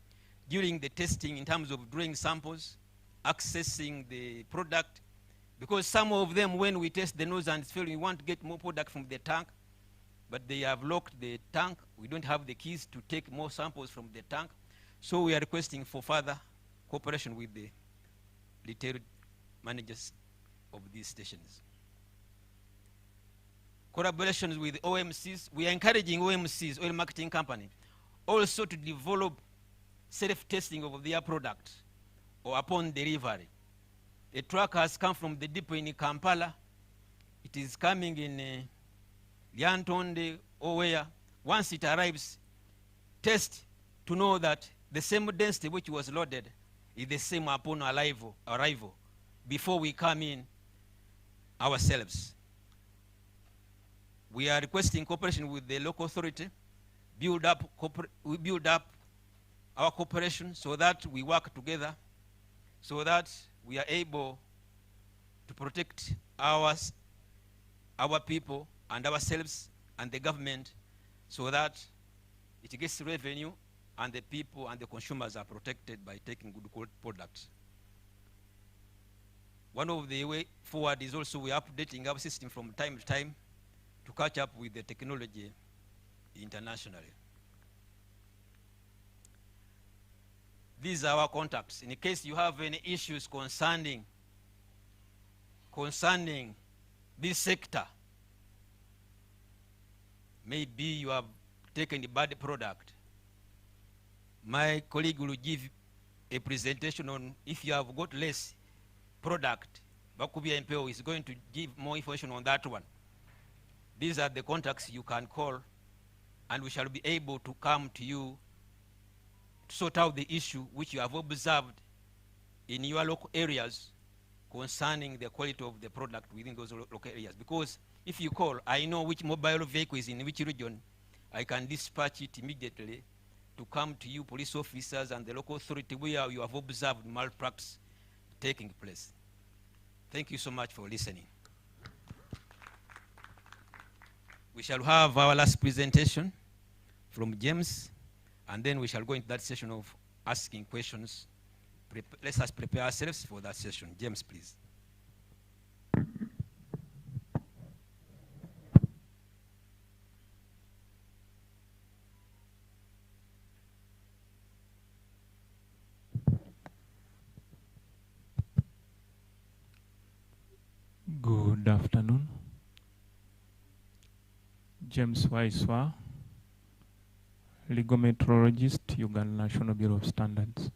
during the testing in terms of drawing samples, accessing the product, because some of them, when we test the nose and it's filled, we want to get more product from the tank, but they have locked the tank. We don't have the keys to take more samples from the tank. So we are requesting for further cooperation with the retail managers of these stations. Collaborations with OMCs. We are encouraging OMCs, oil marketing company, also to develop self-testing of their product or upon delivery. A truck has come from the depot in Kampala. It is coming in Lyantonde or where. Once it arrives, test to know that the same density which was loaded is the same upon arrival before we come in ourselves. We are requesting cooperation with the local authority, we build up our cooperation so that we work together, so that we are able to protect our people and ourselves and the government, so that it gets revenue and the people and the consumers are protected by taking good quality products. One of the way forward is also we are updating our system from time to time to catch up with the technology internationally. These are our contacts. In case you have any issues concerning this sector, maybe you have taken a bad product, my colleague will give a presentation on if you have got less product. Bakubia MPO is going to give more information on that one. These are the contacts you can call, and we shall be able to come to you to sort out the issue which you have observed in your local areas concerning the quality of the product within those local areas. Because if you call, I know which mobile vehicle is in which region, I can dispatch it immediately to come to you, police officers and the local authority where you have observed malpractice taking place. Thank you so much for listening. We shall have our last presentation from James, and then we shall go into that session of asking questions. Let us prepare ourselves for that session. James, please. Good afternoon. James Waiswa, legal metrologist, Uganda National Bureau of Standards.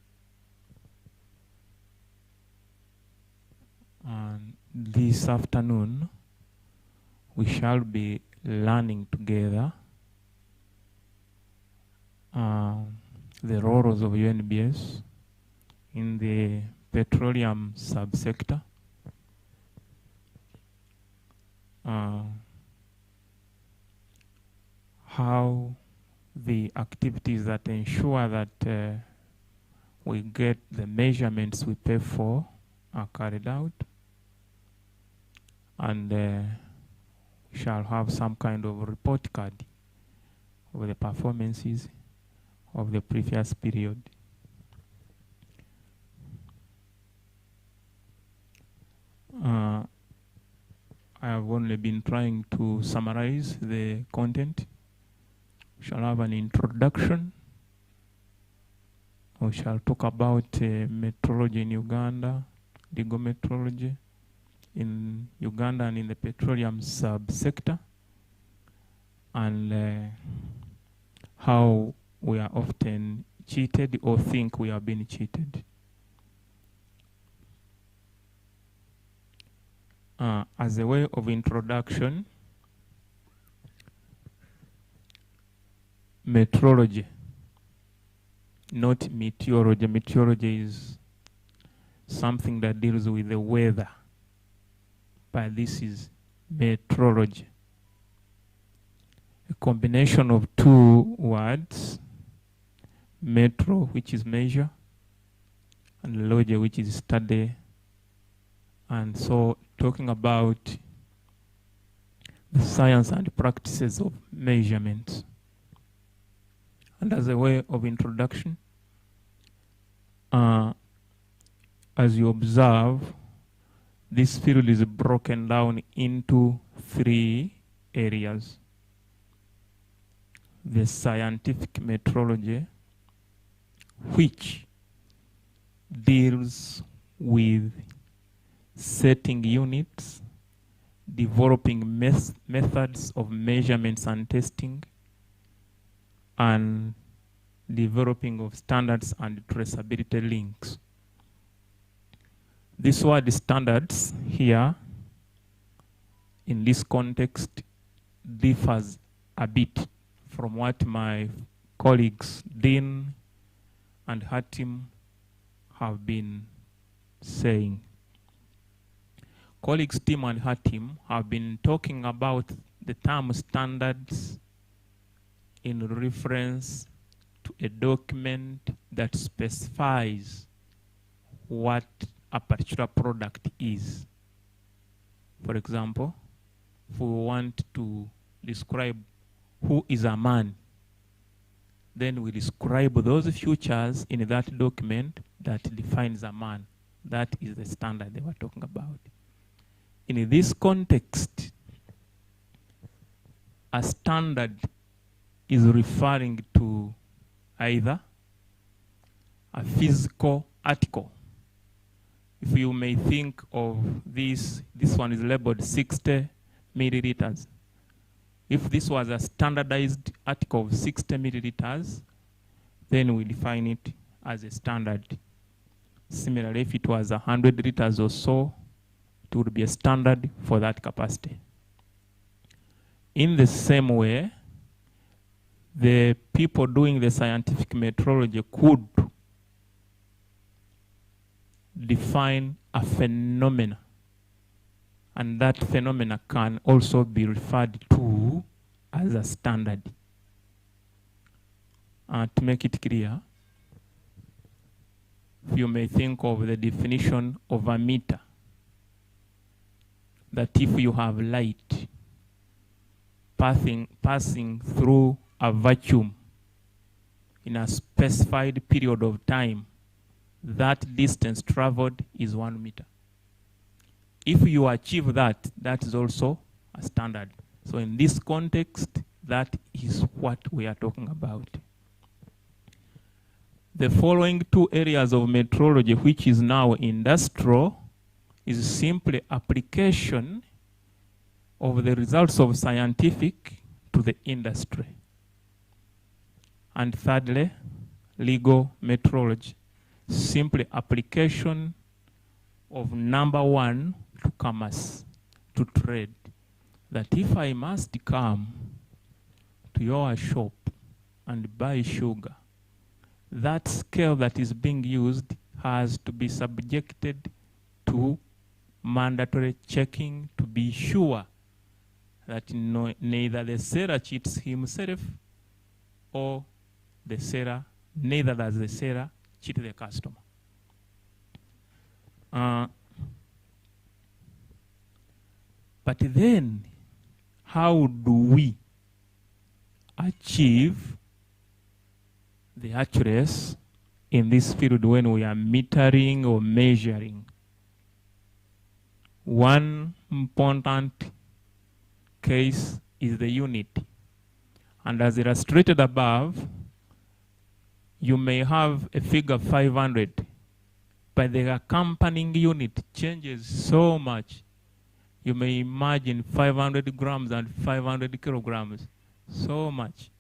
And this afternoon, we shall be learning together the roles of UNBS in the petroleum subsector. How the activities that ensure that we get the measurements we pay for are carried out, and we shall have some kind of report card of the performances of the previous period. I have only been trying to summarize the content. We shall have an introduction. We shall talk about metrology in Uganda, legal metrology in Uganda and in the petroleum subsector, and how we are often cheated or think we have been cheated. As a way of introduction, metrology, not meteorology. Meteorology is something that deals with the weather, but this is metrology. A combination of two words, metro, which is measure, and logy, which is study. And so talking about the science and practices of measurement. And as a way of introduction, as you observe, this field is broken down into 3 areas. The scientific metrology, which deals with setting units, developing methods of measurements and testing, and developing of standards and traceability links. This word standards here, in this context, differs a bit from what my colleagues Dean and Hatim have been saying. Colleagues Tim and Hatim have been talking about the term standards in reference to a document that specifies what a particular product is. For example, if we want to describe who is a man, then we describe those features in that document that defines a man. That is the standard they were talking about. In this context, a standard is referring to either a physical article. If you may think of this one is labeled 60 milliliters. If this was a standardized article of 60 milliliters, then we define it as a standard. Similarly, if it was 100 liters or so, it would be a standard for that capacity. In the same way, the people doing the scientific metrology could define a phenomena, and that phenomena can also be referred to as a standard. To make it clear, you may think of the definition of a meter, that if you have light passing through a vacuum in a specified period of time, that distance traveled is 1 meter. If you achieve that, that is also a standard. So in this context, that is what we are talking about. The following 2 areas of metrology, which is now industrial, is simply application of the results of scientific to the industry. And thirdly, legal metrology, simply application of number 1 to commerce, to trade. That if I must come to your shop and buy sugar, that scale that is being used has to be subjected to mandatory checking to be sure that neither the seller cheats himself or the seller, neither does the seller cheat the customer. But then, how do we achieve the accuracy in this field when we are metering or measuring? One important case is the unit. And as illustrated above, you may have a figure 500, but the accompanying unit changes so much. You may imagine 500 grams and 500 kilograms, so much.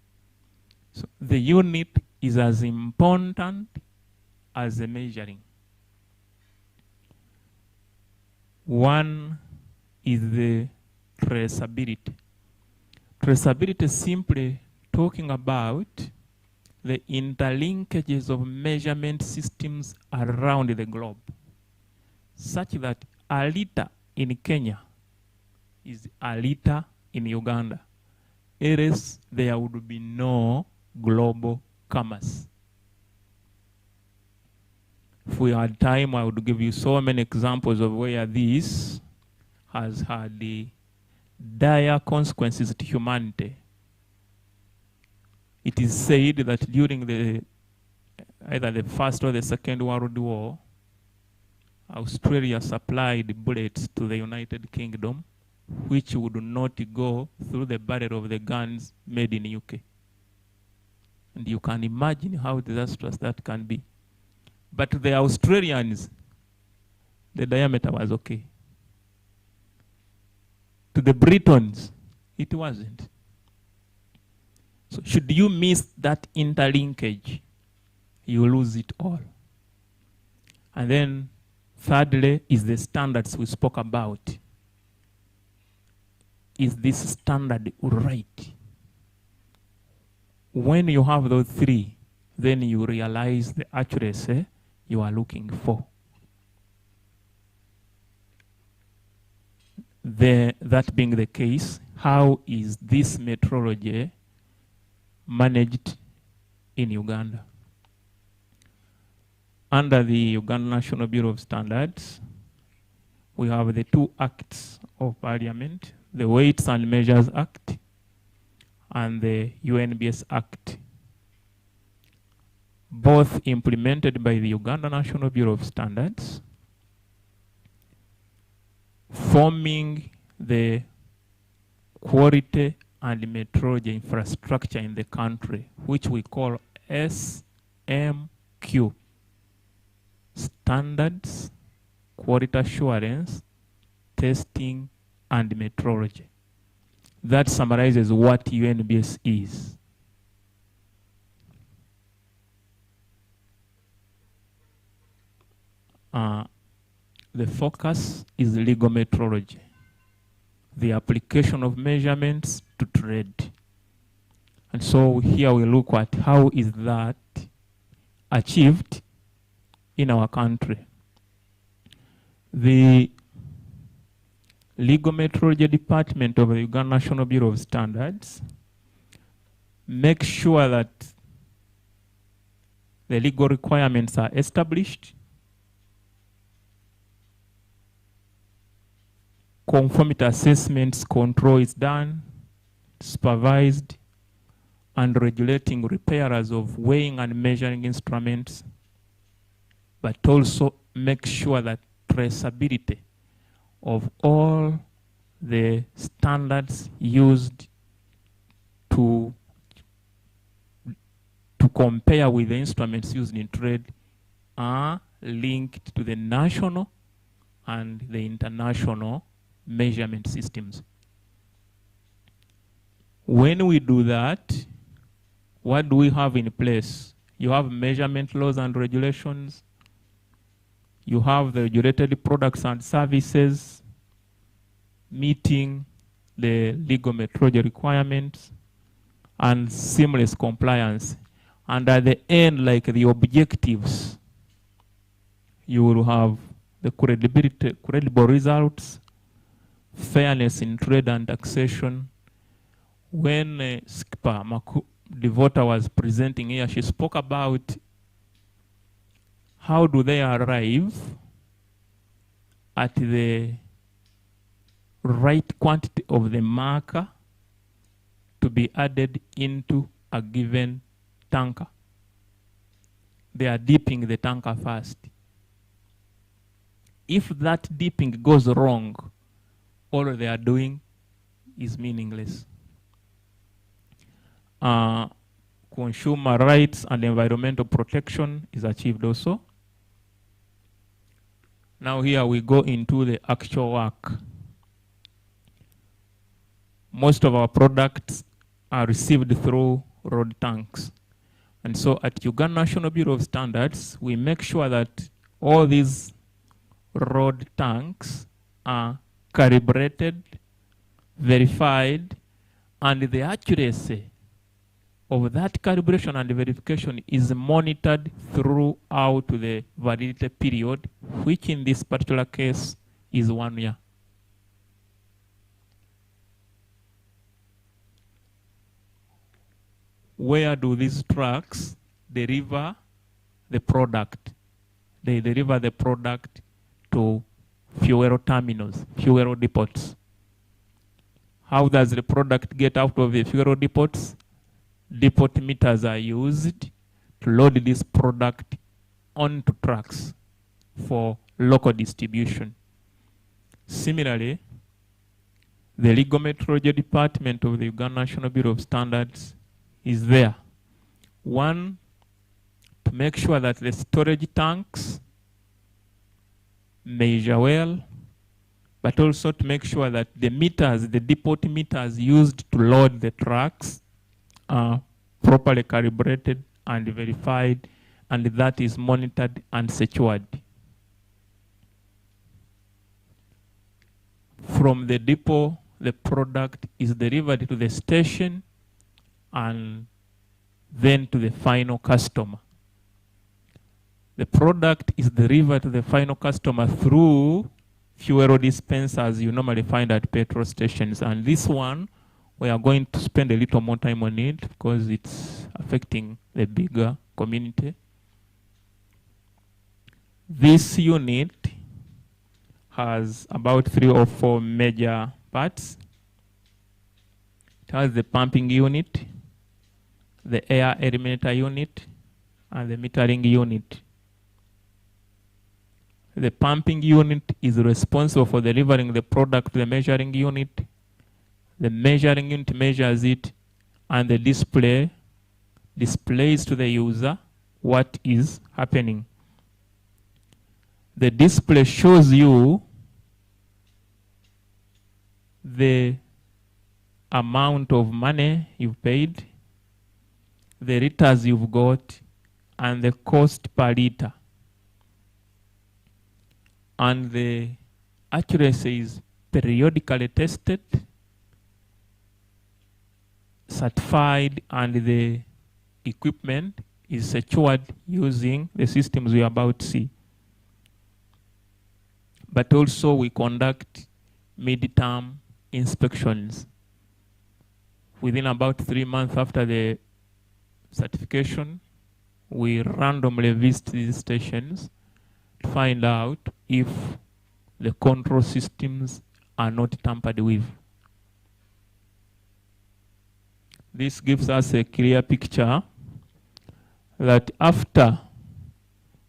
So the unit is as important as the measuring. One is the traceability. Traceability is simply talking about the interlinkages of measurement systems around the globe, such that a liter in Kenya is a liter in Uganda. Else there would be no global commerce. If we had time, I would give you so many examples of where this has had the dire consequences to humanity. It is said that during either the First or the Second World War, Australia supplied bullets to the United Kingdom, which would not go through the barrel of the guns made in UK. And you can imagine how disastrous that can be. But the Australians, the diameter was okay. To the Britons, it wasn't. So should you miss that interlinkage, you lose it all. And then thirdly is the standards we spoke about. Is this standard right? When you have those three, then you realize the accuracy you are looking for. That being the case, how is this metrology managed in Uganda? Under the Uganda National Bureau of Standards, we have the two acts of Parliament, the Weights and Measures Act and the UNBS Act, both implemented by the Uganda National Bureau of Standards, forming the quality and metrology infrastructure in the country, which we call SMQ, Standards, Quality Assurance, Testing, and Metrology. That summarizes what UNBS is. The focus is legal metrology, the application of measurements to trade. And so here we look at how is that achieved in our country. The Legal Metrology Department of the Uganda National Bureau of Standards makes sure that the legal requirements are established, conformity assessments control is done, supervised, and regulating repairers of weighing and measuring instruments, but also make sure that traceability of all the standards used to compare with the instruments used in trade are linked to the national and the international measurement systems. When we do that, what do we have in place? You have measurement laws and regulations. You have the regulated products and services meeting the legal metrology requirements and seamless compliance. And at the end, like the objectives, you will have the credible results, fairness in trade and taxation. When Skipper Devota was presenting here, she spoke about how do they arrive at the right quantity of the marker to be added into a given tanker. They are dipping the tanker first. If that dipping goes wrong, all they are doing is meaningless. Consumer rights and environmental protection is achieved also. Now here we go into the actual work. Most of our products are received through road tanks. And so at Uganda National Bureau of Standards, we make sure that all these road tanks are calibrated, verified, and the accuracy of that calibration and verification is monitored throughout the validity period, which in this particular case is 1 year. Where do these trucks deliver the product? They deliver the product to fuel terminals, fuel depots. How does the product get out of the fuel depots? Depot meters are used to load this product onto trucks for local distribution. Similarly, the legal metrology department of the Uganda National Bureau of Standards is there. One, to make sure that the storage tanks measure well, but also to make sure that the meters, the depot meters used to load the trucks are properly calibrated and verified, and that is monitored and secured. From the depot, the product is delivered to the station and then to the final customer. The product is delivered to the final customer through fuel dispensers you normally find at petrol stations. And this one, we are going to spend a little more time on it because it's affecting the bigger community. This unit has about 3 or 4 major parts. It has the pumping unit, the air eliminator unit, and the metering unit. The pumping unit is responsible for delivering the product to the measuring unit. The measuring unit measures it, and the display displays to the user what is happening. The display shows you the amount of money you've paid, the liters you've got, and the cost per liter. And the accuracy is periodically tested, certified, and the equipment is secured using the systems we are about to see. But also we conduct mid-term inspections. Within about 3 months after the certification, we randomly visit these stations to find out if the control systems are not tampered with. This gives us a clear picture that after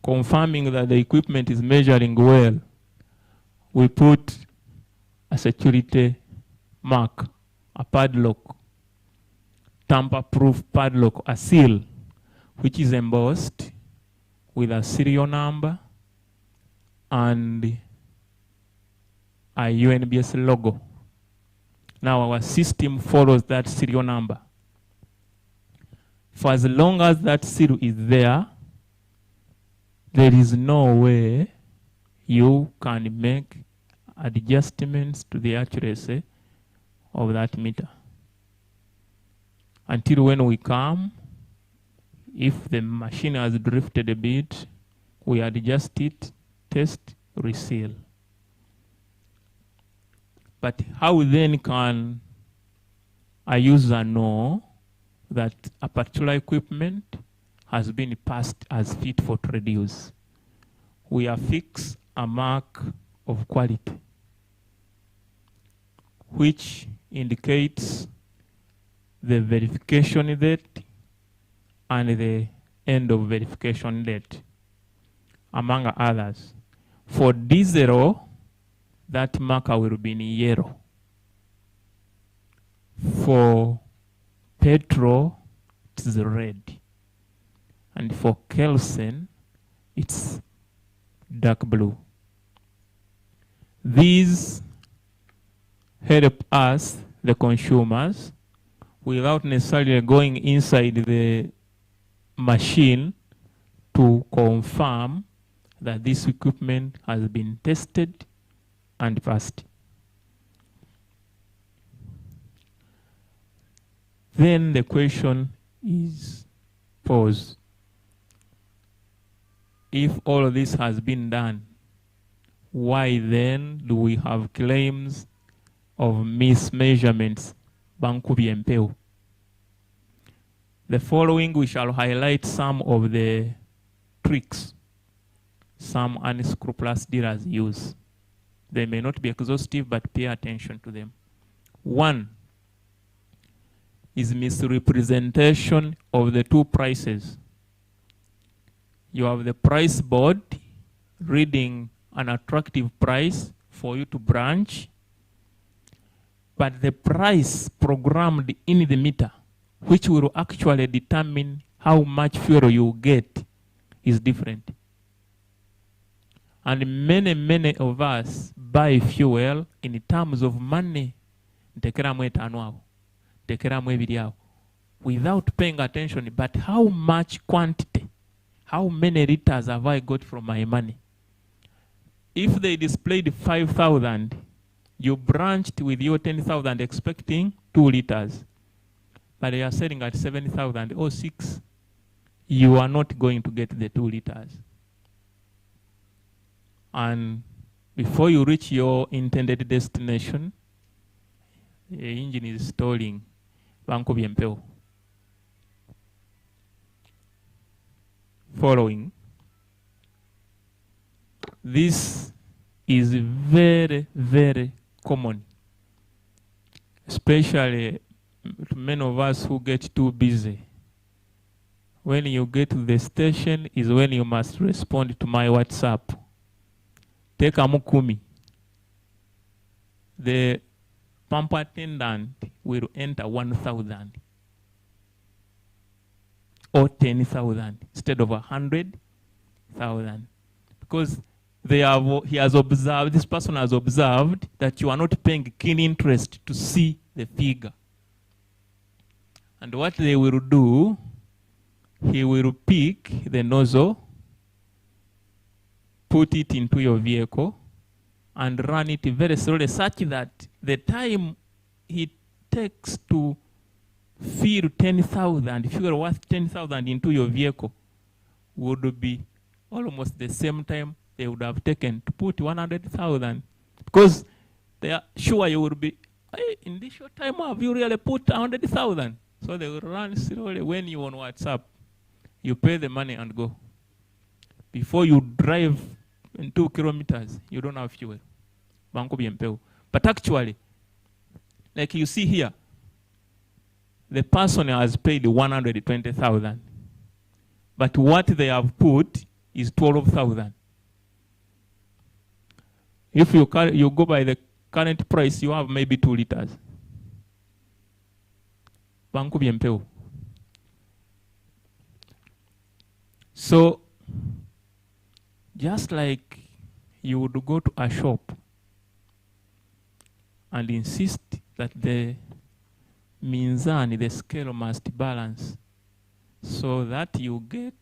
confirming that the equipment is measuring well, we put a security mark, a padlock, tamper-proof padlock, a seal, which is embossed with a serial number and a UNBS logo. Now our system follows that serial number. For as long as that seal is there, there is no way you can make adjustments to the accuracy of that meter. Until when we come, if the machine has drifted a bit, we adjust it, test, reseal. But how then can a user know that a particular equipment has been passed as fit for trade use? We affix a mark of quality, which indicates the verification date and the end of verification date, among others. For D0, that marker will be in yellow. For petrol, it's red. And for kerosene, it's dark blue. These help us, the consumers, without necessarily going inside the machine to confirm that this equipment has been tested and passed. Then the question is posed. If all of this has been done, why then do we have claims of mismeasurements? Bankubi Empeo. The following we shall highlight some of the tricks some unscrupulous dealers use. They may not be exhaustive, but pay attention to them. One is misrepresentation of the two prices. You have the price board reading an attractive price for you to branch, but the price programmed in the meter, which will actually determine how much fuel you get, is different. And many of us buy fuel in terms of money, without paying attention, but how much quantity, how many liters have I got from my money? If they displayed 5,000, you branched with your 10,000 expecting 2 liters, but they are selling at 7,000 or 6, you are not going to get the 2 liters. And before you reach your intended destination, the engine is stalling. Following. This is very common, especially to many of us who get too busy. When you get to the station is when you must respond to my WhatsApp. Take a mukumi. The pump attendant will enter 1,000 or 10,000 instead of 100,000, because this person has observed that you are not paying keen interest to see the figure. And what they will do, he will pick the nozzle, put it into your vehicle, and run it very slowly, such that the time it takes to fill 10,000, fuel worth 10,000 into your vehicle would be almost the same time they would have taken to put 100,000. Because they are sure you will be, hey, in this short time, have you really put 100,000? So they will run slowly. When you on WhatsApp, you pay the money and go. Before you drive in 2 kilometers, you don't have fuel. But actually, like you see here, the person has paid 120,000. But what they have put is 12,000. If you go by the current price, you have maybe 2 liters. So, just like you would go to a shop and insist that the minzani, the scale must balance, so that you get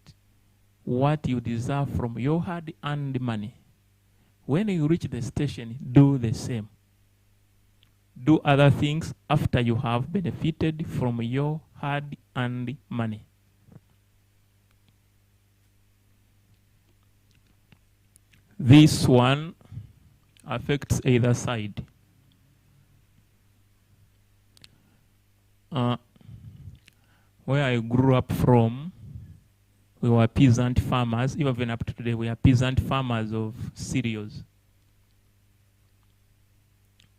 what you deserve from your hard-earned money. When you reach the station, do the same. Do other things after you have benefited from your hard-earned money. This one affects either side. Where I grew up from, we were peasant farmers. Even up to today, we are peasant farmers of cereals.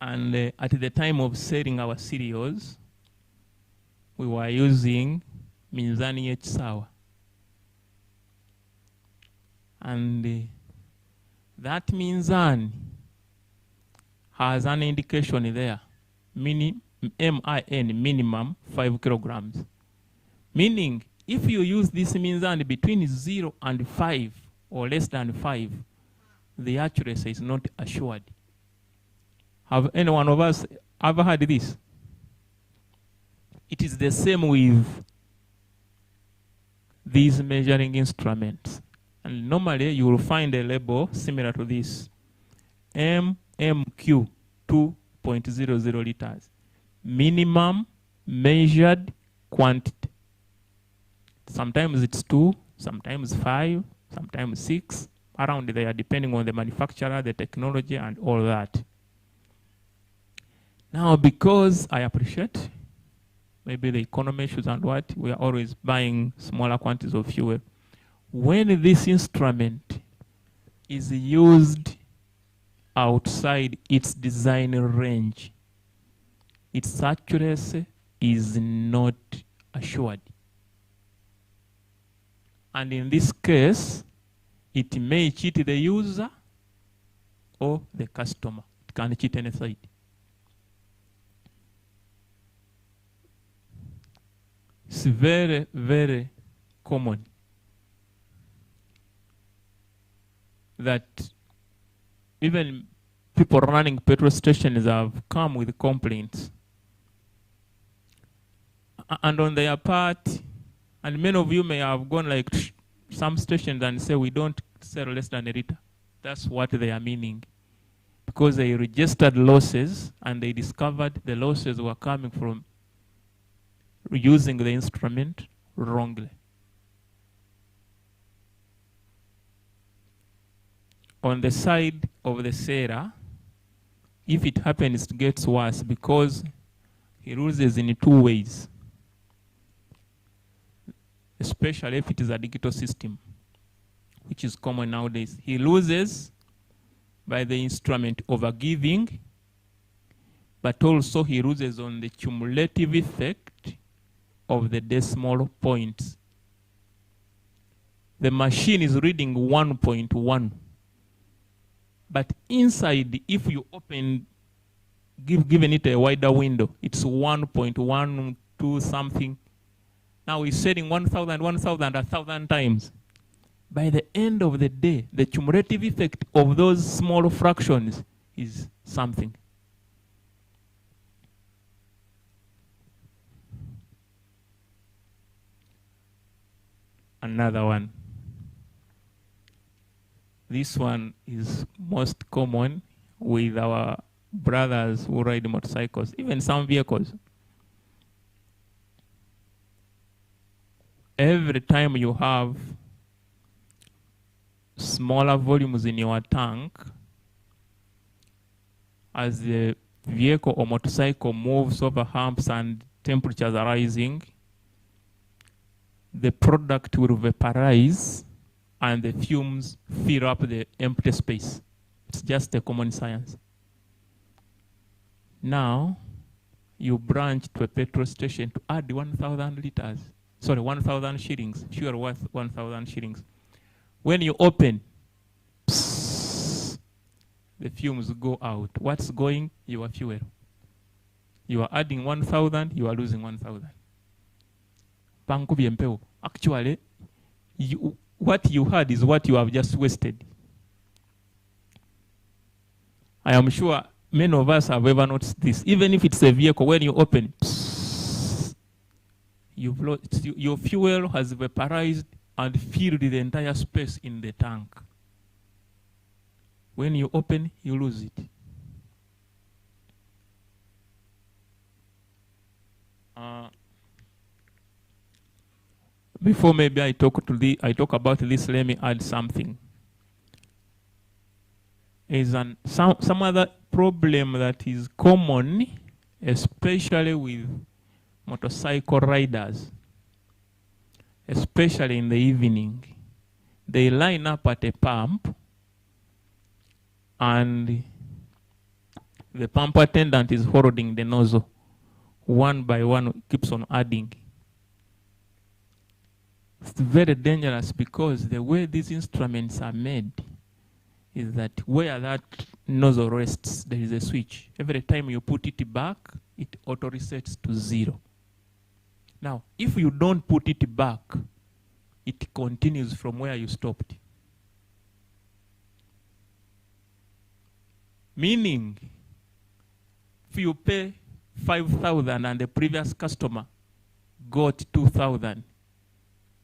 And at the time of selling our cereals, we were using minzani echisawa. And that minzani has an indication there, MIN, minimum 5 kilograms. Meaning, if you use this minzani between 0 and 5 or less than 5, the accuracy is not assured. Have any one of us ever heard this? It is the same with these measuring instruments. And normally you will find a label similar to this. MMQ 2.00 liters. Minimum measured quantity. Sometimes it's 2, sometimes 5, sometimes 6, around there, depending on the manufacturer, the technology, and all that. Now, because I appreciate maybe the economy issues and what, we are always buying smaller quantities of fuel. When this instrument is used outside its design range, its accuracy is not assured. And in this case, it may cheat the user or the customer. It can cheat any side. It's very, very common that even people running petrol stations have come with complaints. And on their part, and many of you may have gone like some stations and say, we don't sell less than a liter. That's what they are meaning. Because they registered losses and they discovered the losses were coming from using the instrument wrongly. On the side of the seller, if it happens, it gets worse because he loses in 2 ways, especially if it is a digital system, which is common nowadays. He loses by the instrument overgiving, but also he loses on the cumulative effect of the decimal points. The machine is reading 1.1. But inside, if you open, given it a wider window, it's 1.12 something. Now it's setting 1,000, 1,000, 1,000 times. By the end of the day, the cumulative effect of those small fractions is something. Another one. This one is most common with our brothers who ride motorcycles, even some vehicles. Every time you have smaller volumes in your tank, as the vehicle or motorcycle moves over humps and temperatures are rising, the product will vaporize and the fumes fill up the empty space. It's just a common science. Now, you branch to a petrol station to add 1,000 liters. Sorry, 1,000 shillings. Fuel worth 1,000 shillings. When you open, psst, the fumes go out. What's going? Your fuel. You are adding 1,000, you are losing 1,000. Actually, what you had is what you have just wasted. I am sure many of us have ever noticed this. Even if it's a vehicle, when you open, you've lost, your fuel has vaporized and filled the entire space in the tank. When you open, you lose it. Before maybe I talk about this, let me add something. Is some other problem that is common, especially with motorcycle riders, especially in the evening. They line up at a pump and the pump attendant is holding the nozzle. One by one, keeps on adding. It's very dangerous because the way these instruments are made is that where that nozzle rests, there is a switch. Every time you put it back, it auto resets to 0. Now, if you don't put it back, it continues from where you stopped. Meaning, if you pay 5,000 and the previous customer got 2,000,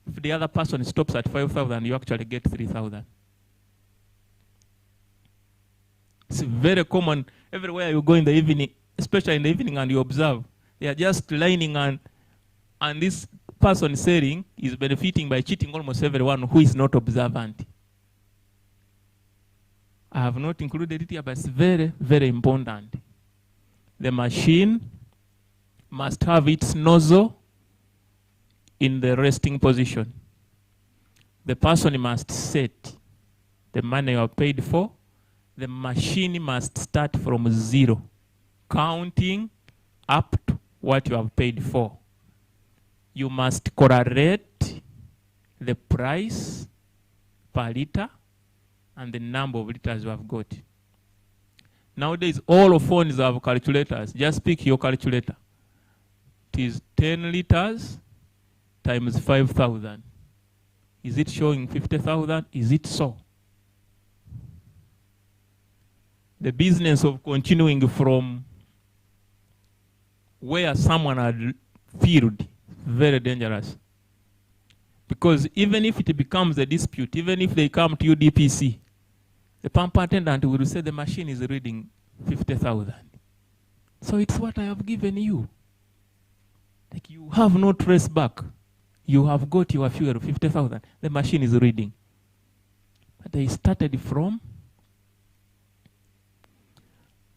If the other person stops at 5,000, you actually get 3,000. It's very common everywhere you go in the evening, especially in the evening, and you observe. They are just lining, and this person selling is benefiting by cheating almost everyone who is not observant. I have not included it here, but it's very, very important. The machine must have its nozzle in the resting position. The person must set the money you are paid for. The machine must start from 0, counting up to what you have paid for. You must correlate the price per liter and the number of liters you have got. Nowadays, all phones have calculators. Just pick your calculator. It is 10 liters times 5,000. Is it showing 50,000? Is it so? The business of continuing from where someone had filled, very dangerous. Because even if it becomes a dispute, even if they come to UDPC, the pump attendant will say the machine is reading 50,000. So it's what I have given you. Like, you have no trace back. You have got your fuel 50,000. The machine is reading. But they started from,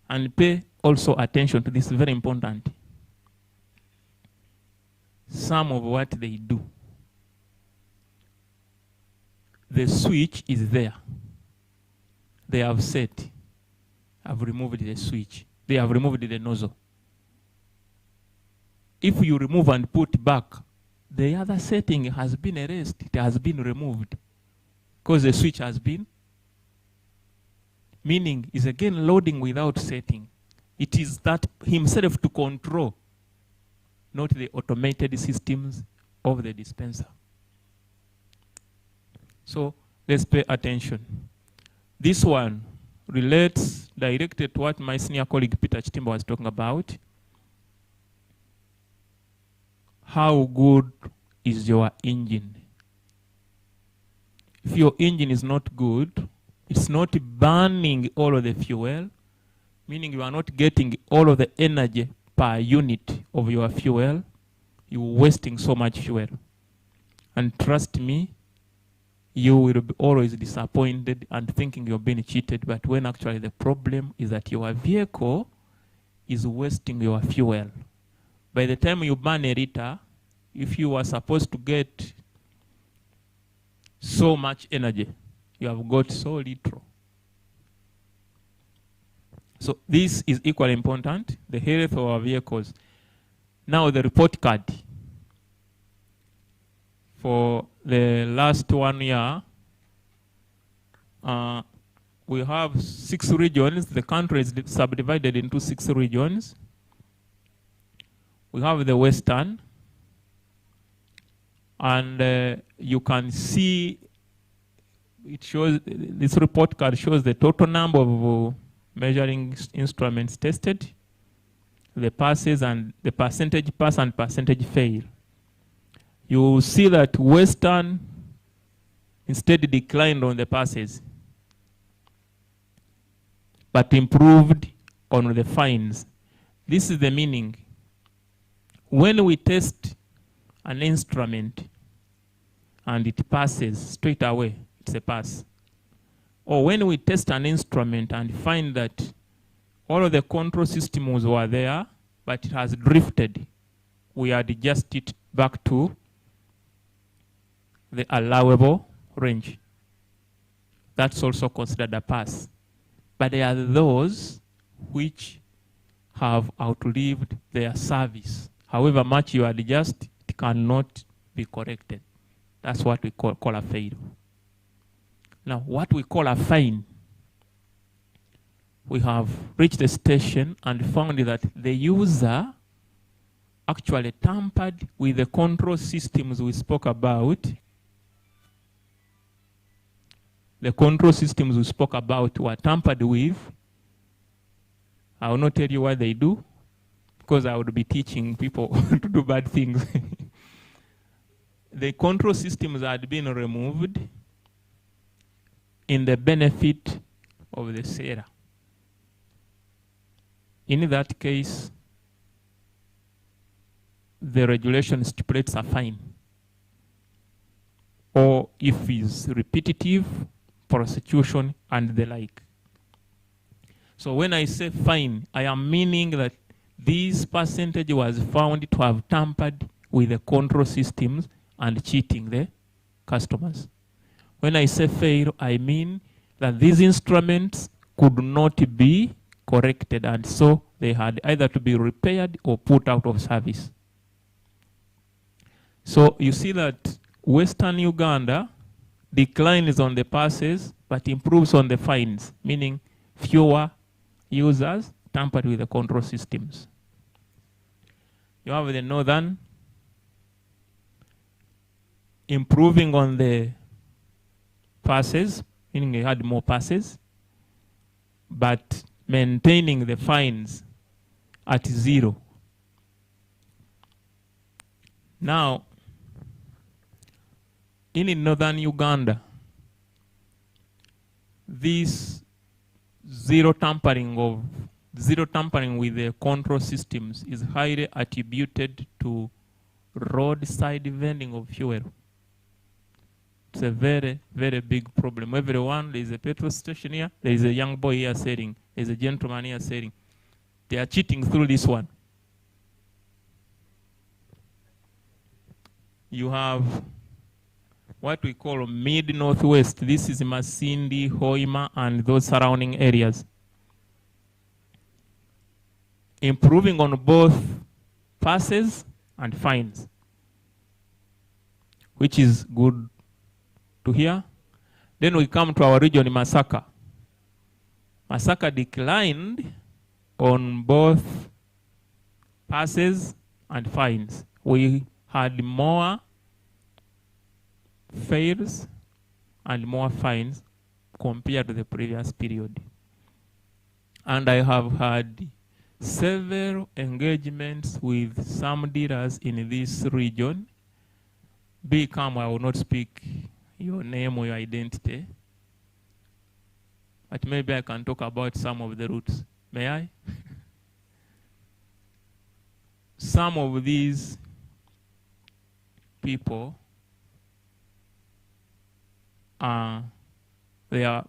and pay also attention to this, very important. Some of what they do. The switch is there. They have set. Have removed the switch. They have removed the nozzle. If you remove and put back, the other setting has been erased. It has been removed. Because the switch has been, meaning is again loading without setting. It is that himself to control, not the automated systems of the dispenser. So let's pay attention. This one relates directly to what my senior colleague Peter Chitimba was talking about. How good is your engine? If your engine is not good, it's not burning all of the fuel, meaning you are not getting all of the energy per unit of your fuel, you're wasting so much fuel. And trust me, you will be always disappointed and thinking you're being cheated, but when actually the problem is that your vehicle is wasting your fuel. By the time you burn a liter, if you are supposed to get so much energy, you have got so little. So this is equally important, the health of our vehicles. Now the report card. For the last 1 year, we have 6 regions. The country is subdivided into 6 regions. We have the Western, and you can see it shows, this report card shows the total number of measuring instruments tested, the passes, and the percentage pass and percentage fail. You will see that Western instead declined on the passes, but improved on the fines. This is the meaning. When we test an instrument and it passes straight away, it's a pass. Or when we test an instrument and find that all of the control systems were there, but it has drifted, we adjust it back to the allowable range. That's also considered a pass. But there are those which have outlived their service. However much you adjust, it cannot be corrected. That's what we call a fail. Now, what we call a fine, we have reached the station and found that the user actually tampered with the control systems we spoke about. The control systems we spoke about were tampered with. I will not tell you what they do, because I would be teaching people to do bad things. the control systems had been removed in the benefit of the seller. In that case, the regulation stipulates a fine, or if it's repetitive, prosecution and the like. So when I say fine, I am meaning that this percentage was found to have tampered with the control systems and cheating the customers. When I say fail, I mean that these instruments could not be corrected, and so they had either to be repaired or put out of service. So you see that Western Uganda declines on the passes but improves on the fines, meaning fewer users tampered with the control systems. You have the Northern improving on the passes, meaning they had more passes, but maintaining the fines at 0. Now, in Northern Uganda, this zero tampering with the control systems is highly attributed to roadside vending of fuel. It's a very, very big problem. Everyone, there is a petrol station here, there is a young boy here selling, there is a gentleman here selling. They are cheating through this one. You have what we call mid-northwest. This is Masindi, Hoima, and those surrounding areas. Improving on both passes and fines, which is good to hear. Then we come to our region, Masaka. Masaka declined on both passes and fines. We had more fails and more fines compared to the previous period. And I have had several engagements with some dealers in this region. Be calm, I will not speak your name or your identity, but maybe I can talk about some of the routes. May I? Some of these people, their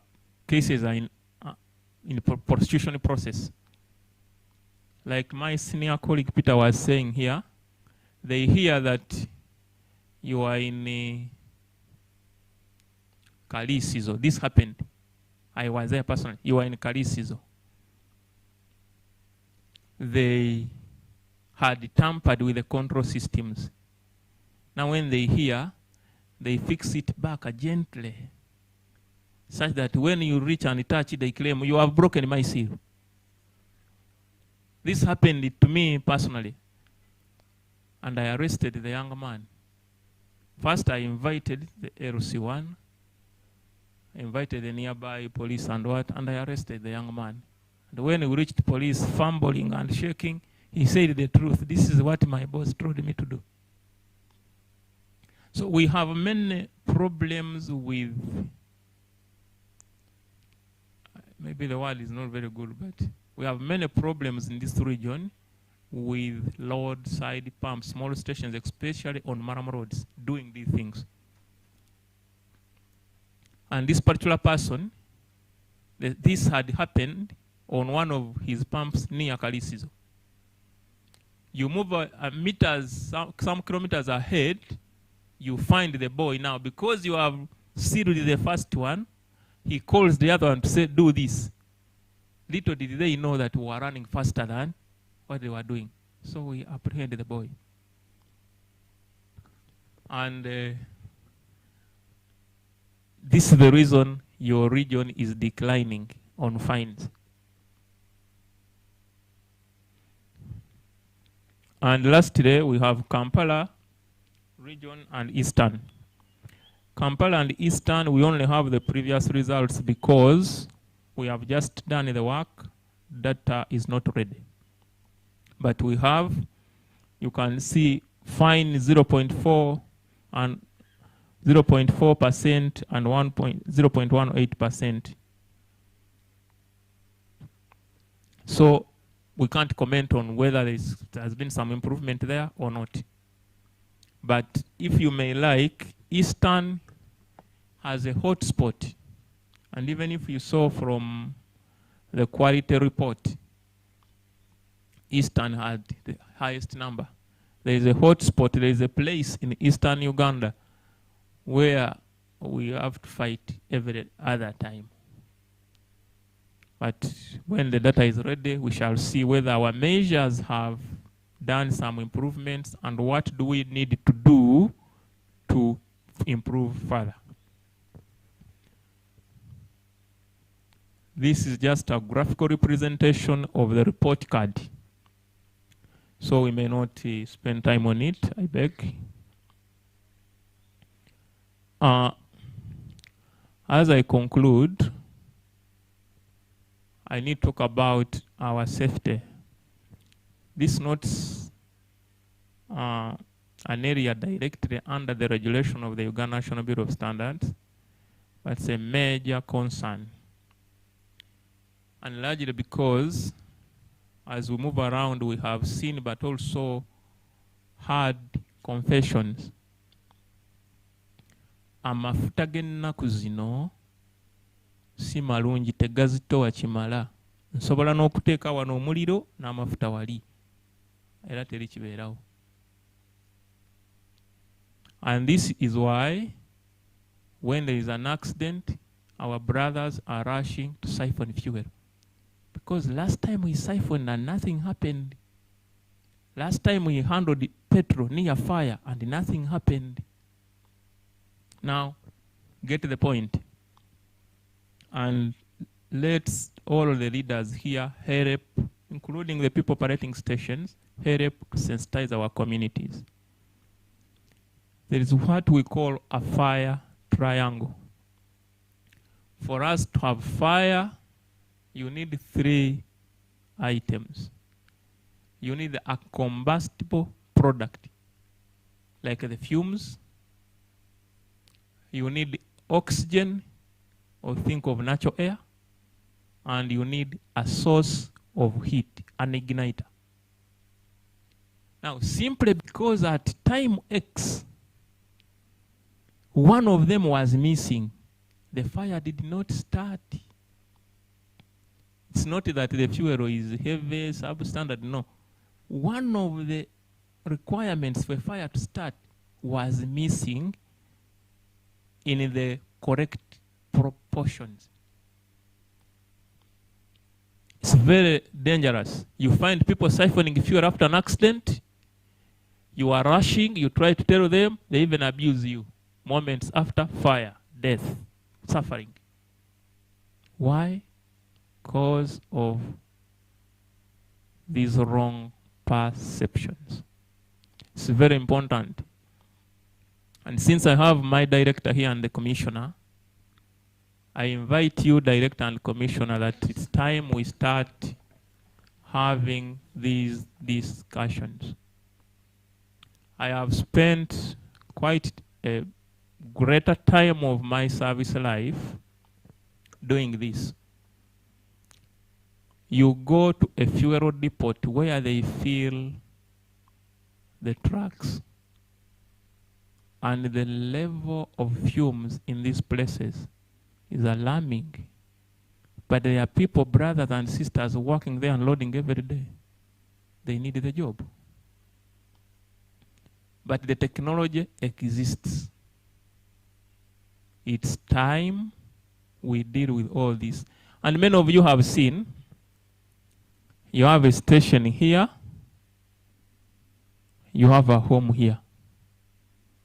cases are in prosecution process. Like my senior colleague Peter was saying here, they hear that you are in Kalisizo. This happened. I was there personally. You are in Kalisizo. They had tampered with the control systems. Now when they hear, they fix it back gently, such that when you reach and touch it, they claim, you have broken my seal. This happened to me personally, and I arrested the young man. First, I invited the LC1, I invited the nearby police and I arrested the young man. And when we reached police, fumbling and shaking, he said the truth. This is what my boss told me to do. So we have many problems with, maybe the word is not very good, but we have many problems in this region with roadside pumps, small stations, especially on Maram roads, doing these things. And this particular person, this had happened on one of his pumps near Kalisizo. You move meters, some kilometers ahead, you find the boy now. Because you have sealed the first one, he calls the other one to say, do this. Little did they know that we were running faster than what they were doing. So we apprehended the boy. And this is the reason your region is declining on fines. And lastly, we have Kampala region and Eastern. Kampala and Eastern, we only have the previous results because we have just done the work. Data is not ready. But we have, you can see fine 0.4 and 0.4% and 0.18%. So we can't comment on whether there has been some improvement there or not. But if you may like, Eastern has a hotspot. And even if you saw from the quality report, Eastern had the highest number. There is a hotspot, there is a place in Eastern Uganda where we have to fight every other time. But when the data is ready, we shall see whether our measures have done some improvements and what do we need to do to improve further. This is just a graphical representation of the report card. So we may not spend time on it, I beg. As I conclude, I need to talk about our safety. This is not an area directly under the regulation of the Uganda National Bureau of Standards, but it's a major concern. And largely because as we move around, we have seen but also heard confessions. Amafuta g'ennaku zino si malungi, tegazitowa kimala. Nsobola n'okuteeka wano omuliro n'amafuta wali era teri kibeerawo. And this is why when there is an accident, our brothers are rushing to siphon fuel. Because last time we siphoned and nothing happened. Last time we handled petrol near fire and nothing happened. Now, get to the point. And let's all the leaders here help, including the people operating stations, help to sensitize our communities. There is what we call a fire triangle. For us to have fire, you need 3 items. You need a combustible product, like the fumes. You need oxygen, or think of natural air. And you need a source of heat, an igniter. Now, simply because at time X, one of them was missing, the fire did not start. It's not that the fuel is heavy, substandard, no. One of the requirements for fire to start was missing in the correct proportions. It's very dangerous. You find people siphoning fuel after an accident, you are rushing, you try to tell them, they even abuse you. Moments after, fire, death, suffering. Why? Because of these wrong perceptions. It's very important. And since I have my director here and the commissioner, I invite you, director and commissioner, that it's time we start having these discussions. I have spent quite a greater time of my service life doing this. You go to a fuel depot where they fill the trucks, and the level of fumes in these places is alarming. But there are people, brothers and sisters, working there and loading every day. They need the job. But the technology exists. It's time we deal with all this. And many of you have seen, you have a station here, you have a home here.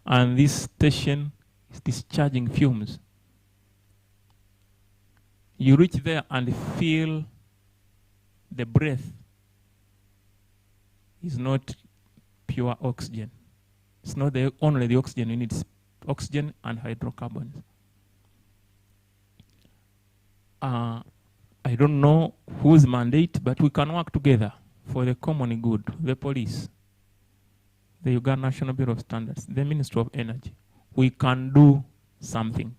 And this station is discharging fumes. You reach there and feel the breath is not pure oxygen. It's not only the oxygen, you need oxygen and hydrocarbons. I don't know whose mandate, but we can work together for the common good, the police. the Uganda National Bureau of Standards, the Ministry of Energy, we can do something.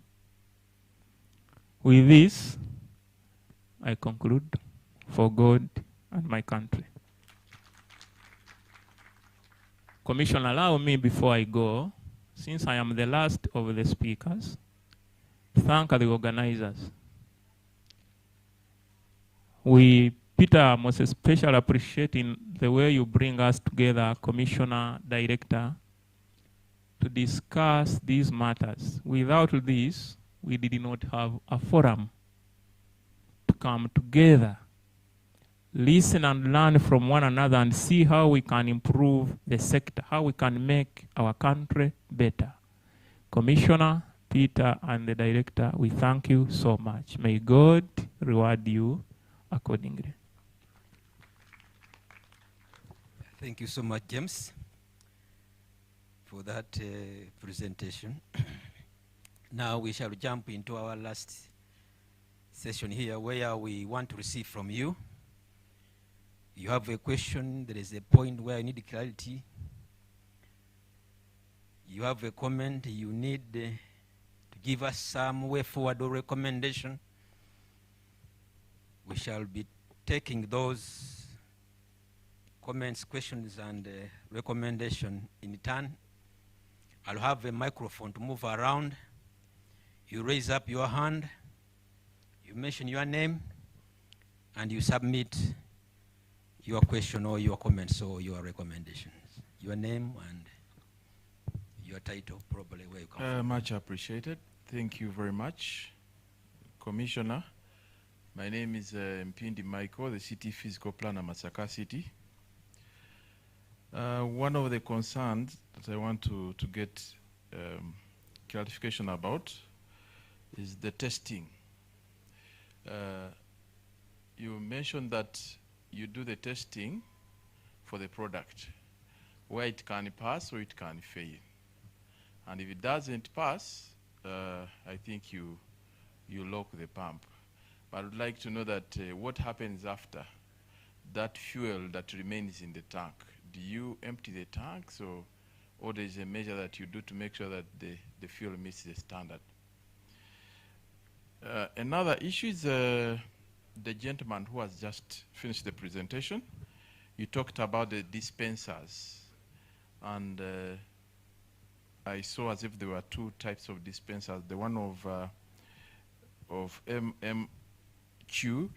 With this, I conclude for God and my country. Commissioner, allow me before I go, since I am the last of the speakers, thank the organizers. We, Peter, most especially appreciating the way you bring us together, Commissioner, Director, to discuss these matters. Without this, we did not have a forum to come together, listen and learn from one another and see how we can improve the sector, how we can make our country better. Commissioner, Peter, and the Director, we thank you so much. May God reward you accordingly. Thank you so much, James, for that presentation. Now we shall jump into our last session here, where we want to receive from you. You have a question, there is a point where I need clarity. You have a comment, you need to give us some way forward or recommendation. We shall be taking those comments, questions, and recommendation in turn. I'll have a microphone to move around. You raise up your hand, you mention your name, and you submit your question or your comments or your recommendations. Your name and your title, probably where you come from. Much appreciated. Thank you very much, Commissioner. My name is Mpindi Michael, the City Physical Planner, Masaka City. One of the concerns that I want to get clarification about is the testing. You mentioned that you do the testing for the product, where it can pass or it can fail. And if it doesn't pass, I think you lock the pump. But I would like to know that what happens after that fuel that remains in the tank. Do you empty the tanks, or there is a measure that you do to make sure that the fuel meets the standard? Another issue is the gentleman who has just finished the presentation. You talked about the dispensers, and I saw as if there were two types of dispensers, the one of MMQ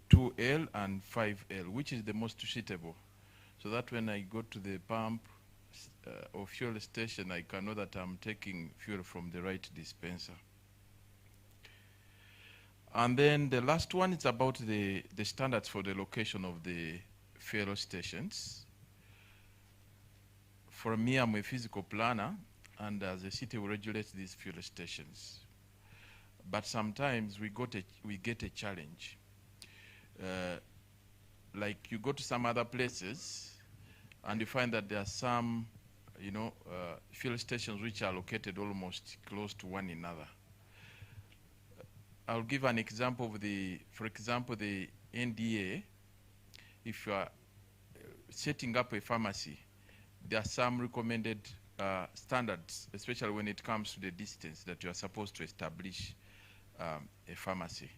2L and 5L, which is the most suitable, so that when I go to the pump or fuel station, I can know that I'm taking fuel from the right dispenser. And then the last one is about the standards for the location of the fuel stations. For me, I'm a physical planner, and as a city, we regulate these fuel stations. But sometimes we get a challenge. Like you go to some other places, and you find that there are some, fuel stations which are located almost close to one another. I'll give an example of for example, the NDA. If you are setting up a pharmacy, there are some recommended standards, especially when it comes to the distance that you are supposed to establish a pharmacy,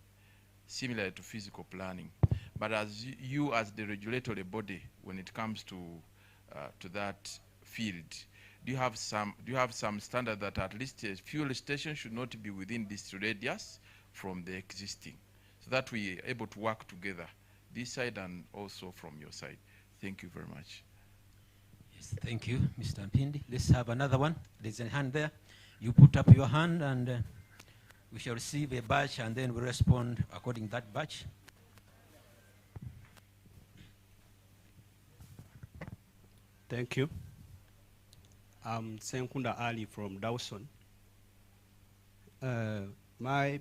similar to physical planning. But as you as the regulatory body, when it comes to that field, do you have some standard that at least a fuel station should not be within this radius from the existing, so that we are able to work together, this side and also from your side? Thank you very much. Yes, thank you, Mr. Mpindi. Let's have another one. There's a hand there. You put up your hand, and we shall receive a batch, and then we respond according to that batch. Thank you. I'm Senkunda Ali from Dawson. My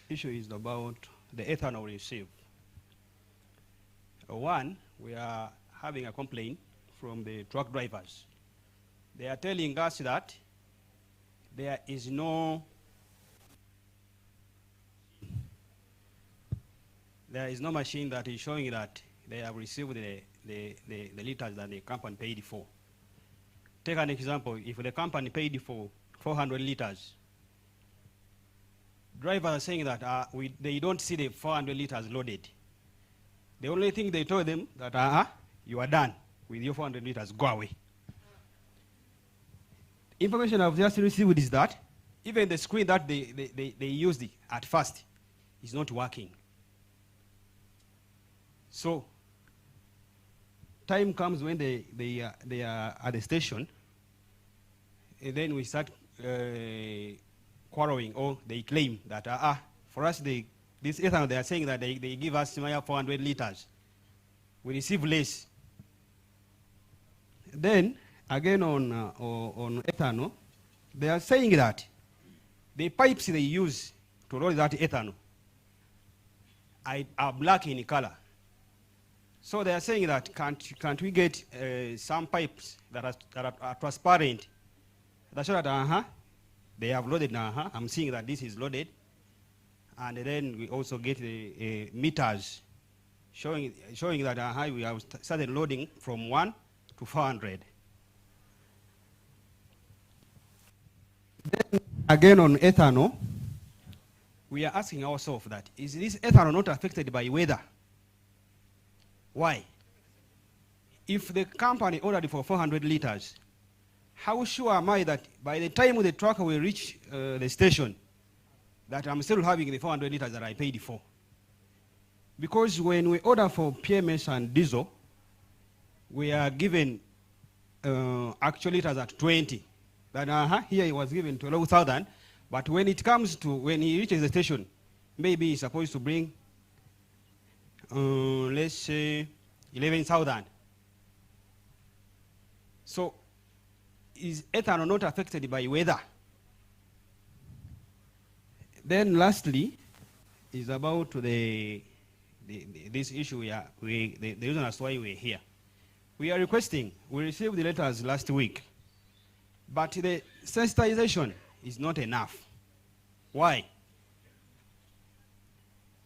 issue is about the ethanol received. One, we are having a complaint from the truck drivers. They are telling us that there is no machine that is showing that they have received the liters that the company paid for. take an example. If the company paid for 400 liters, drivers are saying that they don't see the 400 liters loaded. The only thing they told them that you are done with your 400 liters, go away. Information I've just received is that even the screen that they used at first is not working. So time comes when they are at the station, and then we start quarreling, or they claim that for us this ethanol, they are saying that they give us 400 liters. We receive less. Then again on ethanol, they are saying that the pipes they use to roll that ethanol are black in color. So they are saying that can't we get some pipes that are transparent that show that they have loaded now. I'm seeing that this is loaded, and then we also get the meters showing that we have started loading from 1 to 400. Then again on ethanol, we are asking ourselves that is this ethanol not affected by weather? Why? If the company ordered for 400 liters, how sure am I that by the time the truck will reach the station, that I'm still having the 400 liters that I paid for? Because when we order for PMS and diesel, we are given actual liters at 20. That here he was given 12,000, but when it comes to when he reaches the station, maybe he's supposed to bring let's say 11,000. So is ethanol not affected by weather? Then lastly is about this issue. The reason as why we're here. We are requesting, we received the letters last week, but the sensitization is not enough. Why?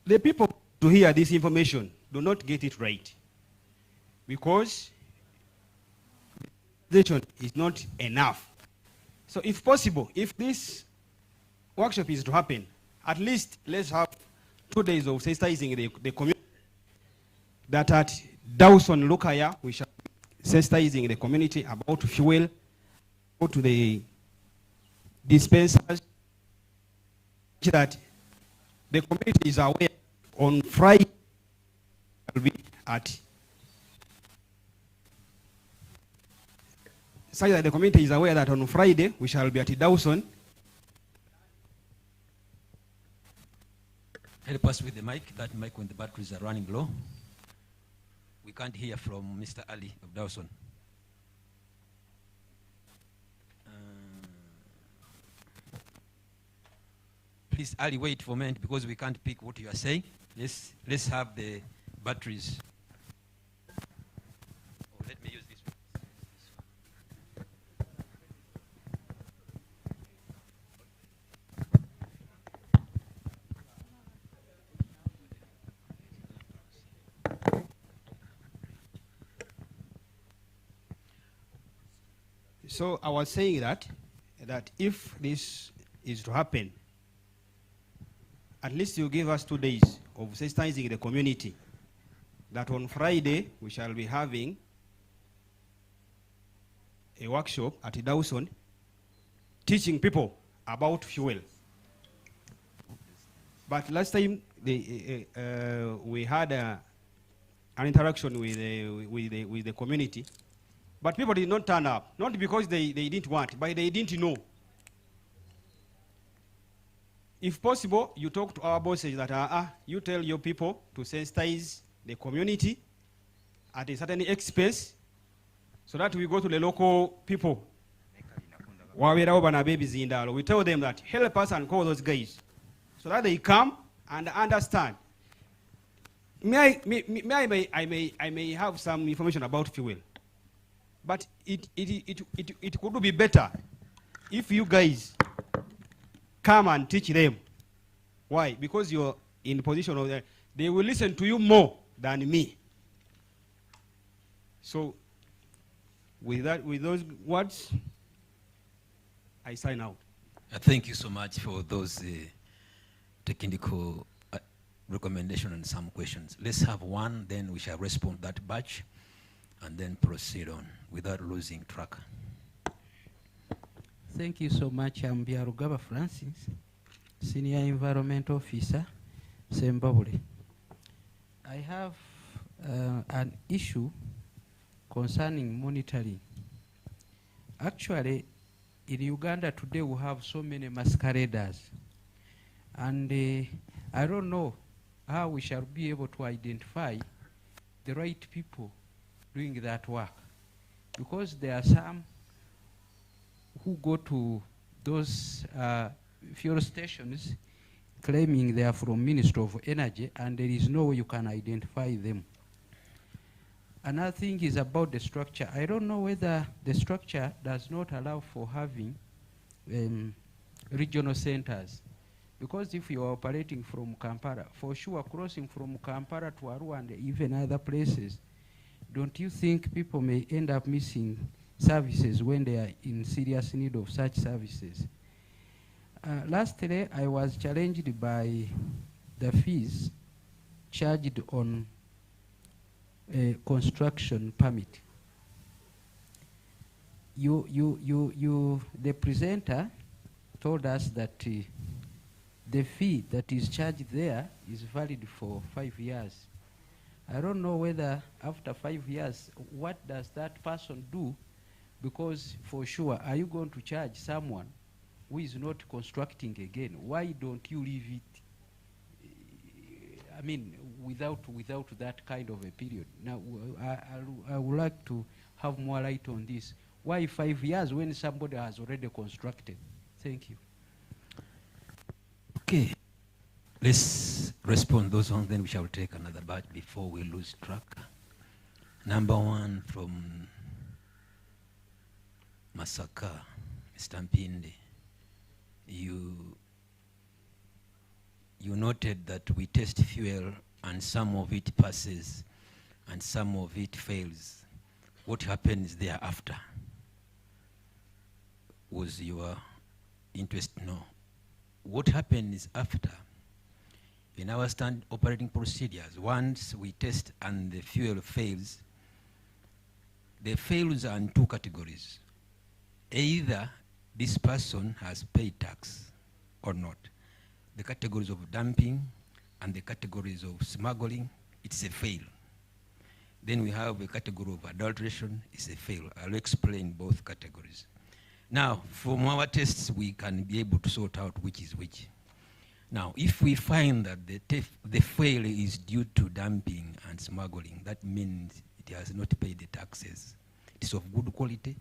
The people to hear this information do not get it right, because the sensitization is not enough. So if possible, if this workshop is to happen, at least let's have 2 days of sensitizing the community. That at Dawson Lukaya, we shall be sensitizing the community about fuel, go to the dispensers, that the community is aware. On Friday, will be at such that the community is aware that on Friday we shall be at Dawson. Help us with the mic, that mic when the batteries are running low. We can't hear from Mr. Ali of Dawson. Please, Ali, wait for a minute because we can't pick what you are saying. Let's have the batteries. Oh, let me use this one. So I was saying that if this is to happen, at least you give us 2 days of sensitizing the community, that on Friday we shall be having a workshop at Dawson teaching people about fuel. But last time we had an interaction with the community, but people did not turn up, not because they didn't want, but they didn't know. If possible, you talk to our bosses that you tell your people to sensitize the community at a certain expense, so that we go to the local people. We tell them that help us and call those guys, so that they come and understand. I may have some information about fuel, but it could be better if you guys come and teach them. Why? Because you're in position of that. They will listen to you more than me. So With those words, I sign out. Thank you so much for those technical recommendation and some questions. Let's have one, then we shall respond that batch, and then proceed on without losing track. Thank you so much. I'm Biarugaba Francis, Senior Environment Officer, Sembabule. I have an issue concerning monitoring. Actually, in Uganda today we have so many masqueraders, and I don't know how we shall be able to identify the right people doing that work, because there are some who go to those fuel stations claiming they are from Ministry of Energy, and there is no way you can identify them. Another thing is about the structure. I don't know whether the structure does not allow for having regional centers, because if you are operating from Kampala, for sure crossing from Kampala to Arua and even other places, don't you think people may end up missing services when they are in serious need of such services? Lastly, I was challenged by the fees charged on a construction permit. The presenter told us that the fee that is charged there is valid for 5 years. I don't know whether after 5 years, what does that person do? Because for sure, are you going to charge someone who is not constructing again? Why don't you leave it, I mean, without that kind of a period? Now, I would like to have more light on this. Why 5 years when somebody has already constructed? Thank you. Okay, let's respond those ones, then we shall take another batch before we lose track. Number one from Masaka, Mr. Mpinde. You noted that we test fuel and some of it passes and some of it fails. What happens thereafter? Was your interest? No. What happens after? In our standard operating procedures, once we test and the fuel fails, the fails are in two categories. Either this person has paid tax or not. The categories of dumping and the categories of smuggling, it's a fail. Then we have a category of adulteration, it's a fail. I'll explain both categories. Now, from our tests, we can be able to sort out which is which. Now, if we find that the fail is due to dumping and smuggling, that means it has not paid the taxes. It's of good quality,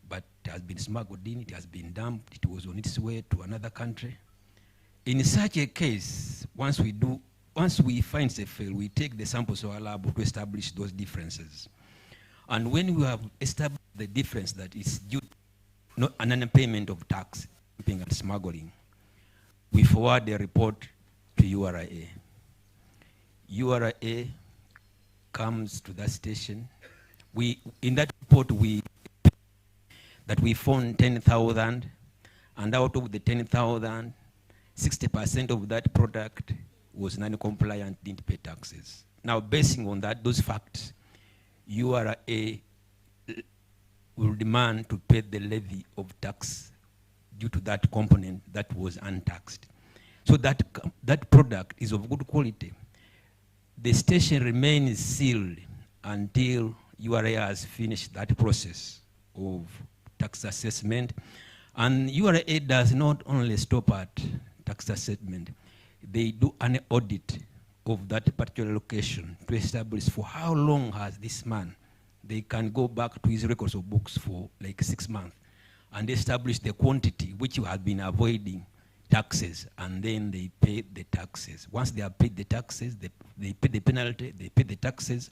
but it has been smuggled in, it has been dumped, it was on its way to another country. In such a case, once we find a fail, we take the samples to our lab to establish those differences. And when we have established the difference that is due to an unpayment of tax, dumping and smuggling, we forward the report to URA. URA comes to that station. In that report, we found 10,000, and out of the 10,000, 60% of that product was non-compliant, didn't pay taxes. Now, basing on that, those facts, URA will demand to pay the levy of tax due to that component that was untaxed. So that product is of good quality. The station remains sealed until URA has finished that process of tax assessment. And URA does not only stop at tax assessment, they do an audit of that particular location to establish for how long has this man. They can go back to his records of books for like 6 months and establish the quantity which you have been avoiding taxes, and then they pay the taxes. Once they have paid the taxes, they pay the penalty, they pay the taxes,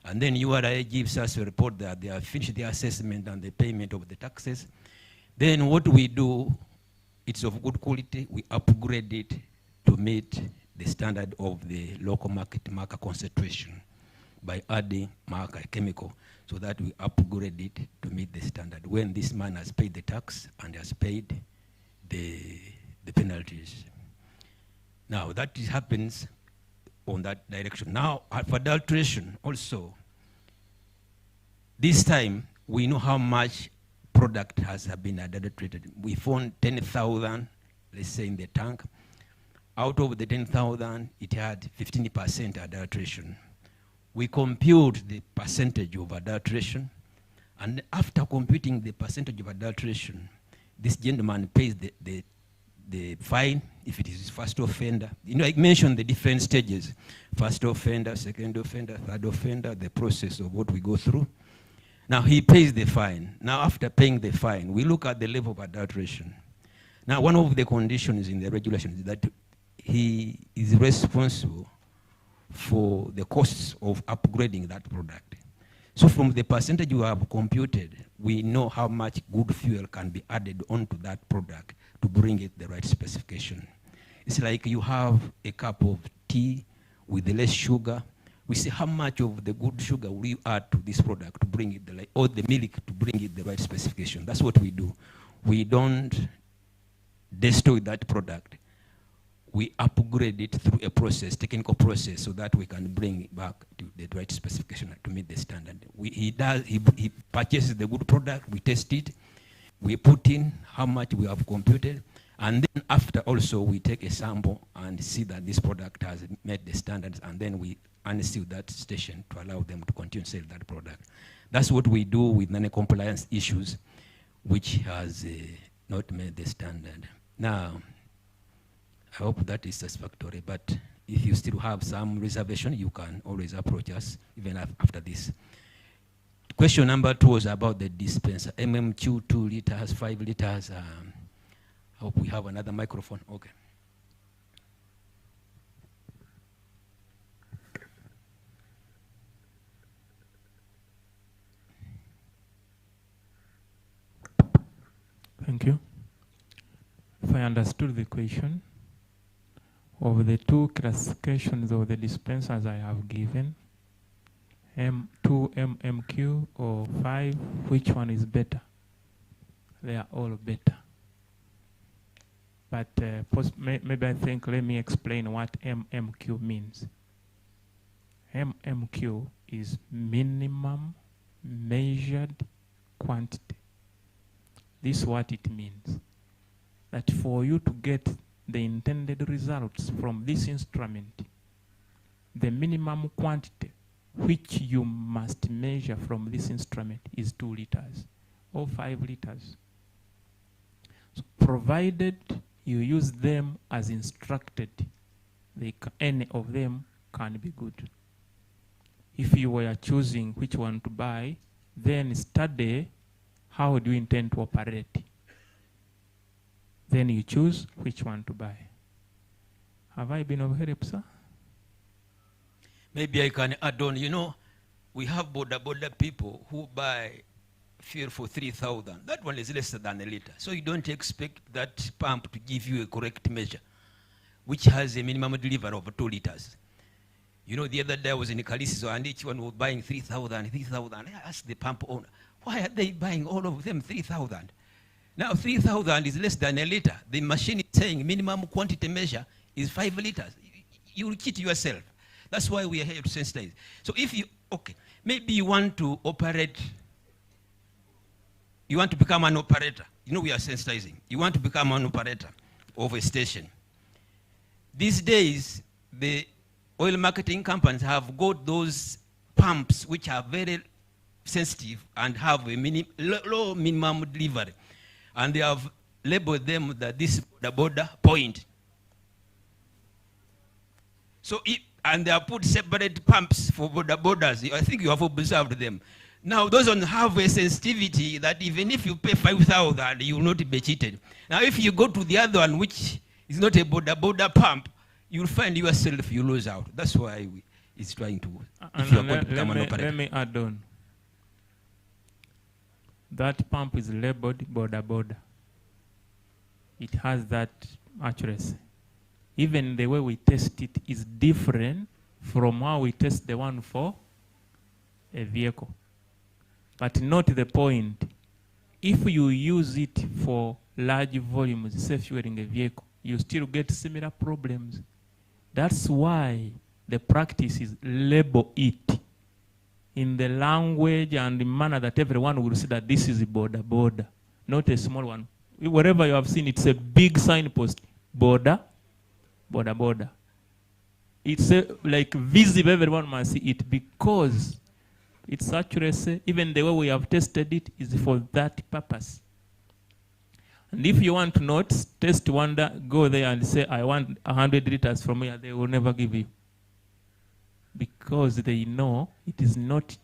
and then URA gives us a report that they have finished the assessment and the payment of the taxes. Then what we do, it's of good quality, we upgrade it to meet the standard of the local market marker concentration. by adding marker chemical so that we upgrade it to meet the standard when this man has paid the tax and has paid the penalties. Now that happens on that direction. Now for adulteration also, this time we know how much product has been adulterated. We found 10,000, let's say, in the tank. Out of the 10,000, it had 15% adulteration. We compute the percentage of adulteration, and after computing the percentage of adulteration, this gentleman pays the fine if it is his first offender. You know, I mentioned the different stages: first offender, second offender, third offender, the process of what we go through. Now he pays the fine. Now after paying the fine, we look at the level of adulteration. Now one of the conditions in the regulations is that he is responsible for the costs of upgrading that product. So from the percentage you have computed, we know how much good fuel can be added onto that product to bring it the right specification. It's like you have a cup of tea with less sugar. We see how much of the good sugar will you add to this product to bring it or the milk to bring it the right specification. That's what we do. We don't destroy that product. We upgrade it through a process, technical process, so that we can bring it back to the right specification to meet the standard. He purchases the good product, we test it, we put in how much we have computed, and then after also we take a sample and see that this product has met the standards, and then we unseal that station to allow them to continue to sell that product. That's what we do with non-compliance issues, which has not met the standard. Now, I hope that is satisfactory, but if you still have some reservation, you can always approach us even after this. Question number 2 was about the dispenser. MMQ 2 liters, 5 liters. I hope we have another microphone. Okay. Thank you. If I understood the question, of the 2 classifications of the dispensers I have given, M2 MMQ or 5, which one is better? They are all better. But maybe I think, let me explain what MMQ means. MMQ is minimum measured quantity. This is what it means. That for you to get the intended results from this instrument, the minimum quantity which you must measure from this instrument is 2 liters or 5 liters. So provided you use them as instructed, any of them can be good. If you were choosing which one to buy, then study how do you intend to operate. Then you choose which one to buy. Have I been of help, sir? Maybe I can add on. You know, we have border people who buy fuel for 3,000. That one is less than a liter. So you don't expect that pump to give you a correct measure, which has a minimum delivery of 2 liters. You know, the other day I was in Calisiso and each one was buying 3,000. I asked the pump owner, why are they buying all of them 3,000? Now 3,000 is less than a liter. The machine is saying minimum quantity measure is 5 liters. You will cheat yourself. That's why we are here to sensitize. So if you, okay, maybe you want to operate, you want to become an operator. You know, we are sensitizing. You want to become an operator of a station. These days, the oil marketing companies have got those pumps which are very sensitive and have a low minimum delivery. And they have labeled them that this is the border point. So, and they have put separate pumps for borders. I think you have observed them. Now, those ones have a sensitivity that even if you pay 5,000, you will not be cheated. Now, if you go to the other one, which is not a border pump, you'll find yourself, you lose out. That's why it's trying to, if you are going to become an operator. Let me add on. That pump is labeled border. It has that accuracy. Even the way we test it is different from how we test the one for a vehicle. But not the point. If you use it for large volumes, say fueling a vehicle, you still get similar problems. That's why the practice is label it in the language and the manner that everyone will see that this is a border, not a small one. Wherever you have seen, it's a big signpost, border. It's like visible, everyone must see it because its accuracy, even the way we have tested it, is for that purpose. And if you want to not test wonder, go there and say, I want 100 liters from here. They will never give you. Because they know it is not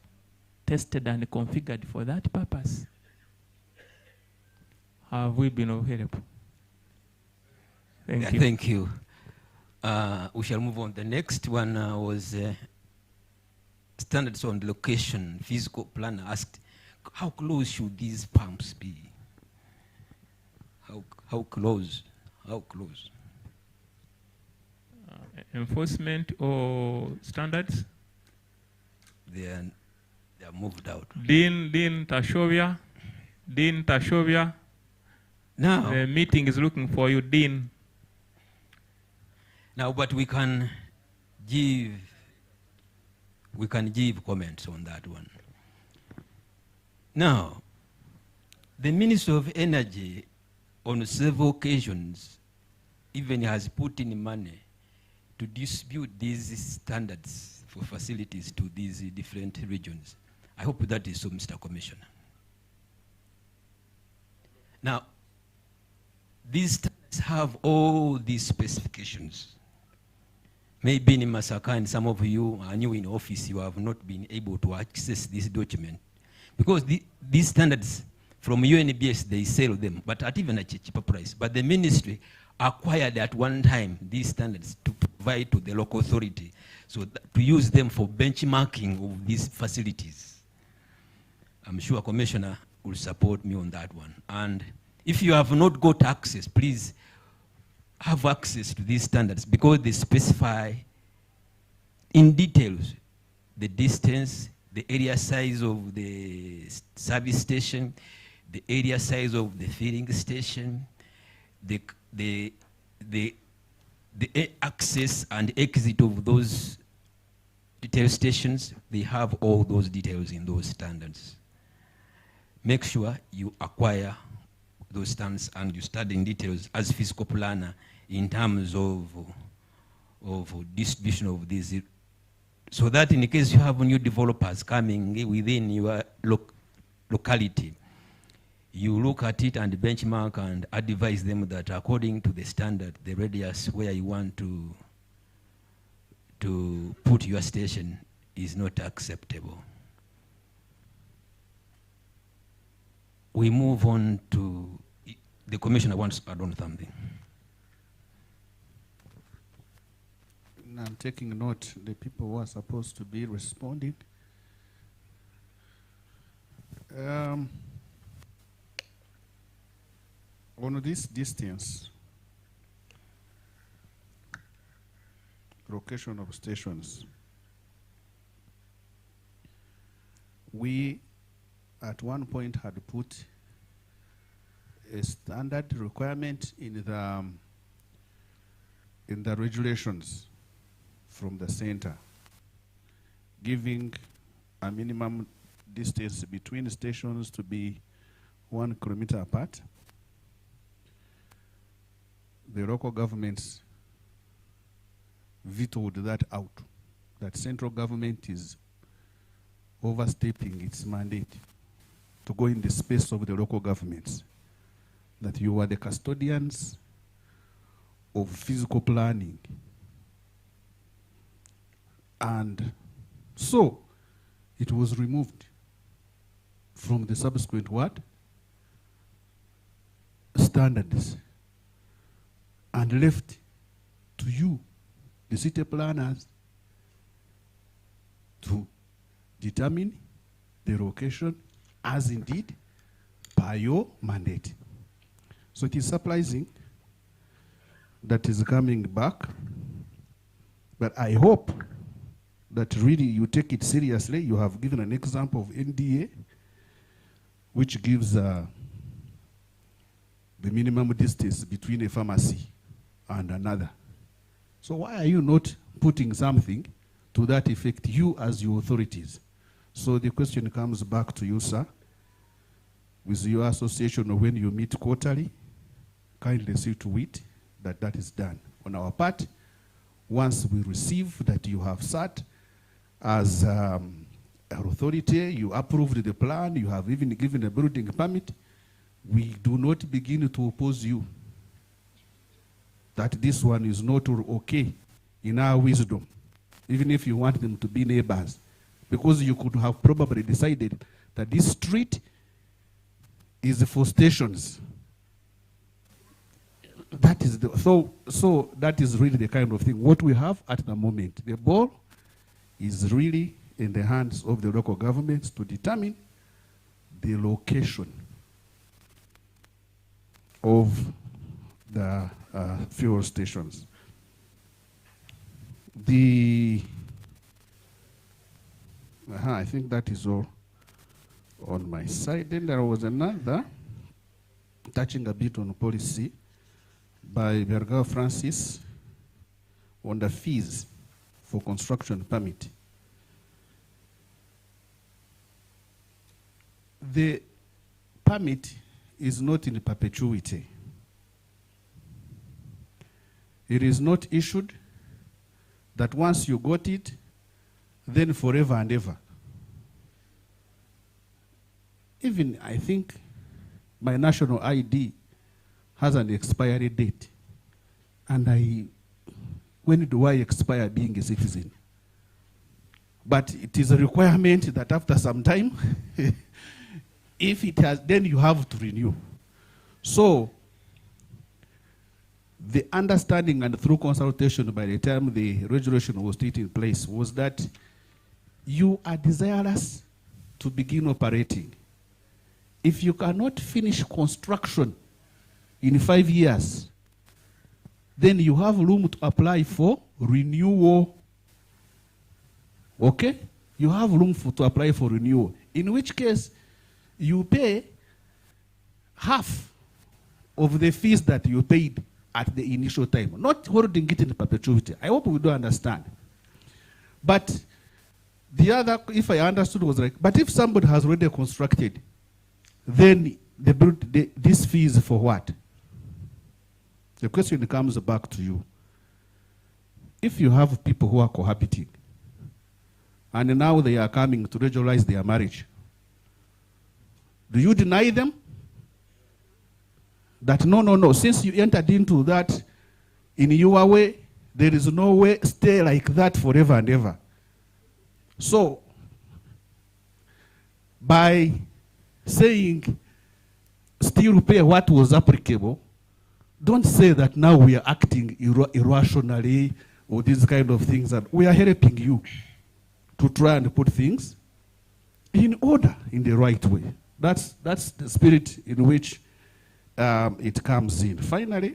tested and configured for that purpose. Have we been of help? Thank you. Thank you. We shall move on. The next one was standards on location. Physical planner asked, how close should these pumps be? How close? How close? Enforcement or standards? They are moved out. Dean Tashovia. Now, the meeting is looking for you, Dean. Now, but we can give comments on that one. Now, the Minister of Energy on several occasions even has put in money to distribute these standards for facilities to these different regions. I hope that is so, Mr. Commissioner. Now, these standards have all these specifications. Maybe in Masaka, and some of you are new in office, you have not been able to access this document. Because these standards from UNBS, they sell them, but at even a cheaper price. But the ministry acquired at one time these standards to provide to the local authority, so to use them for benchmarking of these facilities. I'm sure Commissioner will support me on that one. And if you have not got access, please have access to these standards because they specify in details the distance, the area size of the service station, the area size of the filling station, the access and exit of those detail stations. They have all those details in those standards. Make sure you acquire those standards and you study in details as physical planner in terms of distribution of these, so that in case you have new developers coming within your locality, you look at it and benchmark and advise them that according to the standard, the radius where you want to put your station is not acceptable. We move on to the Commissioner wants to add on something. I'm taking note, the people who are supposed to be responding. On this distance, location of stations, we at one point had put a standard requirement in the regulations from the center, giving a minimum distance between stations to be 1 kilometer apart. The local governments vetoed that out, that central government is overstepping its mandate to go in the space of the local governments, that you are the custodians of physical planning. And so it was removed from the subsequent what? Standards, and left to you, the city planners, to determine the location as indeed by your mandate. So it is surprising that is coming back, but I hope that really you take it seriously. You have given an example of NDA, which gives the minimum distance between a pharmacy and another. So why are you not putting something to that effect, you as your authorities? So the question comes back to you, sir. With your association, when you meet quarterly, kindly see to it that that is done. On our part, once we receive that you have sat as our authority, you approved the plan, you have even given a building permit, we do not begin to oppose you. That this one is not okay in our wisdom, even if you want them to be neighbors. Because you could have probably decided that this street is for stations. That is the, so that is really the kind of thing. What we have at the moment, the ball is really in the hands of the local governments to determine the location of the fuel stations. I think that is all on my side. Then there was another touching a bit on policy by Berger Francis on the fees for construction permit. The permit is not in perpetuity. It is not issued that once you got it, then forever and ever. Even I think my national ID has an expiry date. And when do I expire being a citizen? But it is a requirement that after some time, if it has, then you have to renew. So, the understanding and through consultation by the time the regulation was put in place was that you are desirous to begin operating. If you cannot finish construction in 5 years, then you have room to apply for renewal. Okay? You have room to apply for renewal. In which case, you pay half of the fees that you paid at the initial time, not holding it in perpetuity. I hope we do understand. But the other, if I understood, was like, but if somebody has already constructed, then this fee is for what? The question comes back to you. If you have people who are cohabiting, and now they are coming to regularize their marriage, do you deny them? That no, since you entered into that in your way, there is no way stay like that forever and ever. So, by saying still pay what was applicable, don't say that now we are acting irrationally or these kind of things. That we are helping you to try and put things in order, in the right way. That's the spirit in which it comes in. Finally,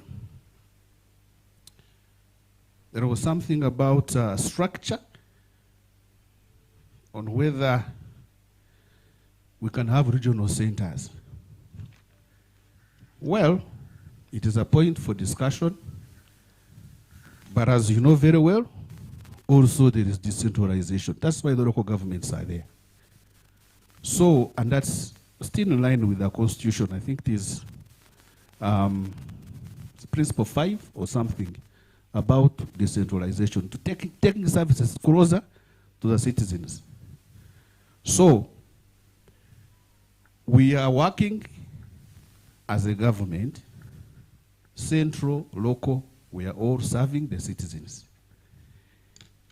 there was something about structure on whether we can have regional centers. Well, it is a point for discussion, but as you know very well, also there is decentralization. That's why the local governments are there. So, and that's still in line with the Constitution. I think it is Principle 5 or something about decentralization, to taking services closer to the citizens. So, we are working as a government, central, local, we are all serving the citizens.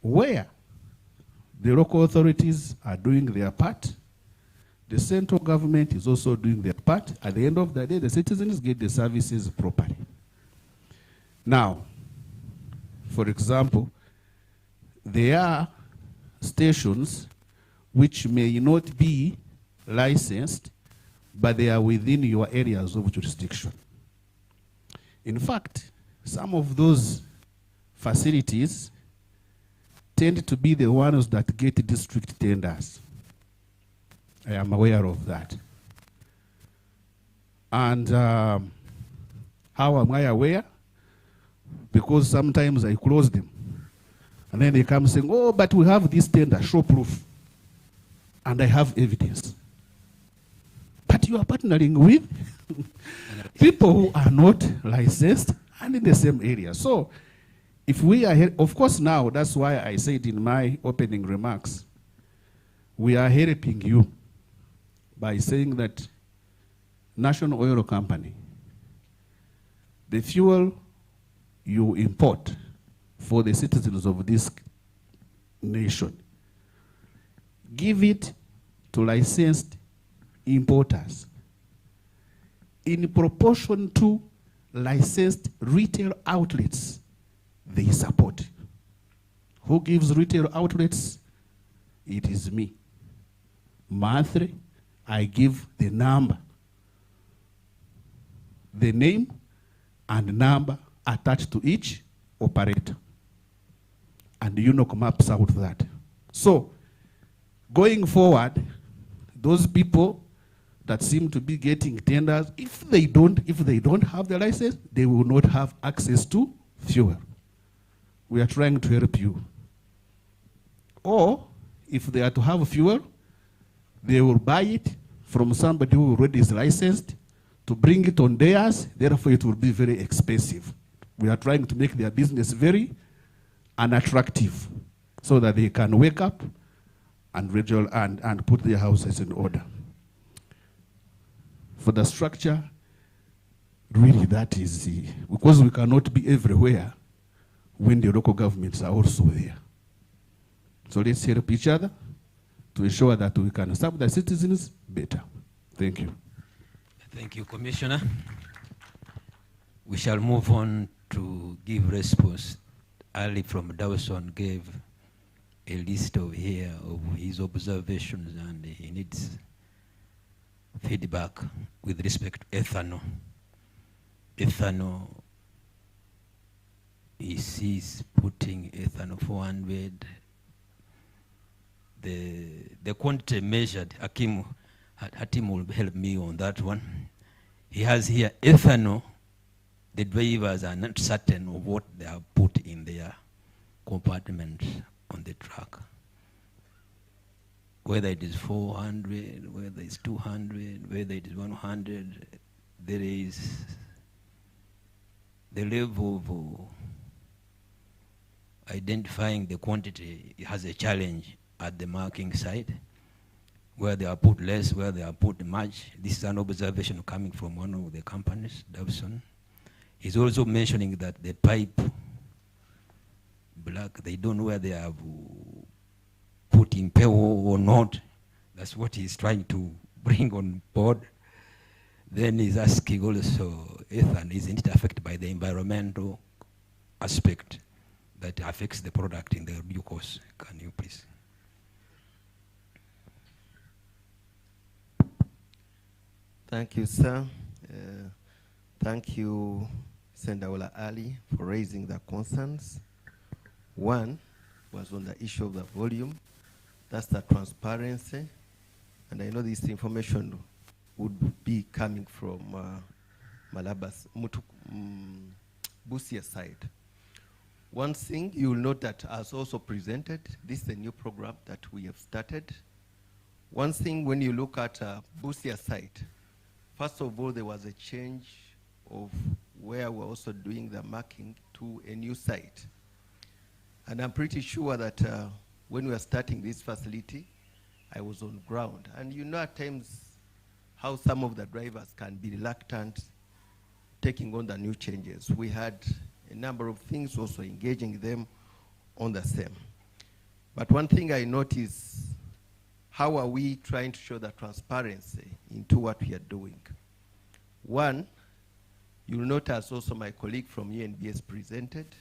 Where the local authorities are doing their part, the central government is also doing their part. At the end of the day, the citizens get the services properly. Now, for example, there are stations which may not be licensed, but they are within your areas of jurisdiction. In fact, some of those facilities tend to be the ones that get district tenders. I am aware of that. And how am I aware? Because sometimes I close them. And then they come saying, oh, but we have this tender, show proof. And I have evidence. But you are partnering with people who are not licensed and in the same area. So if we are, of course now, that's why I said in my opening remarks, we are helping you by saying that National Oil Company, the fuel you import for the citizens of this nation, give it to licensed importers in proportion to licensed retail outlets they support. Who gives retail outlets? It is me. Monthly, I give the number, the name and number attached to each operator. And UNOC maps out that. So, going forward, those people that seem to be getting tenders, if they don't have the license, they will not have access to fuel. We are trying to help you. Or, if they are to have fuel, they will buy it from somebody who already is licensed to bring it on theirs, therefore it will be very expensive. We are trying to make their business very unattractive so that they can wake up and put their houses in order. For the structure, really that is because we cannot be everywhere when the local governments are also there. So let's help each other to ensure that we can serve the citizens better. Thank you. Thank you, Commissioner. We shall move on to give response. Ali from Dawson gave a list of his observations, and he needs feedback with respect to ethanol. Ethanol, he sees putting ethanol 400. The quantity measured, Hatim will help me on that one. He has here ethanol. The drivers are not certain of what they have put in their compartment on the truck. Whether it is 400, whether it's 200, whether it is 100, there is the level of identifying the quantity has a challenge at the marking side, where they are put less, where they are put much. This is an observation coming from one of the companies, Dawson. He's also mentioning that the pipe, black, they don't know where they have put in petrol or not. That's what he's trying to bring on board. Then he's asking also, ethanol, isn't it affected by the environmental aspect that affects the product in the due course? Can you please? Thank you, sir. Thank you, Sendaola Ali, for raising the concerns. One was on the issue of the volume. That's the transparency. And I know this information would be coming from Malabas, Busia side. One thing you will note that as also presented, this is a new program that we have started. One thing when you look at Busia side, first of all, there was a change of where we're also doing the marking to a new site. And I'm pretty sure that when we were starting this facility, I was on ground. And you know at times how some of the drivers can be reluctant taking on the new changes. We had a number of things also engaging them on the same. But one thing I noticed, how are we trying to show the transparency into what we are doing? One, you'll notice also my colleague from Unbs presented.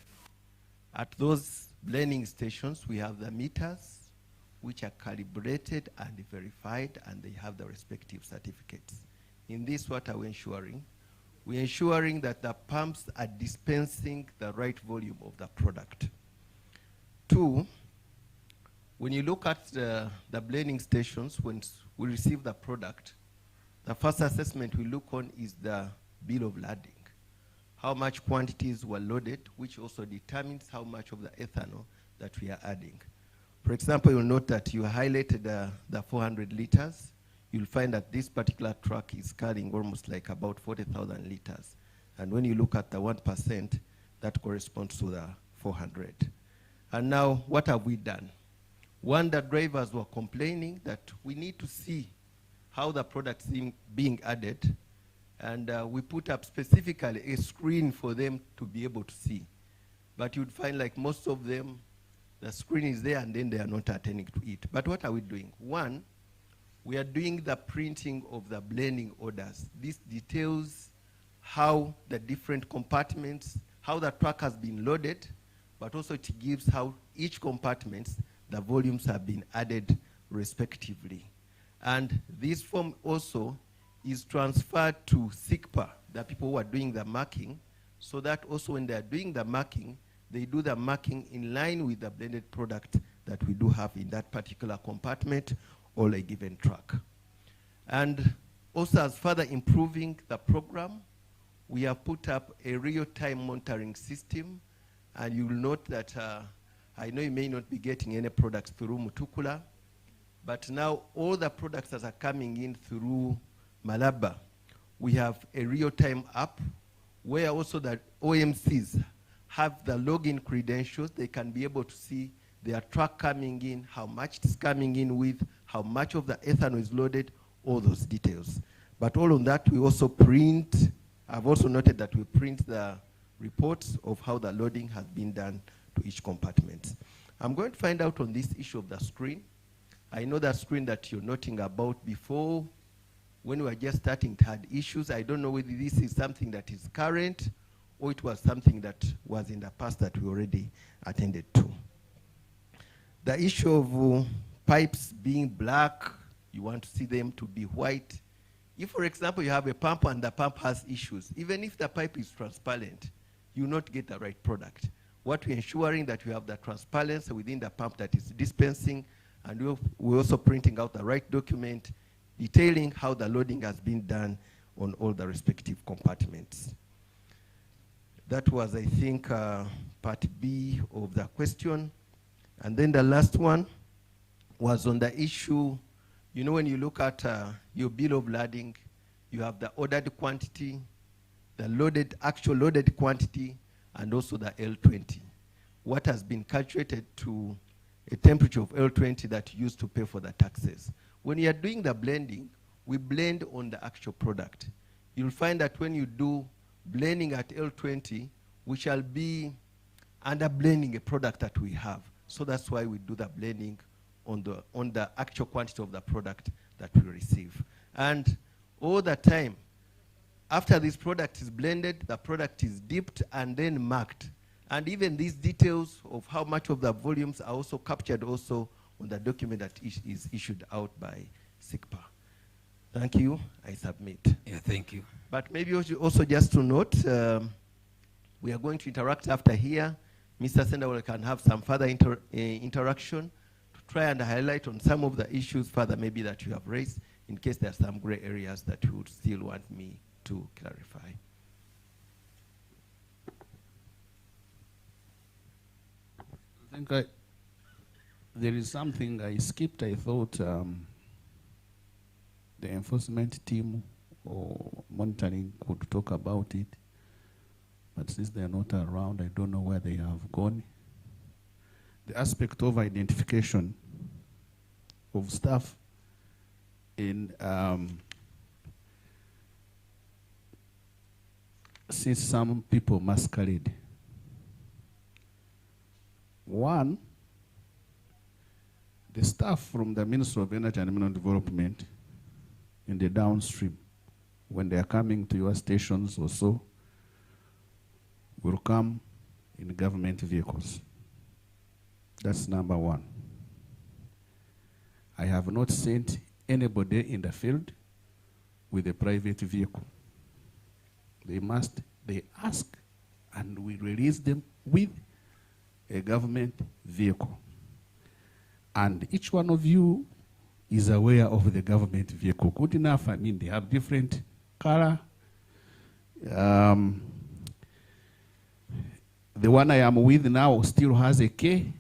At those blending stations, we have the meters which are calibrated and verified, and they have the respective certificates. In this, what are we ensuring? We're ensuring that the pumps are dispensing the right volume of the product. Two, When you look at the blending stations, when we receive the product, the first assessment we look on is the bill of lading. How much quantities were loaded, which also determines how much of the ethanol that we are adding. For example, you'll note that you highlighted the 400 liters. You'll find that this particular truck is carrying almost like about 40,000 liters. And when you look at the 1%, that corresponds to the 400. And now, what have we done? One, the drivers were complaining that we need to see how the product is being added, and we put up specifically a screen for them to be able to see. But you'd find like most of them, the screen is there and then they are not attending to it. But what are we doing? One, we are doing the printing of the blending orders. This details how the different compartments, how the truck has been loaded, but also it gives how each compartment, the volumes have been added respectively. And this form also is transferred to SICPA, the people who are doing the marking, so that also when they are doing the marking, they do the marking in line with the blended product that we do have in that particular compartment or a given truck. And also, as further improving the program, we have put up a real-time monitoring system, and you'll note that I know you may not be getting any products through Mutukula, but now all the products that are coming in through Malaba, we have a real-time app where also the OMCs have the login credentials. They can be able to see their truck coming in, how much it's coming in with, how much of the ethanol is loaded, all those details. But all of that, we also print. I've also noted that we print the reports of how the loading has been done to each compartment. I'm going to find out on this issue of the screen. I know that screen that you're noting about before, when we were just starting, it had issues. I don't know whether this is something that is current or it was something that was in the past that we already attended to. The issue of pipes being black, you want to see them to be white. If, for example, you have a pump and the pump has issues, even if the pipe is transparent, you will not get the right product. What we're ensuring that we have the transparency within the pump that is dispensing, and we're also printing out the right document detailing how the loading has been done on all the respective compartments. That was, I think, part B of the question. And then the last one was on the issue, you know, when you look at your bill of lading, you have the ordered quantity, the actual loaded quantity, and also the L20. What has been calculated to a temperature of L20 that you use to pay for the taxes. When you are doing the blending, we blend on the actual product. You'll find that when you do blending at L20, we shall be under blending a product that we have. So that's why we do the blending on the actual quantity of the product that we receive. And all the time, after this product is blended, the product is dipped and then marked. And even these details of how much of the volumes are also captured also on the document that is issued out by SICPA. Thank you. I submit. Yeah, thank you. But maybe also just to note, we are going to interact after here. Mr. Sendawal can have some further interaction to try and highlight on some of the issues further maybe that you have raised, in case there are some gray areas that you would still want me to clarify. I think there is something I skipped. I thought the enforcement team or monitoring could talk about it. But since they are not around, I don't know where they have gone. The aspect of identification of staff in since some people masquerade. One, the staff from the Ministry of Energy and Mineral Development in the downstream, when they are coming to your stations or so, will come in government vehicles. That's number one. I have not sent anybody in the field with a private vehicle. They ask, and we release them with a government vehicle. And each one of you is aware of the government vehicle. Good enough, I mean, they have different color. The one I am with now still has a K,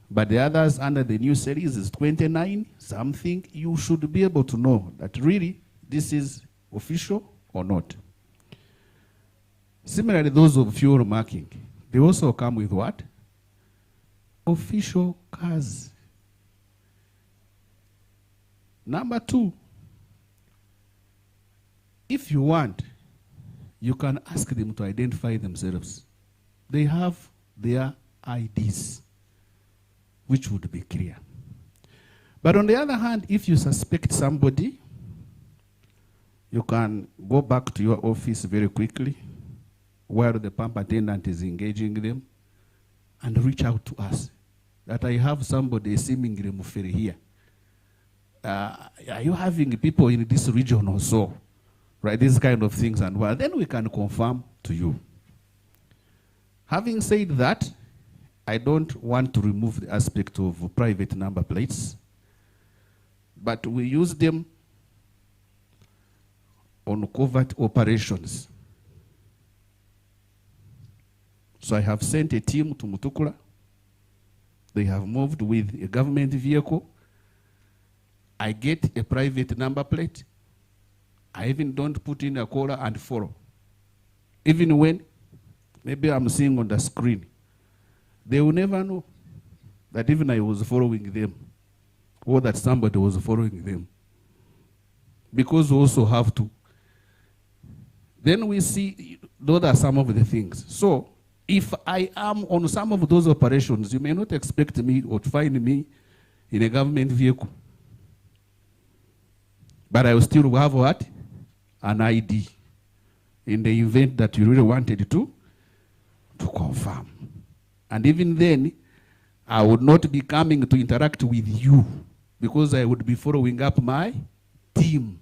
but the others under the new series is 29 something. You should be able to know that really this is official or not. Similarly, those of fuel marking, they also come with what? Official cars. Number two, if you want, you can ask them to identify themselves. They have their IDs, which would be clear. But on the other hand, if you suspect somebody, you can go back to your office very quickly while the pump attendant is engaging them and reach out to us that I have somebody seemingly Muferi here. Are you having people in this region or so? Right, these kind of things, and well, then we can confirm to you. Having said that, I don't want to remove the aspect of private number plates, but we use them on covert operations. So I have sent a team to Mutukula. They have moved with a government vehicle. I get a private number plate. I even don't put in a caller and follow. Even when maybe I'm seeing on the screen, they will never know that even I was following them or that somebody was following them. Because we also have to. Then we see, those are some of the things. So if I am on some of those operations, you may not expect me or to find me in a government vehicle. But I will still have what? An ID in the event that you really wanted to confirm. And even then, I would not be coming to interact with you because I would be following up my team.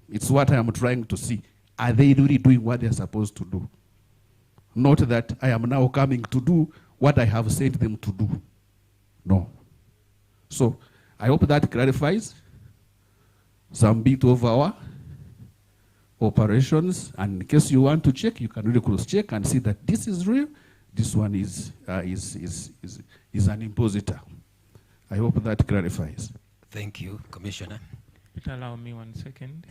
It's what I am trying to see. Are they really doing what they're supposed to do? Not that I am now coming to do what I have sent them to do. No. So I hope that clarifies some bit of our operations, and in case you want to check, you can really cross-check and see that this is real. This one is an impositor. I hope that clarifies. Thank you, Commissioner. Allow me 1 second.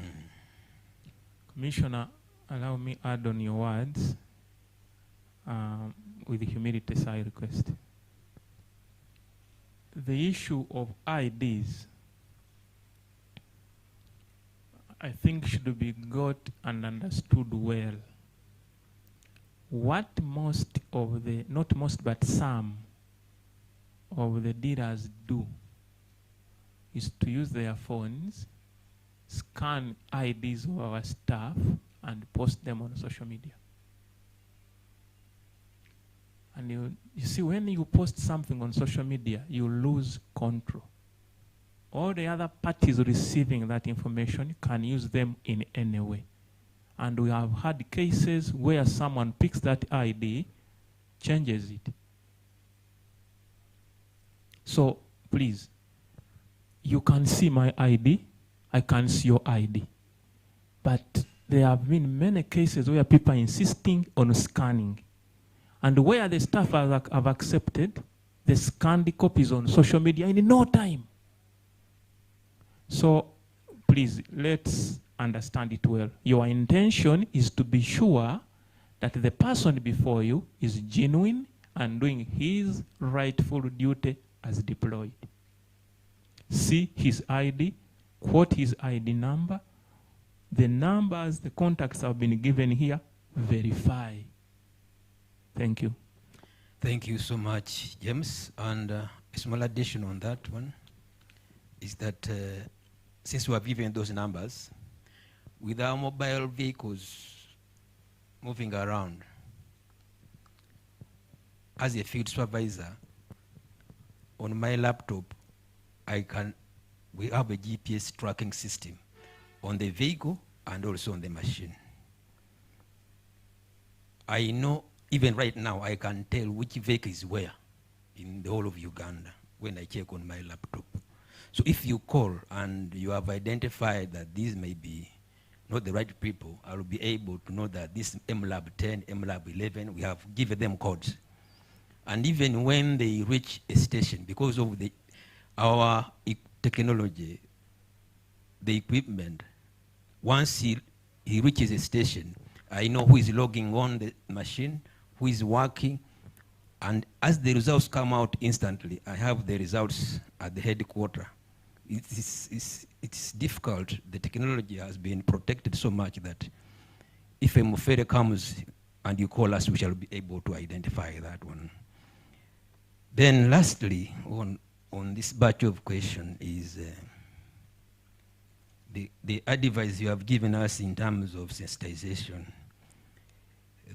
Commissioner, allow me add on your words with humility, I request. The issue of IDs, I think, should be got and understood well. What most of the, not most, but some of the dealers do is to use their phones, scan IDs of our staff, and post them on social media. And you see, when you post something on social media, you lose control. All the other parties receiving that information can use them in any way. And we have had cases where someone picks that ID, changes it. So please, you can see my ID, I can see your ID. But there have been many cases where people are insisting on scanning. And where the staff have accepted, they scan the copies on social media in no time. So please, let's understand it well. Your intention is to be sure that the person before you is genuine and doing his rightful duty as deployed. See his ID, quote his ID number. The numbers, the contacts have been given here, verify. Thank you. Thank you so much, James. And a small addition on that one is that since we have given those numbers, with our mobile vehicles moving around, as a field supervisor, on my laptop, we have a GPS tracking system on the vehicle and also on the machine. I know, even right now, I can tell which vehicle is where in the whole of Uganda. when I check on my laptop. So if you call and you have identified that these may be not the right people, I will be able to know that this MLab 10, MLab 11, we have given them codes. And even when they reach a station, because of our technology, the equipment, once he reaches a station, I know who is logging on the machine, who is working, and as the results come out instantly, I have the results at the headquarters. It's difficult. The technology has been protected so much that if a failure comes and you call us, we shall be able to identify that one. Then lastly, on this batch of questions is the advice you have given us in terms of sensitization,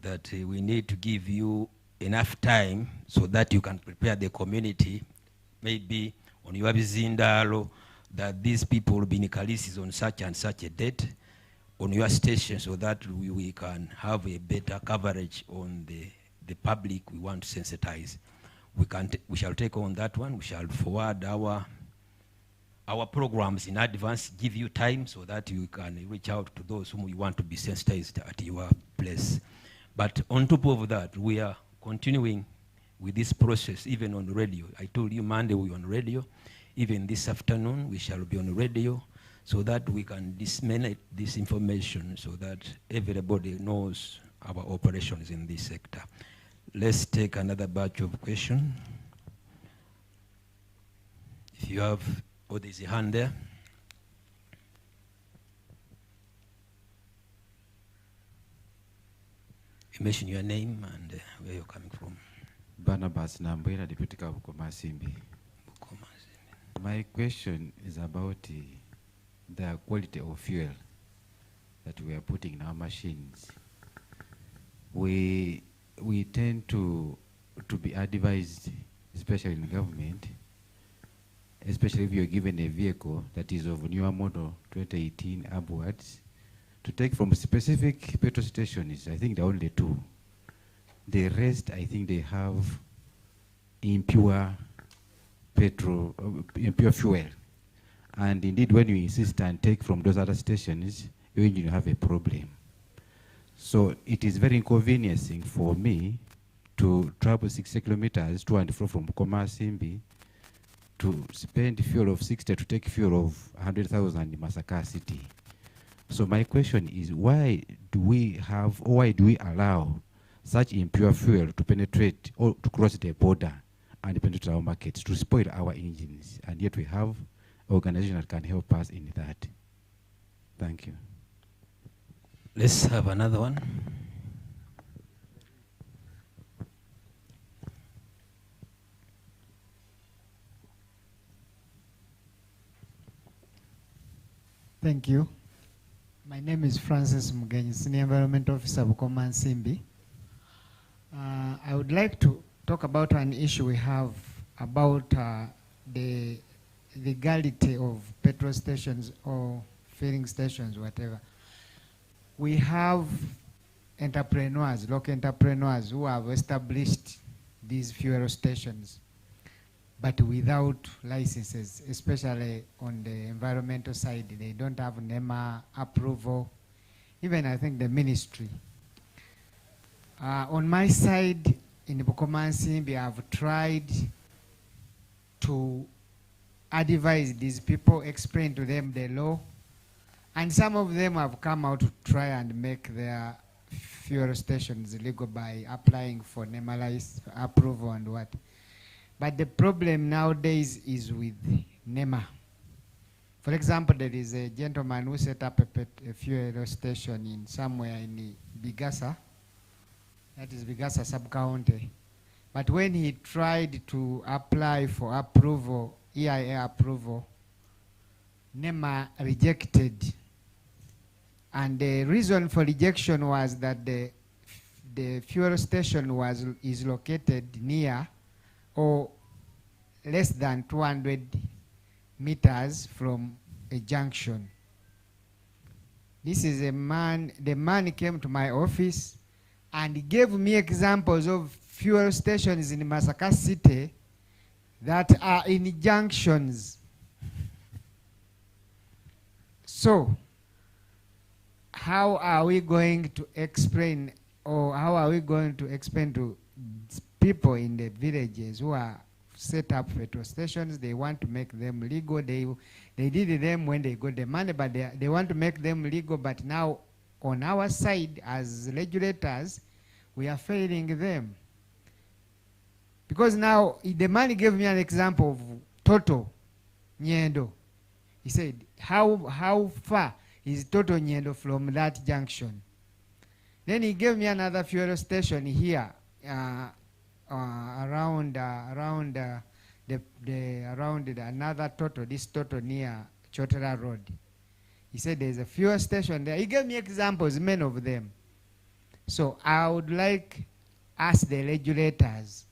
that we need to give you enough time so that you can prepare the community, maybe on your Bizindalo, that these people will be in Kalisis on such and such a date on your station, so that we can have a better coverage on the public we want to sensitize. We shall take on that one. We shall forward our programs in advance, give you time so that you can reach out to those whom you want to be sensitized at your place. But on top of that, we are continuing with this process even on radio. I told you Monday we were on radio. Even this afternoon we shall be on radio, so that we can disseminate this information so that everybody knows our operations in this sector. Let's take another batch of questions. If you have, oh, there's a hand there. You mention your name and where you're coming from. Barnabas Nambwera, Deputy Bukoma Simbi. My question is about the quality of fuel that we are putting in our machines. We tend to be advised, especially in government, especially if you're given a vehicle that is of newer model 2018 upwards, to take from specific petrol stations. I think there are only 2. The rest, I think they have impure petrol, impure fuel. And indeed, when you insist and take from those other stations, your engine will have a problem. So it is very inconveniencing for me to travel 60 kilometers to and fro from Bukoma Simbi to spend fuel of 60 to take fuel of 100,000 in Masaka city. So my question is, why do we allow such impure fuel to penetrate or to cross the border and penetrate our markets, to spoil our engines, and yet we have organizations that can help us in that? Thank you. Let's have another one. Thank you. My name is Francis Mugenyi, Senior Environment Officer, Bukoma Simbi. I would like to talk about an issue we have about the legality of petrol stations or filling stations, whatever. We have entrepreneurs, local entrepreneurs who have established these fuel stations, but without licenses, especially on the environmental side. They don't have NEMA approval, even I think the ministry. On my side, in Bukoma Simbi, I have tried to advise these people, explain to them the law, and some of them have come out to try and make their fuel stations legal by applying for NEMA approval and what. But the problem nowadays is with NEMA. For example, there is a gentleman who set up a fuel station in somewhere in Bigasa, that is Bigasa sub-county. But when he tried to apply for approval, EIA approval, NEMA rejected. And the reason for rejection was that the fuel station is located near or less than 200 meters from a junction. This is the man came to my office and gave me examples of fuel stations in Masaka city that are in junctions. So, how are we going to explain, or how are we going to explain to people in the villages who are set up petrol stations? They want to make them legal. They did them when they got the money, but they want to make them legal. But now, on our side as regulators, we are failing them. Because now, the man gave me an example of Toto Nyendo. He said, how far is Toto Nyendo from that junction? Then he gave me another fuel station here, around another Toto, this Toto near Chotera Road. He said there's a fuel station there. He gave me examples, many of them. So I would like us, the regulators,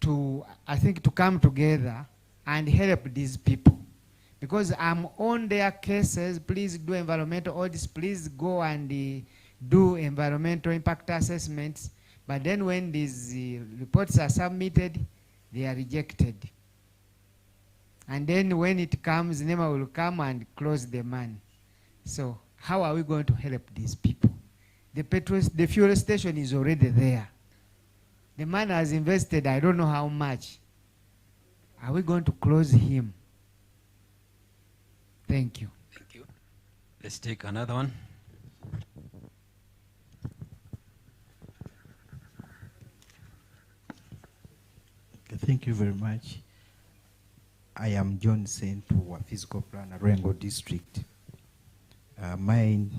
to, I think, to come together and help these people. Because I'm on their cases, please do environmental audits, please go and do environmental impact assessments. But then when these reports are submitted, they are rejected. And then when it comes, NEMA will come and close the man. So how are we going to help these people? The fuel station is already there. The man has invested, I don't know how much. Are we going to close him? Thank you. Thank you. Let's take another one. Thank you very much. I am John Sentu, a physical planner, Rengo District. Mine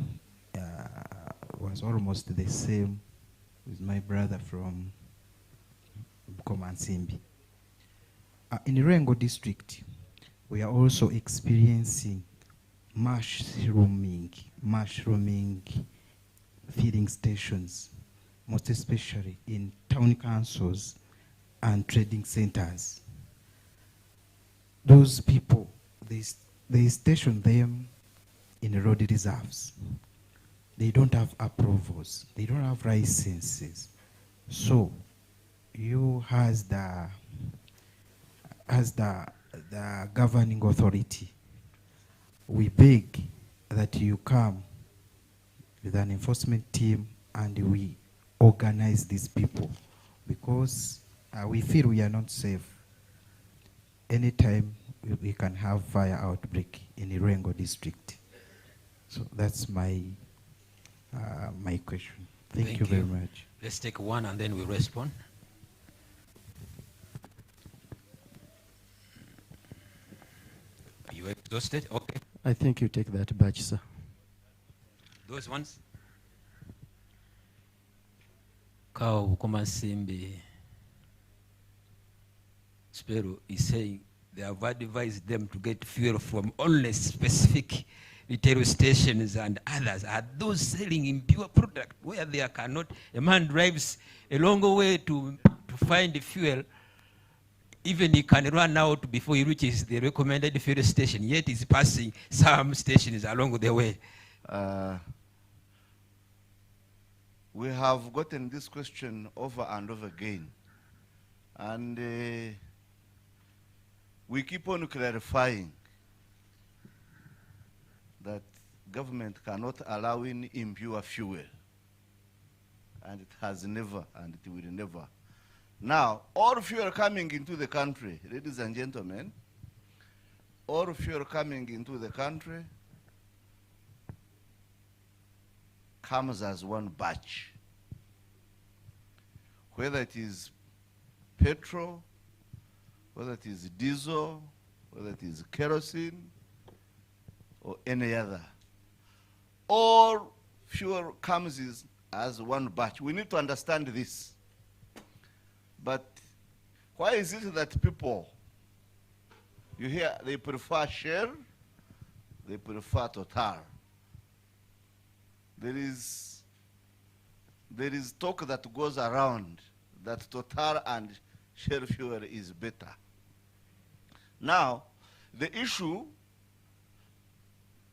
was almost the same with my brother from Bukomansimbi. In Rengo District, we are also experiencing mushrooming feeding stations, most especially in town councils and trading centers. Those people, they station them in road reserves. They don't have approvals. They don't have licenses. So you as the governing authority, we beg that you come with an enforcement team and we organize these people, because we feel we are not safe. Anytime we can have fire outbreak in Irengo district. So that's my my question. Thank you very much. Let's take one and then we respond. Are you exhausted? Okay. I think you take that batch, sir. Those ones? Kao Bukomansimbi Spero is saying they have advised them to get fuel from only specific retail stations and others. Are those selling impure product where they cannot, a man drives a long way to find the fuel, even he can run out before he reaches the recommended fuel station, yet he's passing some stations along the way. We have gotten this question over and over again. And we keep on clarifying that government cannot allow in impure fuel. And it has never, and it will never. Now, all fuel coming into the country, ladies and gentlemen, all fuel coming into the country comes as one batch. Whether it is petrol, whether it is diesel, whether it is kerosene, or any other. All fuel comes as one batch. We need to understand this. But why is it that people, you hear, they prefer Shell, they prefer Total? There is talk that goes around that Total and Shell fuel is better. Now, the issue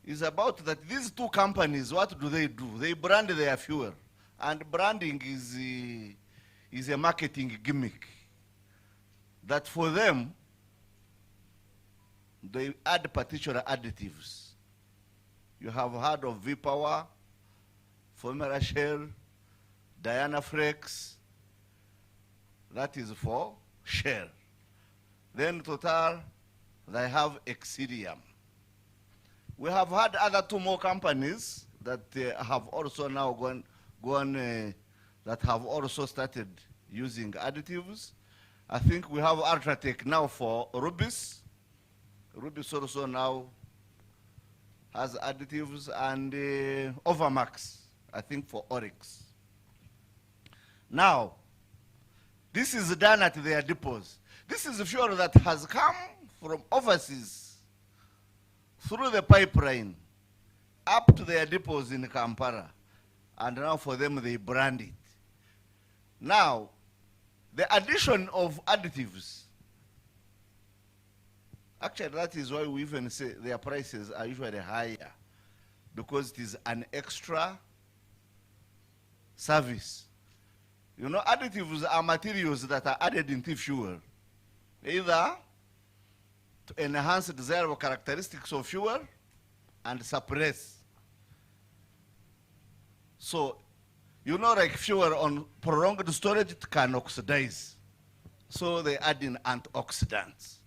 is about that these two companies, what do? They brand their fuel. And branding is a marketing gimmick. that for them, they add particular additives. You have heard of V-Power, Formula Shell, Diana Flex. That is for Shell. Then Total, they have Exidium. We have had other two more companies that have also now that have also started using additives. I think we have Ultratech now for Rubis. Rubis also now has additives, and Overmax, I think, for Oryx. Now, this is done at their depots. This is fuel that has come from overseas through the pipeline up to their depots in Kampala, and now for them they brand it. Now, the addition of additives, actually that is why we even say their prices are usually higher, because it is an extra service. You know, additives are materials that are added into fuel, either to enhance the desirable characteristics of fuel and suppress. So, you know, like fuel on prolonged storage, it can oxidize. So they add in antioxidants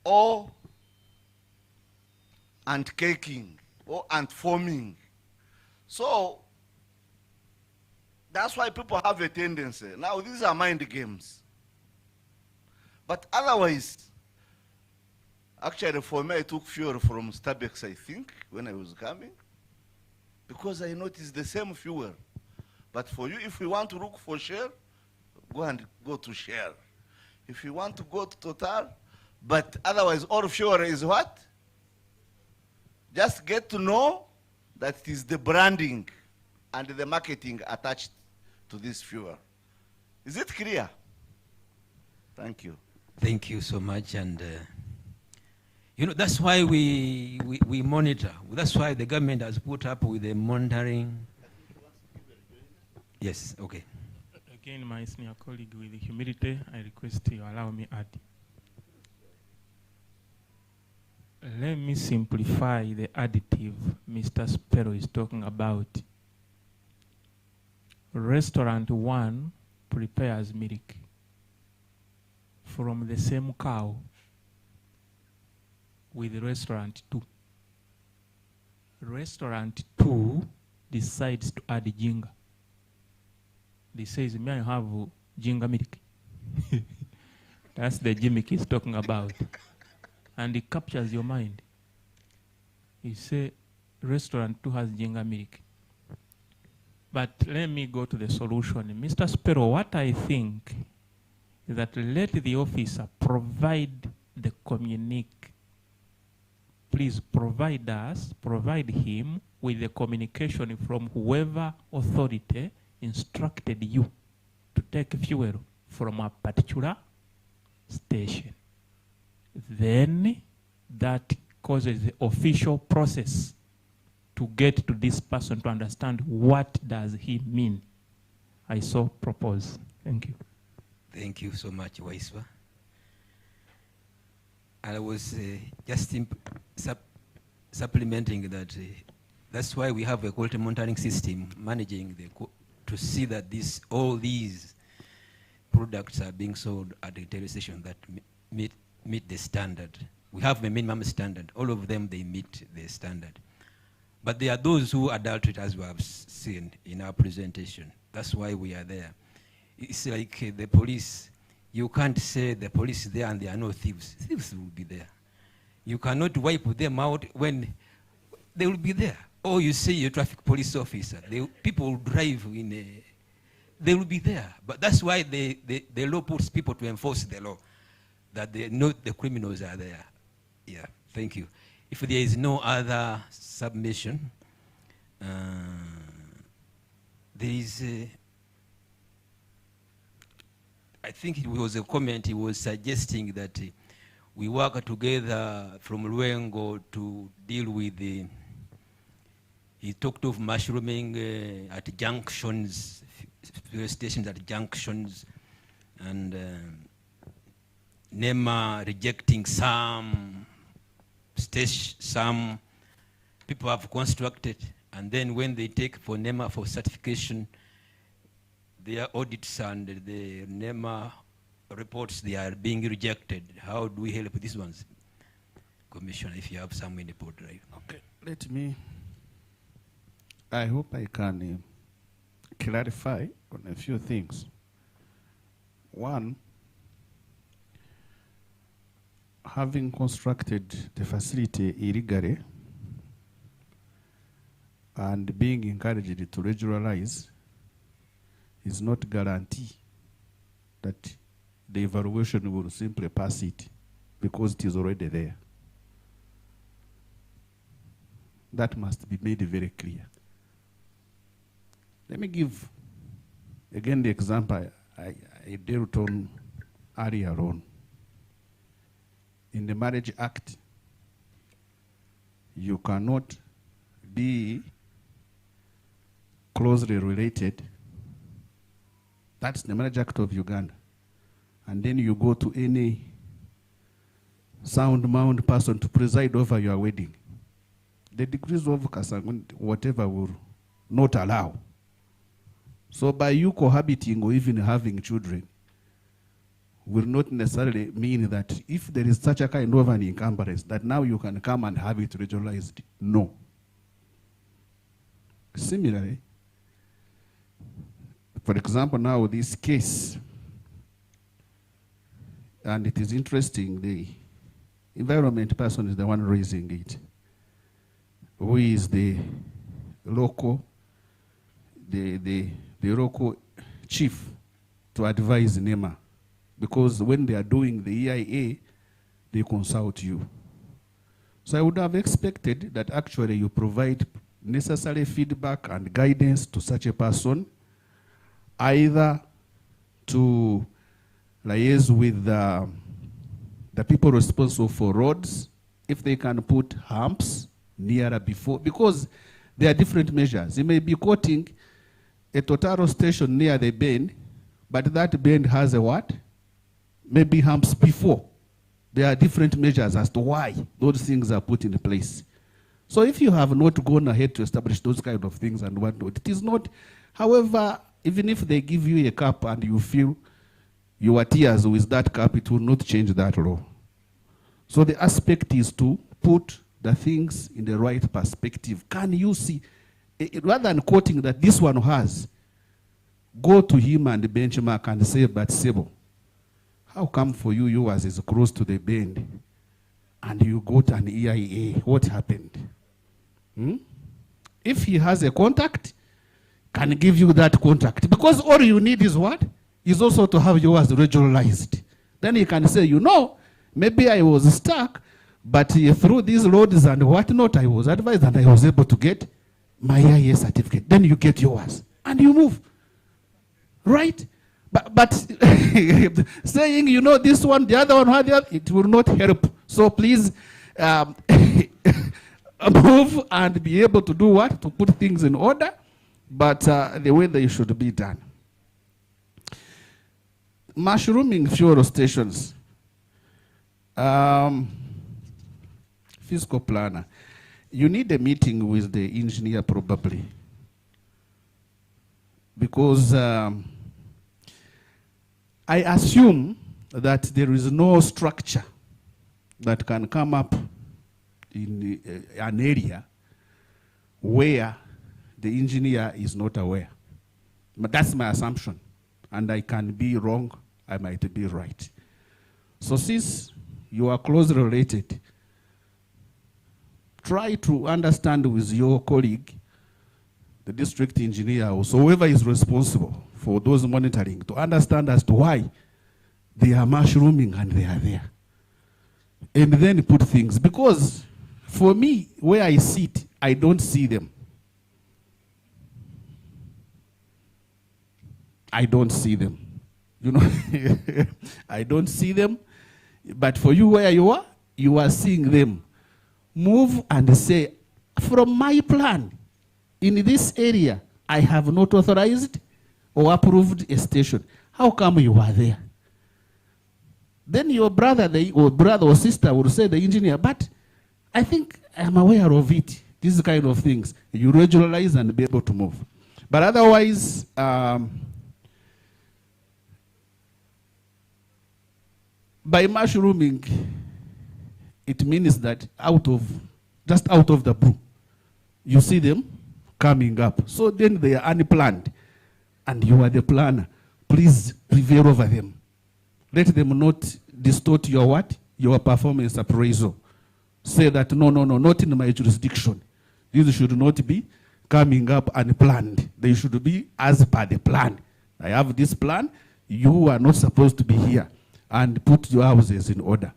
or anti-caking or anti-foaming. So that's why people have a tendency. Now, these are mind games. But otherwise, actually for me, I took fuel from Starbucks, I think, when I was coming, because I noticed the same fuel. But for you, if you want to look for Shell, go to Shell. If you want to go to Total, but otherwise all fuel is what? Just get to know that it is the branding and the marketing attached to this fuel. Is it clear? Thank you. Thank you so much. And you know, that's why we monitor. That's why the government has put up with the monitoring. Yes, okay. Again, my senior colleague, with humility, I request you allow me add. Let me simplify the additive Mr. Sparrow is talking about. Restaurant 1 prepares milk from the same cow with restaurant 2. Restaurant 2 decides to add ginger. They says, may I have ginger milk? That's the gimmick he's talking about. And it captures your mind. You say, restaurant 2 has ginger milk. But let me go to the solution. Mr. Sparrow, what I think is that let the officer provide the communique. Please provide him with the communication from whoever authority instructed you to take fuel from a particular station. Then that causes the official process to get to this person to understand what does he mean. I so propose. Thank you. Thank you so much, Waiswa. I was just supplementing that that's why we have a quality monitoring system managing to see that all these products are being sold at the retail station that meet the standard. We have a minimum standard. All of them, they meet the standard. But there are those who adulterate, as we have seen in our presentation. That's why we are there. It's like the police. You can't say the police is there and there are no thieves. Thieves will be there. You cannot wipe them out when they will be there. Or you say a traffic police officer. People will drive they will be there. But that's why the law puts people to enforce the law, that they know the criminals are there. Yeah, thank you. If there is no other submission, there is I think it was a comment he was suggesting that we work together from Luengo to deal with he talked of mushrooming at junctions, fuel stations at junctions, and NEMA rejecting some people have constructed, and then when they take for NEMA for certification, their audits and the NEMA reports, they are being rejected. How do we help these ones? Commissioner, if you have some in the port drive. Okay, I hope I can clarify on a few things. One, having constructed the facility illegally and being encouraged to regionalize is not guarantee that the evaluation will simply pass it because it is already there. That must be made very clear. Let me give again the example I dealt on earlier on. In the Marriage Act, you cannot be closely related. That's the Marriage Act of Uganda. And then you go to any sound-bound person to preside over your wedding. The degrees of Kasangun, whatever, will not allow. So by you cohabiting or even having children will not necessarily mean that if there is such a kind of an encumbrance that now you can come and have it regionalized. No. Similarly, for example, now this case, and it is interesting, the environment person is the one raising it, who is the local, the local chief to advise NEMA. Because when they are doing the EIA, they consult you. So I would have expected that actually you provide necessary feedback and guidance to such a person, either to liaise with the people responsible for roads, if they can put humps nearer before, because there are different measures. You may be quoting a Totaro station near the bend, but that bend has a what? Maybe humps before. There are different measures as to why those things are put in place. So if you have not gone ahead to establish those kind of things and whatnot, it is not, however, even if they give you a cup and you feel your tears with that cup, it will not change that law. So the aspect is to put the things in the right perspective. Can you see, rather than quoting that this one has, go to him and benchmark and say, but Sebo, how come for you, yours is close to the bend and you got an EIA? What happened? If he has a contact, can give you that contact. Because all you need is what? Is also to have yours regionalized. Then you can say, you know, maybe I was stuck, but through these roads and whatnot, I was advised and I was able to get my EIA certificate. Then you get yours and you move. Right? But saying, you know, this one, the other one, it will not help. So please move and be able to do what? To put things in order, but the way they should be done. Mushrooming fuel stations. Fiscal planner. You need a meeting with the engineer probably. Because I assume that there is no structure that can come up in an area where the engineer is not aware. But that's my assumption. And I can be wrong, I might be right. So since you are closely related, try to understand with your colleague, the district engineer, or so whoever is responsible for those monitoring, to understand as to why they are mushrooming and they are there. And then put things, because for me, where I sit, I don't see them. I don't see them. You know, I don't see them. But for you where you are seeing them. Move and say, from my plan, in this area, I have not authorized or approved a station. How come you are there? then your brother or sister will say, the engineer, but I think I'm aware of it. These kind of things. You regionalize and be able to move. But otherwise, by mushrooming, it means that just out of the blue, you see them coming up. So then they are unplanned, and you are the planner. Please prevail over them. Let them not distort your what? Your performance appraisal. Say that, no, not in my jurisdiction. These should not be coming up unplanned. They should be as per the plan. I have this plan. You are not supposed to be here. And put your houses in order.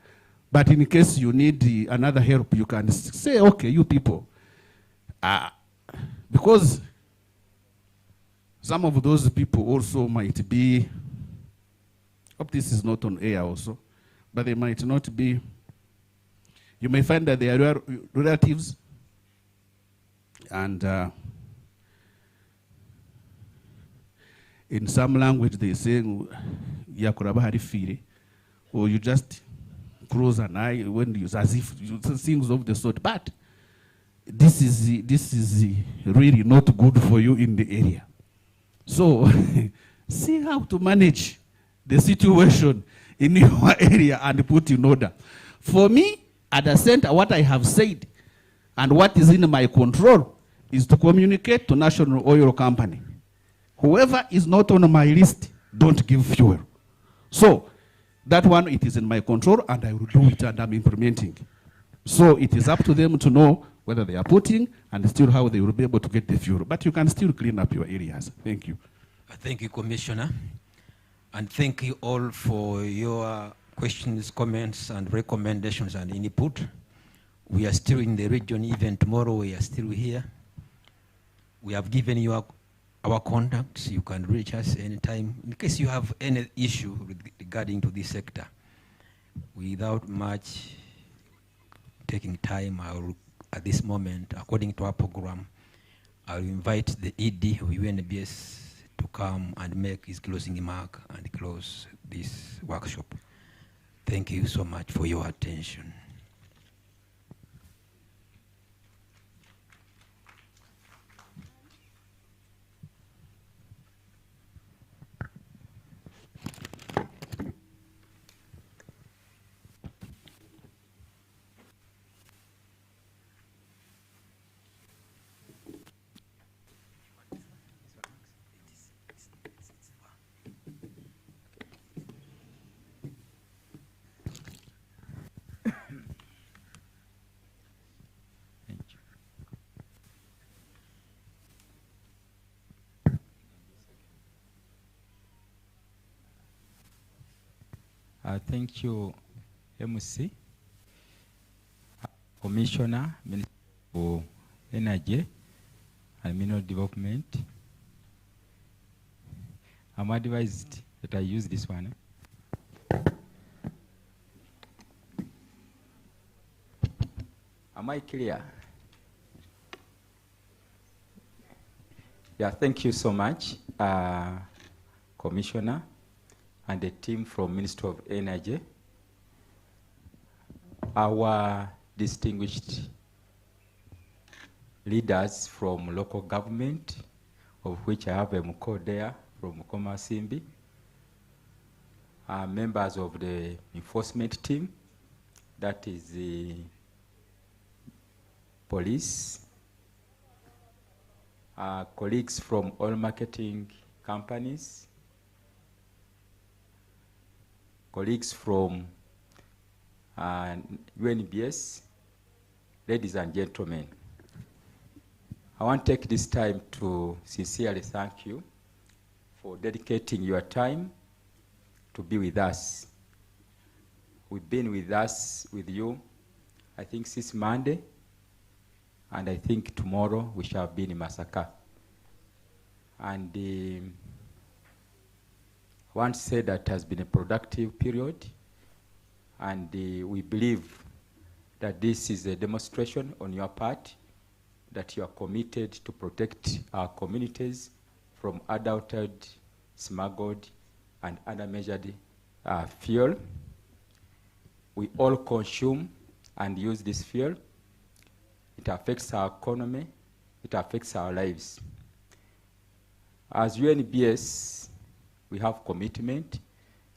But in case you need another help, you can say, okay, you people. Because some of those people also might be, hope this is not on air also, but they might not be, you may find that they are relatives, and in some language they say, yakuraba harifire, or you just close an eye when you, as if you things of the sort. But this is really not good for you in the area. So see how to manage the situation in your area and put in order. For me, at the center, what I have said and what is in my control is to communicate to National Oil Company. Whoever is not on my list, don't give fuel. So that one, it is in my control, and I will do it, and I'm implementing. So it is up to them to know whether they are putting and still how they will be able to get the fuel. But you can still clean up your areas. Thank you. Thank you, Commissioner. And thank you all for your questions, comments, and recommendations and input. We are still in the region. Even tomorrow, we are still here. We have given you our contacts. You can reach us anytime in case you have any issue regarding to this sector. Without much taking time, at this moment, according to our program, I'll invite the ED of UNBS to come and make his closing remark and close this workshop. Thank you so much for your attention. Thank you, MC, Commissioner, Minister for Energy and Mineral Development. I'm advised that I use this one. Am I clear? Yeah, thank you so much, Commissioner, and the team from Ministry of Energy, our distinguished leaders from local government, of which I have a Muko there from Mukoma Simbi, members of the enforcement team, that is the police, colleagues from oil marketing companies, colleagues from UNBS, ladies and gentlemen. I want to take this time to sincerely thank you for dedicating your time to be with us. We've been with you, I think since Monday, and I think tomorrow we shall be in Masaka. And I want to say that it has been a productive period, and we believe that this is a demonstration on your part that you are committed to protect our communities from adulterated, smuggled, and undermeasured fuel. we all consume and use this fuel. It affects our economy. It affects our lives. As UNBS, we have commitment,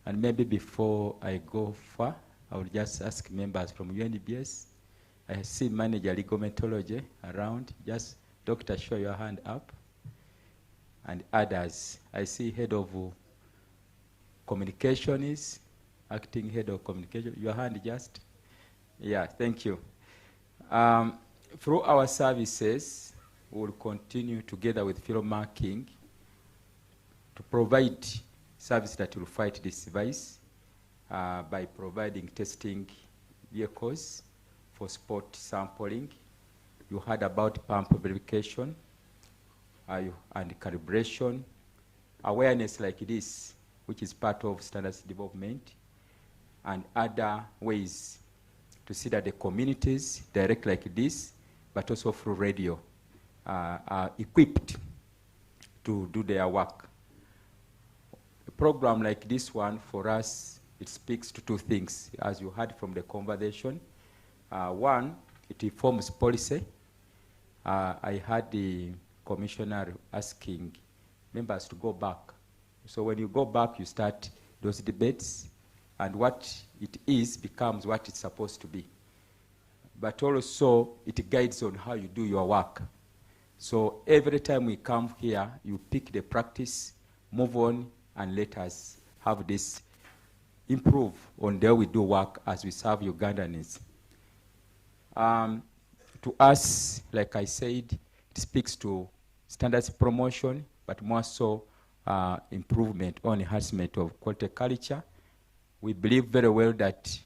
and maybe before I go far, I will just ask members from UNBS. I see manager legal methodology around. Just Dr. show your hand up. And others. I see head of communication is acting head of communication. Your hand just. Yeah, thank you. Through our services, we will continue together with field marking to provide service that will fight this device by providing testing vehicles for spot sampling. You heard about pump verification and calibration. Awareness like this, which is part of standards development, and other ways to see that the communities direct like this, but also through radio, are equipped to do their work. A program like this one, for us, it speaks to two things, as you heard from the conversation. One, it informs policy. I heard the commissioner asking members to go back. So when you go back, you start those debates, and what it is becomes what it's supposed to be. But also, it guides on how you do your work. So every time we come here, you pick the practice, move on, and let us have this improve on the way we do work as we serve Ugandans. To us, like I said, it speaks to standards promotion, but more so improvement or enhancement of quality culture. We believe very well that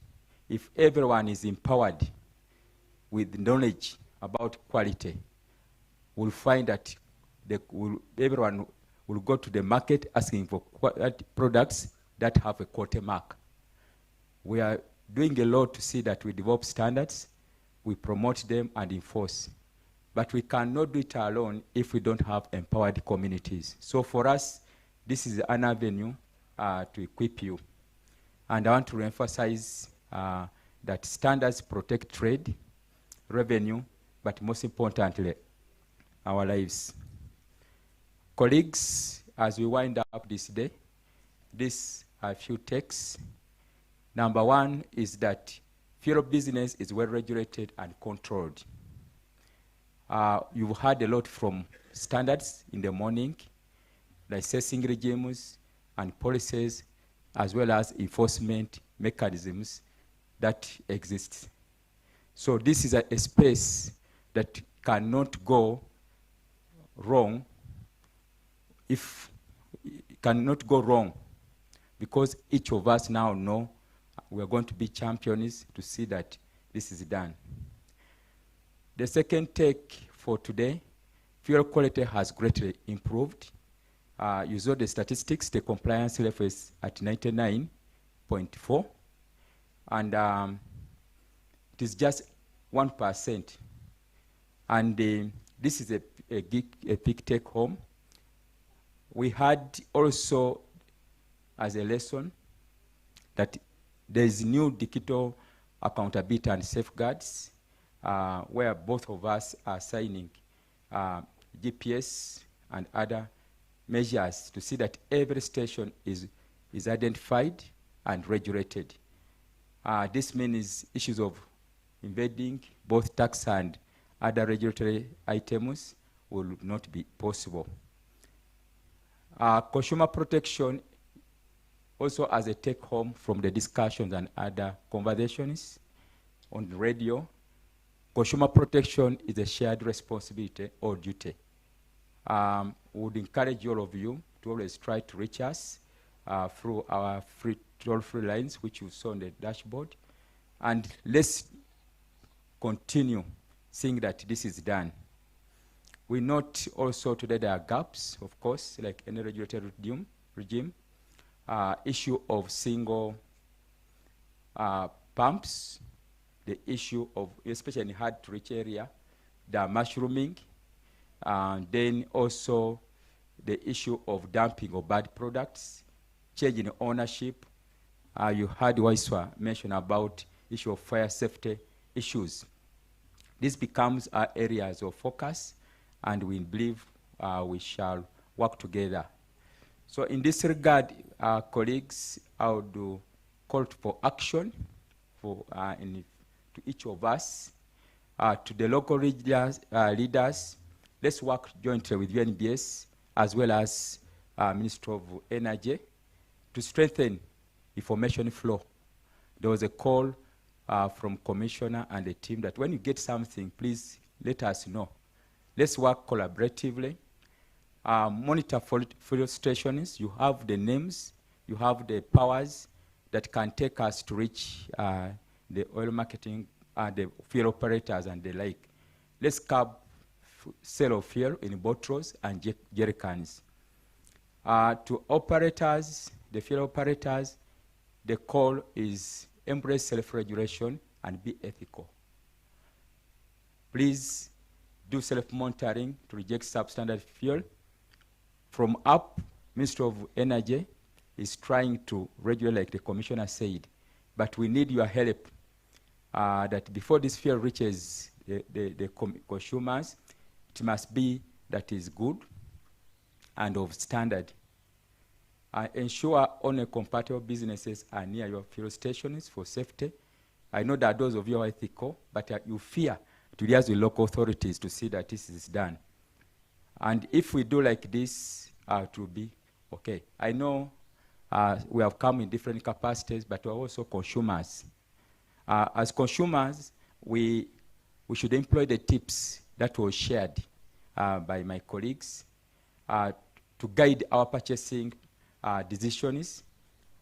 if everyone is empowered with knowledge about quality, we'll find that everyone will go to the market asking for products that have a quality mark. We are doing a lot to see that we develop standards, we promote them and enforce. But we cannot do it alone if we don't have empowered communities. So for us, this is an avenue to equip you. And I want to emphasize that standards protect trade, revenue, but most importantly, our lives. Colleagues, as we wind up this day, these are a few takes. Number one is that fuel business is well regulated and controlled. You've heard a lot from standards in the morning, licensing regimes and policies, as well as enforcement mechanisms that exist. So this is a space that cannot go wrong because each of us now know we are going to be champions to see that this is done. The second take for today, fuel quality has greatly improved. You saw the statistics, the compliance level is at 99.4, and it is just 1%. And this is a big take home. We had also, as a lesson, that there is new digital accountability and safeguards where both of us are signing GPS and other measures to see that every station is identified and regulated. This means issues of invading both tax and other regulatory items will not be possible. Consumer protection also as a take-home from the discussions and other conversations on the radio. Consumer protection is a shared responsibility or duty. We would encourage all of you to always try to reach us through our toll-free lines, which you saw on the dashboard. And let's continue seeing that this is done. We note also today there are gaps, of course, like any regulatory regime. Issue of single pumps, the issue of, especially in hard-to-reach area, the mushrooming, and then also the issue of dumping of bad products, change in ownership. You heard Waiswa mention about issue of fire safety issues. This becomes our areas of focus, and we believe we shall work together. So in this regard, colleagues, I would call for action to each of us, to the local leaders. Let's work jointly with UNBS as well as Ministry of Energy to strengthen information flow. There was a call from Commissioner and the team that when you get something, please let us know. Let's work collaboratively. Monitor fuel stations. You have the names, you have the powers that can take us to reach the oil marketing, the fuel operators and the like. Let's curb sale of fuel in bottles and jerry cans. To operators, the fuel operators, the call is embrace self-regulation and be ethical. Please do self-monitoring to reject substandard fuel. From up, Ministry of Energy is trying to regulate, like the Commissioner said, but we need your help that before this fuel reaches the consumers, it must be that is good and of standard. Ensure only compatible businesses are near your fuel stations for safety. I know that those of you are ethical, but you fear to liaise with local authorities to see that this is done. And if we do like this, it will be okay. I know we have come in different capacities, but we're also consumers. As consumers, we should employ the tips that were shared by my colleagues to guide our purchasing decisions,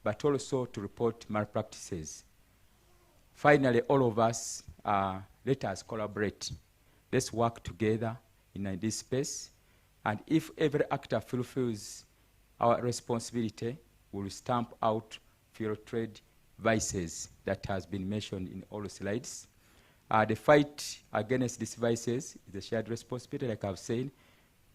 but also to report malpractices. Finally, all of us, let us collaborate. Let's work together in this space. And if every actor fulfills our responsibility, we'll stamp out fuel trade vices that has been mentioned in all the slides. The fight against these vices is a shared responsibility, like I've said.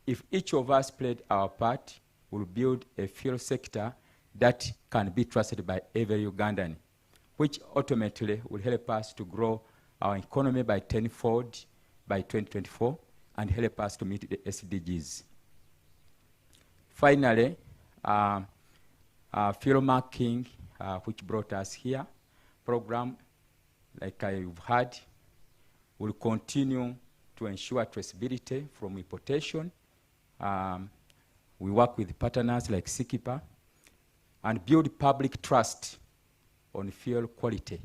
If each of us played our part, we'll build a fuel sector that can be trusted by every Ugandan, which ultimately will help us to grow our economy by tenfold by 2024 and help us to meet the SDGs. Finally, fuel marking, which brought us here, program, like I've heard, will continue to ensure traceability from importation. We work with partners like Sikipa and build public trust on fuel quality.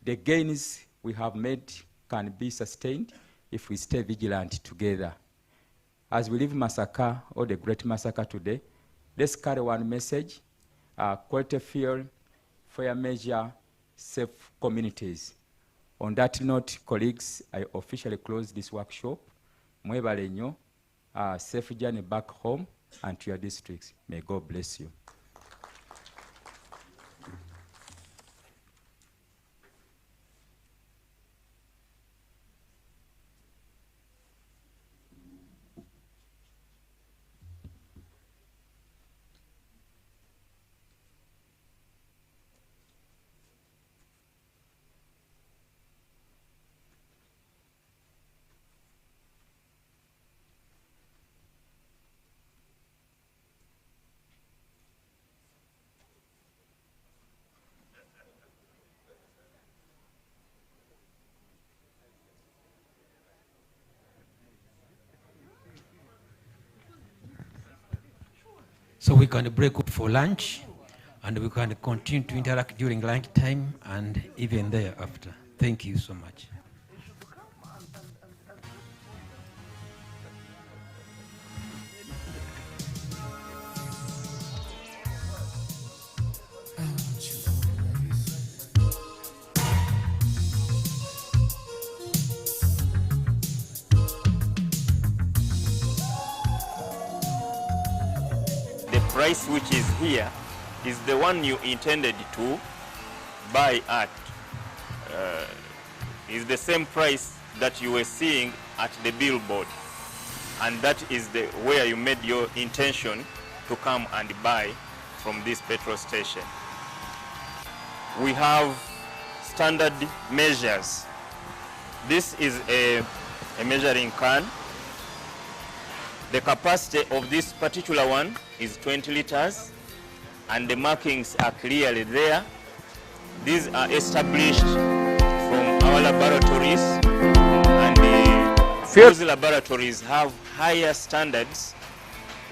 The gains we have made can be sustained if we stay vigilant together. As we leave Masaka, or the great Masaka today, let's carry one message: quality fuel, fair measure, safe communities. On that note, colleagues, I officially close this workshop. Mwebale nnyo, safe journey back home and to your districts. May God bless you. So we can break up for lunch, and we can continue to interact during lunch time and even thereafter. Thank you so much. Price which is here is the one you intended to buy at. Is the same price that you were seeing at the billboard, and that is the where you made your intention to come and buy from this petrol station. We have standard measures. This is a measuring can. The capacity of this particular one is 20 liters, and the markings are clearly there. These are established from our laboratories, and those laboratories have higher standards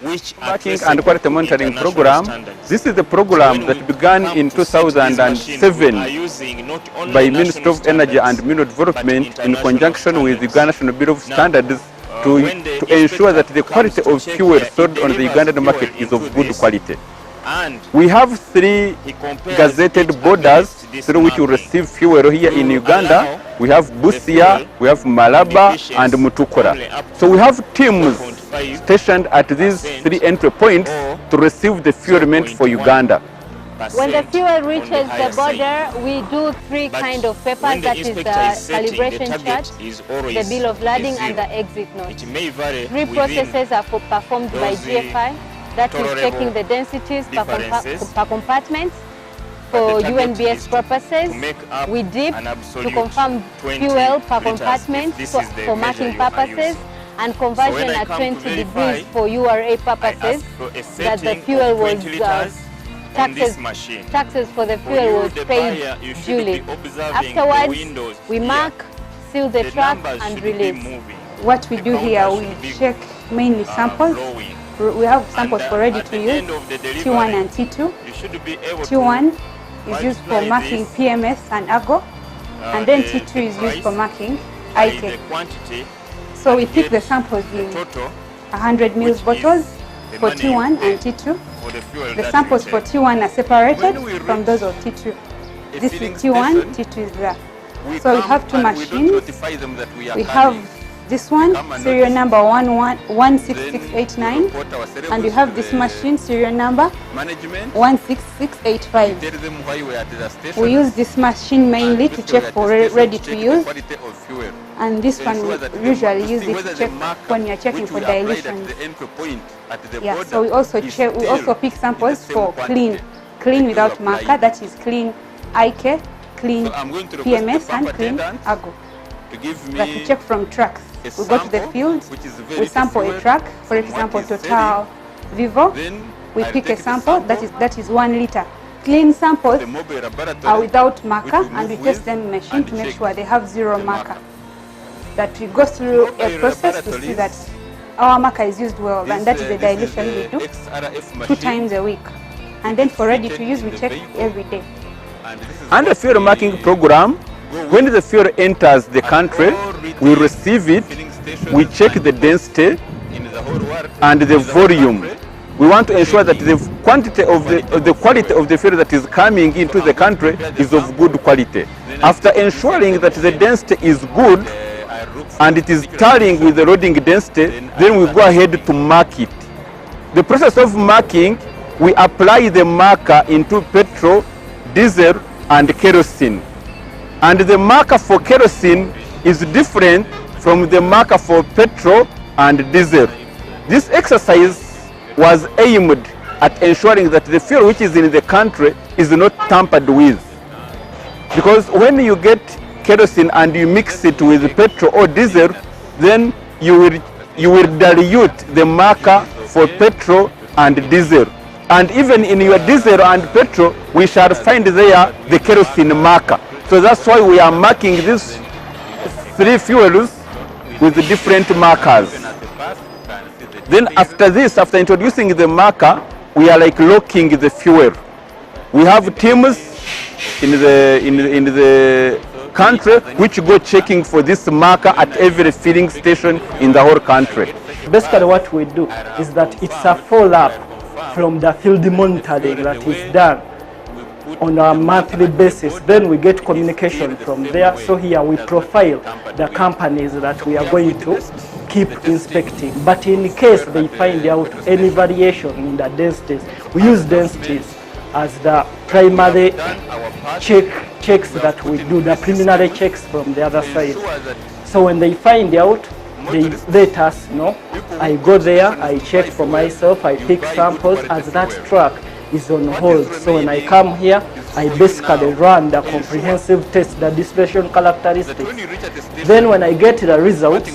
which are Tracking and quality monitoring program. This is the program that began in 2007 by Ministry of Energy and Mineral Development in conjunction with the Uganda National Bureau of Standards to ensure that the quality of fuel sold on the Ugandan market is of good quality. We have 3 gazetted borders through which we receive fuel here in Uganda. We have Busia, we have Malaba, and Mutukura. So we have teams stationed at these 3 entry points to receive the fuel meant for Uganda. When the fuel reaches the border, we do 3 kind of papers, that is the calibration chart, the bill of lading, and the exit note. 3 processes are performed by GFI, that is checking the densities per compartment. For UNBS purposes, we dip to confirm fuel per compartment for marking purposes, and conversion at 20 degrees for URA purposes, that the fuel was taxes for the fuel was paid duly. Afterwards, we mark, seal the truck, and release. What we do here, we check mainly samples. We have samples for ready to use, T1 and T2. T1 is used for marking PMS and AGO, and then T2 is used for marking IK. So we pick the samples in 100 ml bottles for T1 and T2. The samples for T1 are separated from those of T2. This is T1, T2 is there. So we have 2 machines. We have this one, serial number 16689, and you have this machine, serial number 16685. We use this machine mainly to check for ready to use, and this one we usually use it to check when you are checking for dilution. Yeah, so we also check. We also pick samples for clean without marker, that is clean IK, clean PMS, and clean AGO. That we check from trucks. We go to the field, we sample a truck, for example Total Vivo. We pick a sample that is 1 liter. Clean samples are without marker, and we test them in machine to make sure they have 0 marker. That we go through a process to see that our marker is used well, and that is the dilution we do 2 times a week. And then for ready to use, we check every day. Under fuel marking program, when the fuel enters the country, we receive it, we check the density and the volume. We want to ensure that the quantity of the quality of the fuel that is coming into the country is of good quality. After ensuring that the density is good and it is tallying with the loading density, then we go ahead to mark it. The process of marking, we apply the marker into petrol, diesel, and kerosene. And the marker for kerosene is different from the marker for petrol and diesel. This exercise was aimed at ensuring that the fuel which is in the country is not tampered with. Because when you get kerosene and you mix it with petrol or diesel, then you will dilute the marker for petrol and diesel. And even in your diesel and petrol, we shall find there the kerosene marker. So that's why we are marking these 3 fuels with different markers. Then after this, after introducing the marker, we are like locking the fuel. We have teams in the country which go checking for this marker at every filling station in the whole country. Basically what we do is that it's a follow-up from the field monitoring that is done on a monthly basis. Then we get communication from there. So here we profile the companies that we are going to keep inspecting. But in case they find out any variation in the densities, we use densities as the primary checks that we do, the preliminary checks from the other side. So when they find out, they let us know. I go there, I check for myself, I pick samples as that truck is on hold. So when I come here, I basically run the comprehensive test, the dissipation characteristics. Then when I get the results,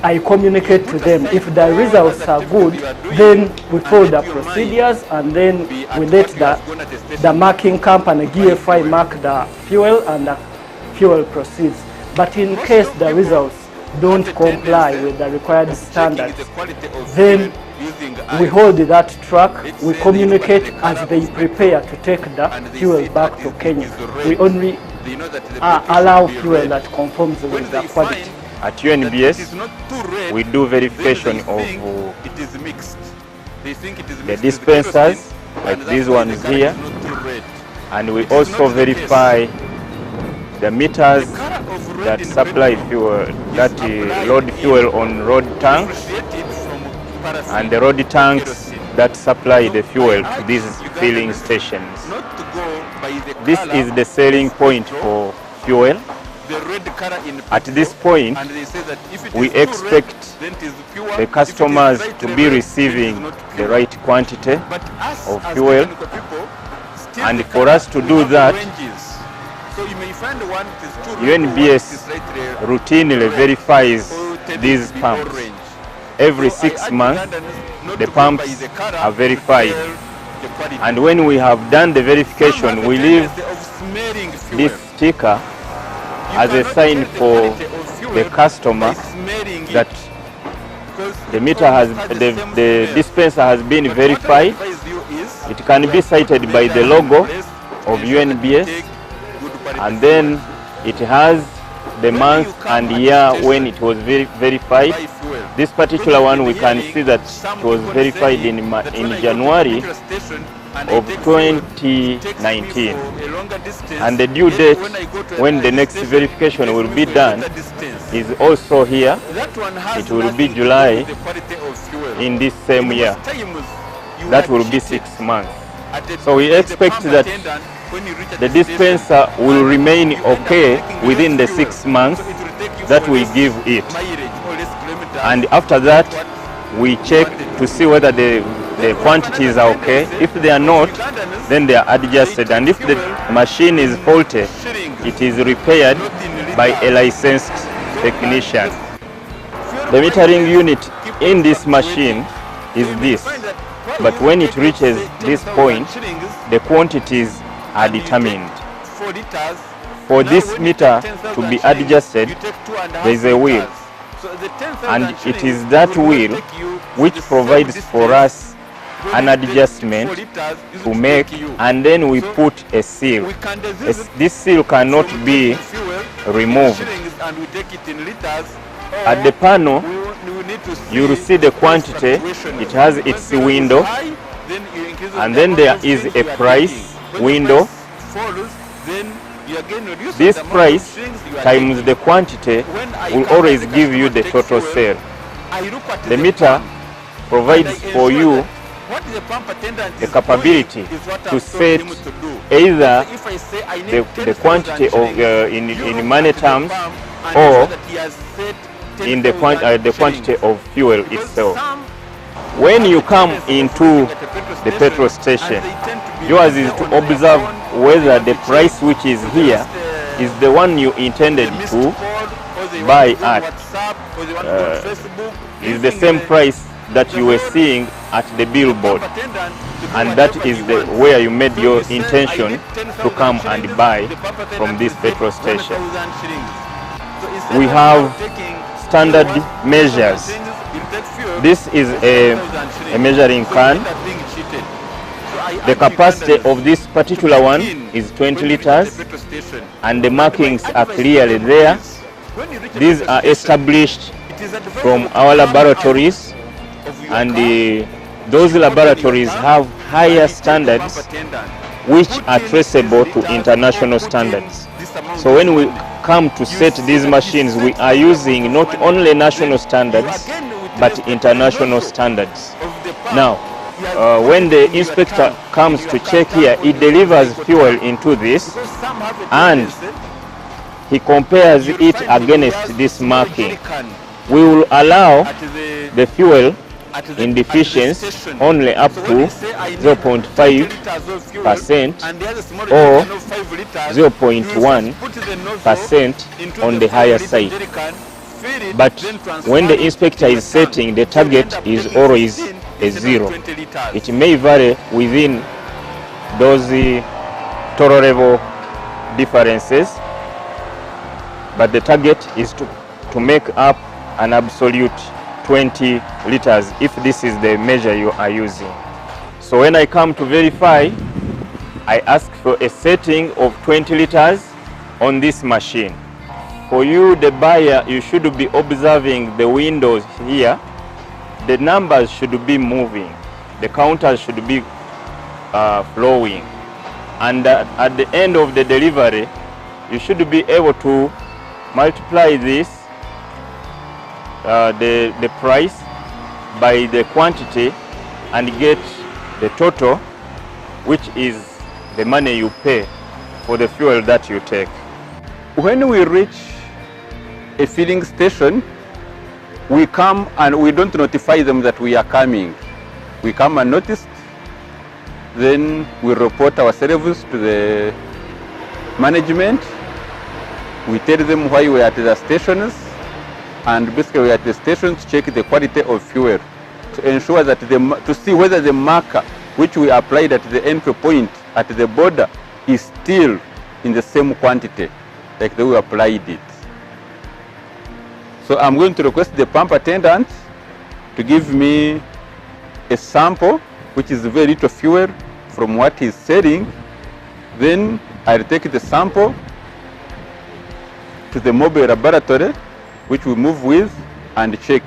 I communicate to them. If the results are good, then we follow the procedures, and then we let the marking company, GFI, mark the fuel, and the fuel proceeds. But in case the results don't comply with the required standards, then we hold that truck, we communicate as they prepare to take the fuel back to Kenya. We only allow fuel that conforms with the quality. At UNBS, we do verification of the dispensers, like these ones here, and we also verify the meters that supply fuel, that load fuel on road tanks, and the road tanks that supply the fuel to these filling stations. This is the selling point for fuel. At this point, we expect the customers to be receiving the right quantity of fuel, and for us to do that, UNBS routinely verifies these pumps. Every 6 months, the pumps are verified, and when we have done the verification, we leave this sticker as a sign for the customer that the meter has, the dispenser has been verified. It can be cited by the logo of UNBS, and then it has the month and year when it was verified. This particular one, we can see that it was verified in January of 2019, and the due date when the next verification will be done is also here. It will be July in this same year. That will be 6 months. So we expect that the dispenser will remain okay within the 6 months that we give it, and after that we check to see whether the quantities are okay. If they are not, then they are adjusted, and if the machine is faulty, it is repaired by a licensed technician. The metering unit in this machine is this, but when it reaches this point, the quantities are determined. For this meter to be adjusted, there is a wheel, and it is that wheel which provides for us an adjustment to make, and then we put a seal. This seal cannot be removed. At the panel, you will see the quantity. It has its window, and then there is a price window. This price times the quantity will always give you the total sale. The meter provides for you the capability to set either the quantity of in money terms, or in the quantity of fuel itself. When you come into the petrol station, yours is to observe whether the price which is here is the one you intended to buy at. Is the same price that you were seeing at the billboard, and that is where you made your intention to come and buy from this petrol station. We have standard measures. This is a measuring can. The capacity of this particular one is 20 liters, and the markings are clearly there. These are established from our laboratories, and those laboratories have higher standards which are traceable to international standards. So when we come to set these machines, we are using not only national standards but international standards. Now, when the inspector comes to check here, he delivers fuel into this and he compares it against this marking. We will allow the fuel in deficiency only up to 0.5% or 0.1% on the higher side. But when the inspector is setting, the target is always a 0. It may vary within those tolerable differences, but the target is to make up an absolute 20 liters if this is the measure you are using. So when I come to verify, I ask for a setting of 20 liters on this machine. For you, the buyer, you should be observing the windows here. The numbers should be moving. The counters should be flowing. And at the end of the delivery, you should be able to multiply this, the price by the quantity and get the total, which is the money you pay for the fuel that you take. When we reach a filling station, we come and we don't notify them that we are coming. We come unnoticed, then we report ourselves to the management. We tell them why we are at the stations, and basically we are at the stations to check the quality of fuel to ensure that to see whether the marker which we applied at the entry point at the border is still in the same quantity like the way we applied it. So I'm going to request the pump attendant to give me a sample which is very little fuel from what he's selling. Then I'll take the sample to the mobile laboratory which we move with and check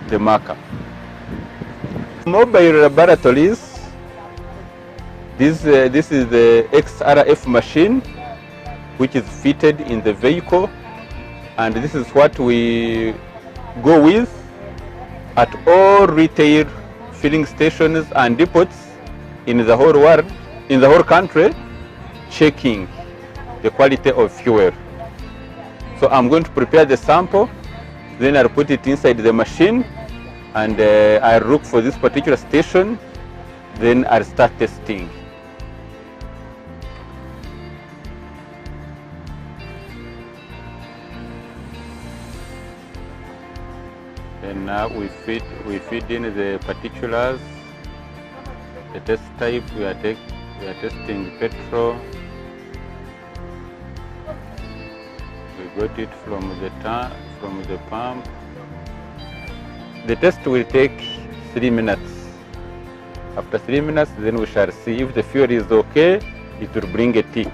the marker. Mobile laboratories, this is the XRF machine which is fitted in the vehicle, and this is what we go with at all retail filling stations and depots in the whole world, in the whole country, checking the quality of fuel. So I'm going to prepare the sample, then I'll put it inside the machine, and I'll look for this particular station, then I'll start testing. And now we feed in the particulars, the test type. We are testing petrol. We got it from the pump. The test will take 3 minutes. After 3 minutes, then we shall see if the fuel is okay. It will bring a tick.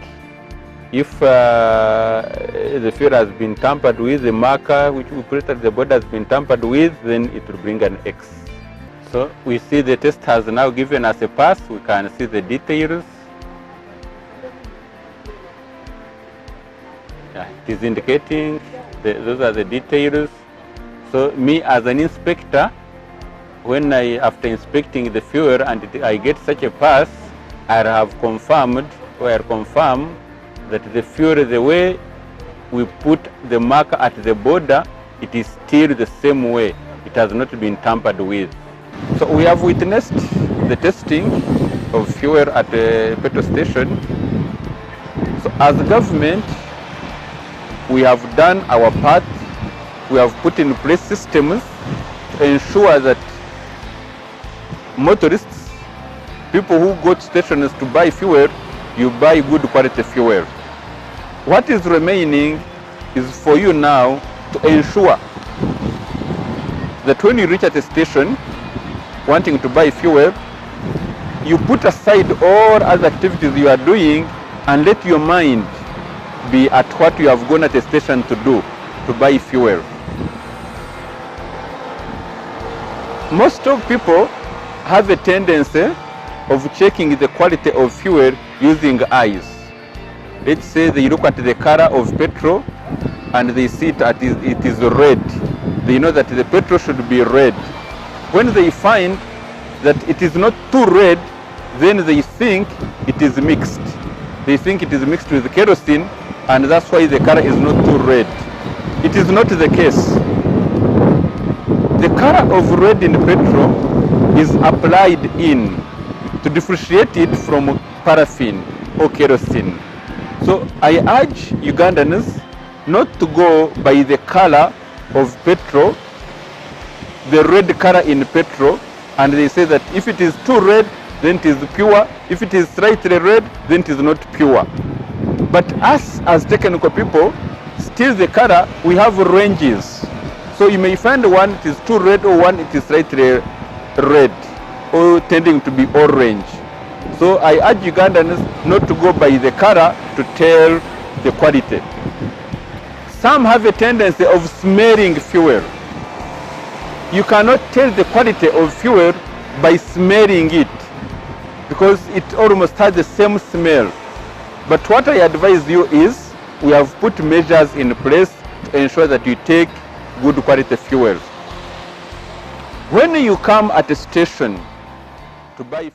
If the fuel has been tampered with, the marker which we put at the border has been tampered with, then it will bring an X. So we see the test has now given us a pass. We can see the details. Yeah, it is indicating those are the details. So me as an inspector, when after inspecting the fuel and I get such a pass, I have confirmed or confirm that the fuel, the way we put the marker at the border, it is still the same way. It has not been tampered with. So we have witnessed the testing of fuel at a petrol station. So as a government, we have done our part. We have put in place systems to ensure that motorists, people who go to stations to buy fuel, you buy good quality fuel. What is remaining is for you now to ensure that when you reach at a station wanting to buy fuel, you put aside all other activities you are doing and let your mind be at what you have gone at a station to do, to buy fuel. Most of people have a tendency of checking the quality of fuel using eyes. Let's say they look at the color of petrol and they see that it is red. They know that the petrol should be red. When they find that it is not too red, then they think it is mixed. They think it is mixed with kerosene, and that's why the color is not too red. It is not the case. The color of red in petrol is applied in to differentiate it from paraffin or kerosene. So I urge Ugandans not to go by the color of petrol, the red color in petrol, and they say that if it is too red, then it is pure. If it is slightly red, then it is not pure. But us as technical people, still the color, we have ranges. So you may find one it is too red or one it is slightly red or tending to be orange. So I urge Ugandans not to go by the color to tell the quality. Some have a tendency of smelling fuel. You cannot tell the quality of fuel by smelling it, because it almost has the same smell. But what I advise you is, we have put measures in place to ensure that you take good quality fuel. When you come at a station to buy